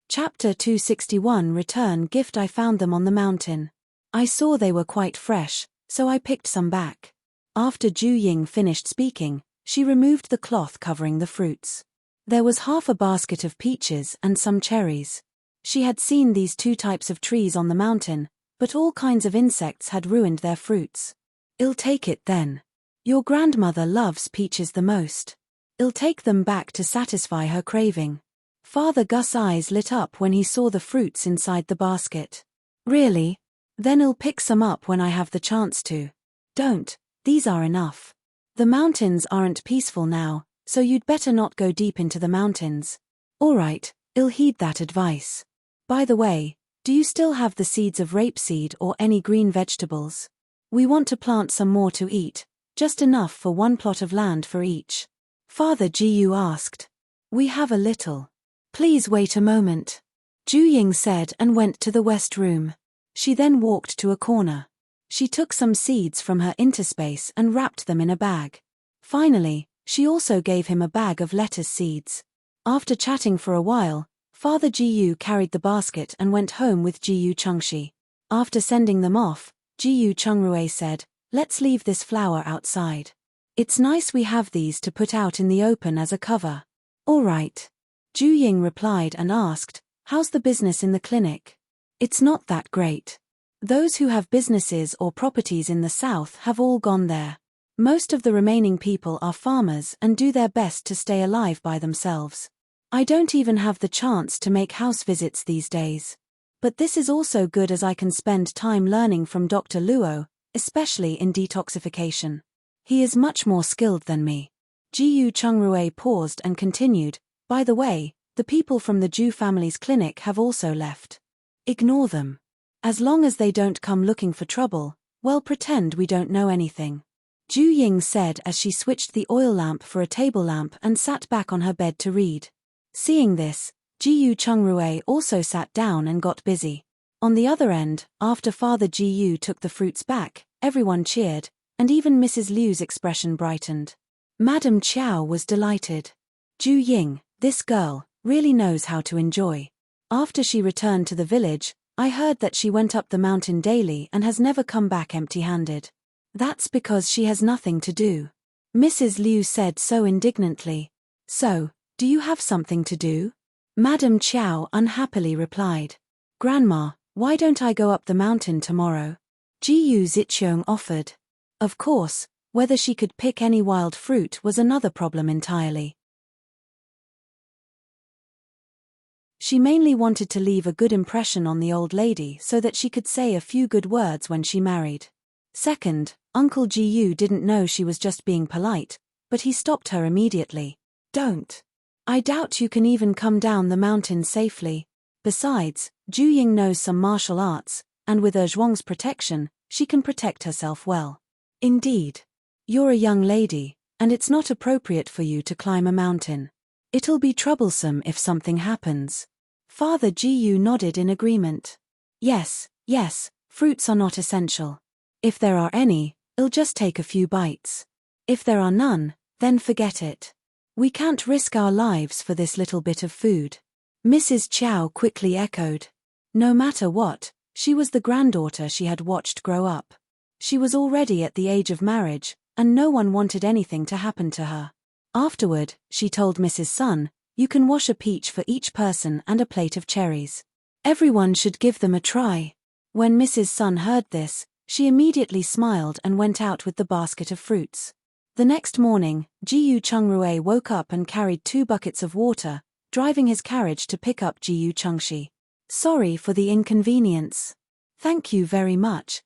Chapter 261 Return Gift. I found them on the mountain. I saw they were quite fresh, so I picked some back. After Ju Ying finished speaking, she removed the cloth covering the fruits. There was half a basket of peaches and some cherries. She had seen these two types of trees on the mountain, but all kinds of insects had ruined their fruits. I'll take it then. Your grandmother loves peaches the most. I'll take them back to satisfy her craving. Father Gus' eyes lit up when he saw the fruits inside the basket. Really? Then I'll pick some up when I have the chance to. Don't, these are enough. The mountains aren't peaceful now, so you'd better not go deep into the mountains. Alright, I'll heed that advice. By the way, do you still have the seeds of rapeseed or any green vegetables? We want to plant some more to eat, just enough for one plot of land for each. Father Jiyu asked. We have a little. Please wait a moment. Ju Ying said and went to the west room. She then walked to a corner. She took some seeds from her interspace and wrapped them in a bag. Finally, she also gave him a bag of lettuce seeds. After chatting for a while, Father Jiyu carried the basket and went home with Jiyu Chengshi. After sending them off, Jiyu Chungrui said, Let's leave this flower outside. It's nice we have these to put out in the open as a cover. All right. Ju Ying replied and asked, How's the business in the clinic? It's not that great. Those who have businesses or properties in the south have all gone there. Most of the remaining people are farmers and do their best to stay alive by themselves. I don't even have the chance to make house visits these days. But this is also good as I can spend time learning from Dr. Luo, especially in detoxification. He is much more skilled than me. Jiyu Chungrui paused and continued, By the way, the people from the Ju family's clinic have also left. Ignore them. As long as they don't come looking for trouble, well, pretend we don't know anything. Ju Ying said as she switched the oil lamp for a table lamp and sat back on her bed to read. Seeing this, Jiyu Chungrui also sat down and got busy. On the other end, after Father Jiyu took the fruits back, everyone cheered, and even Mrs. Liu's expression brightened. Madame Chiao was delighted. Ju Ying, this girl, really knows how to enjoy. After she returned to the village, I heard that she went up the mountain daily and has never come back empty-handed. That's because she has nothing to do. Mrs. Liu said so indignantly. So, do you have something to do? Madame Chiao unhappily replied. Grandma, why don't I go up the mountain tomorrow? Jiyu Ziqiong offered. Of course, whether she could pick any wild fruit was another problem entirely. She mainly wanted to leave a good impression on the old lady so that she could say a few good words when she married. Second, Uncle Jiyu didn't know she was just being polite, but he stopped her immediately. Don't. I doubt you can even come down the mountain safely. Besides, Ju Ying knows some martial arts, and with Zhuang's protection, she can protect herself well. Indeed. You're a young lady, and it's not appropriate for you to climb a mountain. It'll be troublesome if something happens. Father Jiyu nodded in agreement. Yes, fruits are not essential. If there are any, I'll just take a few bites. If there are none, Then forget it. We can't risk our lives for this little bit of food. Mrs. Chow quickly echoed. No matter what, she was the granddaughter she had watched grow up. She was already at the age of marriage, and no one wanted anything to happen to her. Afterward, she told Mrs. Sun, "You can wash a peach for each person and a plate of cherries. Everyone should give them a try." When Mrs. Sun heard this, she immediately smiled and went out with the basket of fruits. The next morning, Jiyu Chungrue woke up and carried 2 buckets of water, driving his carriage to pick up Jiyu Chungshi. "Sorry for the inconvenience." "Thank you very much."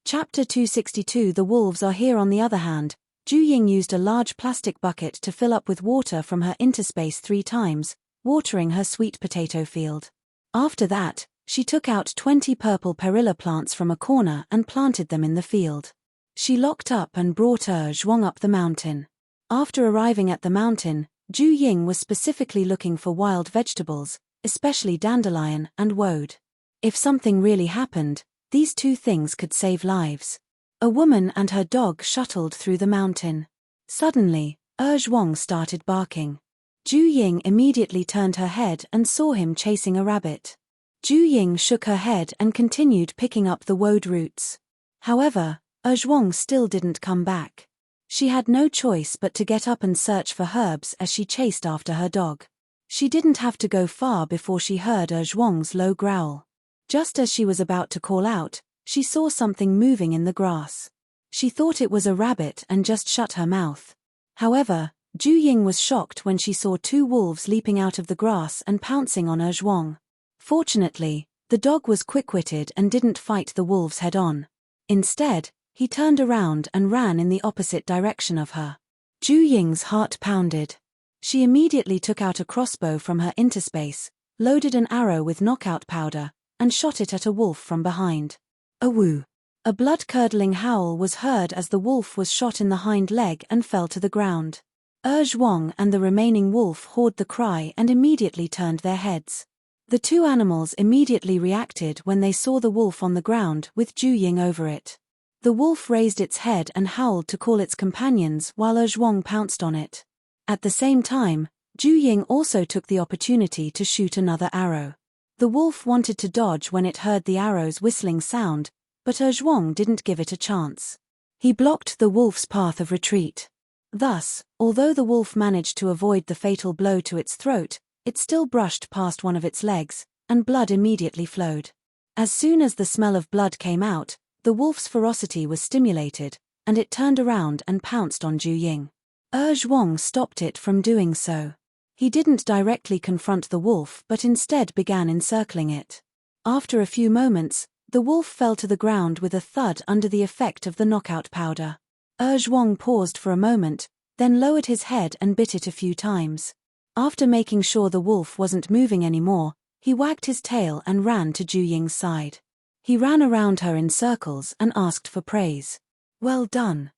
Chapter 262. The wolves are here. On the other hand, Ju Ying used a large plastic bucket to fill up with water from her interspace 3 times, watering her sweet potato field. After that, she took out 20 purple perilla plants from a corner and planted them in the field. She locked up and brought Zhuang up the mountain. After arriving at the mountain, Ju Ying was specifically looking for wild vegetables, especially dandelion and woad. If something really happened, these 2 things could save lives. A woman and her dog shuttled through the mountain. Suddenly, Zhuang started barking. Ju Ying immediately turned her head and saw him chasing a rabbit. Ju Ying shook her head and continued picking up the woad roots. However, Zhuang still didn't come back. She had no choice but to get up and search for herbs as she chased after her dog. She didn't have to go far before she heard Zhuang's low growl. Just as she was about to call out, she saw something moving in the grass. She thought it was a rabbit and just shut her mouth. However, Ju Ying was shocked when she saw 2 wolves leaping out of the grass and pouncing on Zhuang. Fortunately, the dog was quick-witted and didn't fight the wolves head-on. Instead, he turned around and ran in the opposite direction of her. Ju Ying's heart pounded. She immediately took out a crossbow from her interspace, loaded an arrow with knockout powder, and shot it at a wolf from behind. Awoo! A blood-curdling howl was heard as the wolf was shot in the hind leg and fell to the ground. Zhuang and the remaining wolf heard the cry and immediately turned their heads. The 2 animals immediately reacted when they saw the wolf on the ground with Ju Ying over it. The wolf raised its head and howled to call its companions while Zhuang pounced on it. At the same time, Ju Ying also took the opportunity to shoot another arrow. The wolf wanted to dodge when it heard the arrow's whistling sound, but Zhuang didn't give it a chance. He blocked the wolf's path of retreat. Thus, although the wolf managed to avoid the fatal blow to its throat, it still brushed past one of its legs, and blood immediately flowed. As soon as the smell of blood came out, the wolf's ferocity was stimulated, and it turned around and pounced on Ju Ying. Zhuang stopped it from doing so. He didn't directly confront the wolf but instead began encircling it. After a few moments, the wolf fell to the ground with a thud under the effect of the knockout powder. Zhuang paused for a moment, then lowered his head and bit it a few times. After making sure the wolf wasn't moving anymore, he wagged his tail and ran to Ju Ying's side. He ran around her in circles and asked for praise. "Well done.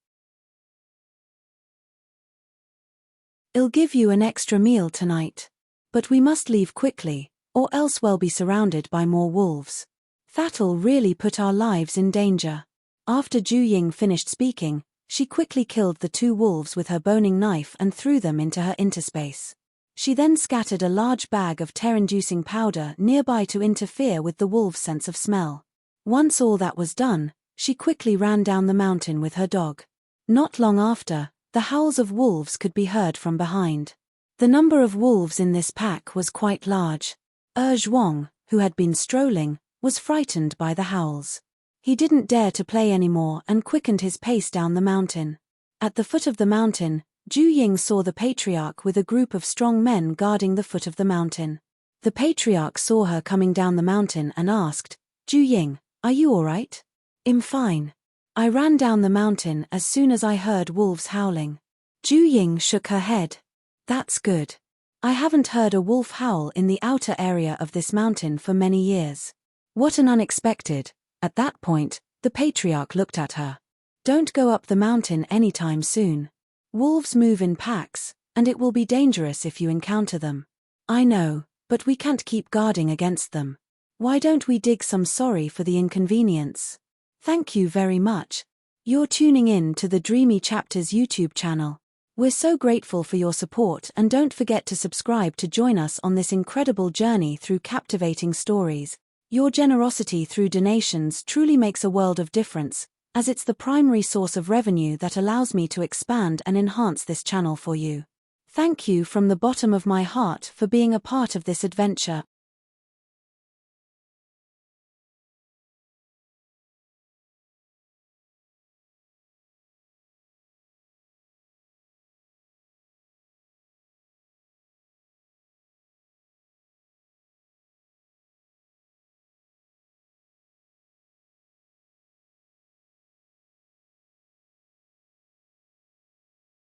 I'll give you an extra meal tonight. But we must leave quickly, or else we'll be surrounded by more wolves. That'll really put our lives in danger." After Ju Ying finished speaking, she quickly killed the 2 wolves with her boning knife and threw them into her interspace. She then scattered a large bag of terror-inducing powder nearby to interfere with the wolves' sense of smell. Once all that was done, she quickly ran down the mountain with her dog. Not long after, the howls of wolves could be heard from behind. The number of wolves in this pack was quite large. Zhuang, who had been strolling, was frightened by the howls. He didn't dare to play anymore and quickened his pace down the mountain. At the foot of the mountain, Ju Ying saw the patriarch with a group of strong men guarding the foot of the mountain. The patriarch saw her coming down the mountain and asked, "Ju Ying, are you all right?" "I'm fine. I ran down the mountain as soon as I heard wolves howling." Ju Ying shook her head. "That's good. I haven't heard a wolf howl in the outer area of this mountain for many years." What an unexpected. At that point, the patriarch looked at her. "Don't go up the mountain anytime soon. Wolves move in packs, and it will be dangerous if you encounter them." "I know, but we can't keep guarding against them." Why don't we dig some sorry for the inconvenience? Thank you very much. You're tuning in to the Dreamy Chapters YouTube channel. We're so grateful for your support, and don't forget to subscribe to join us on this incredible journey through captivating stories. Your generosity through donations truly makes a world of difference, as it's the primary source of revenue that allows me to expand and enhance this channel for you. Thank you from the bottom of my heart for being a part of this adventure.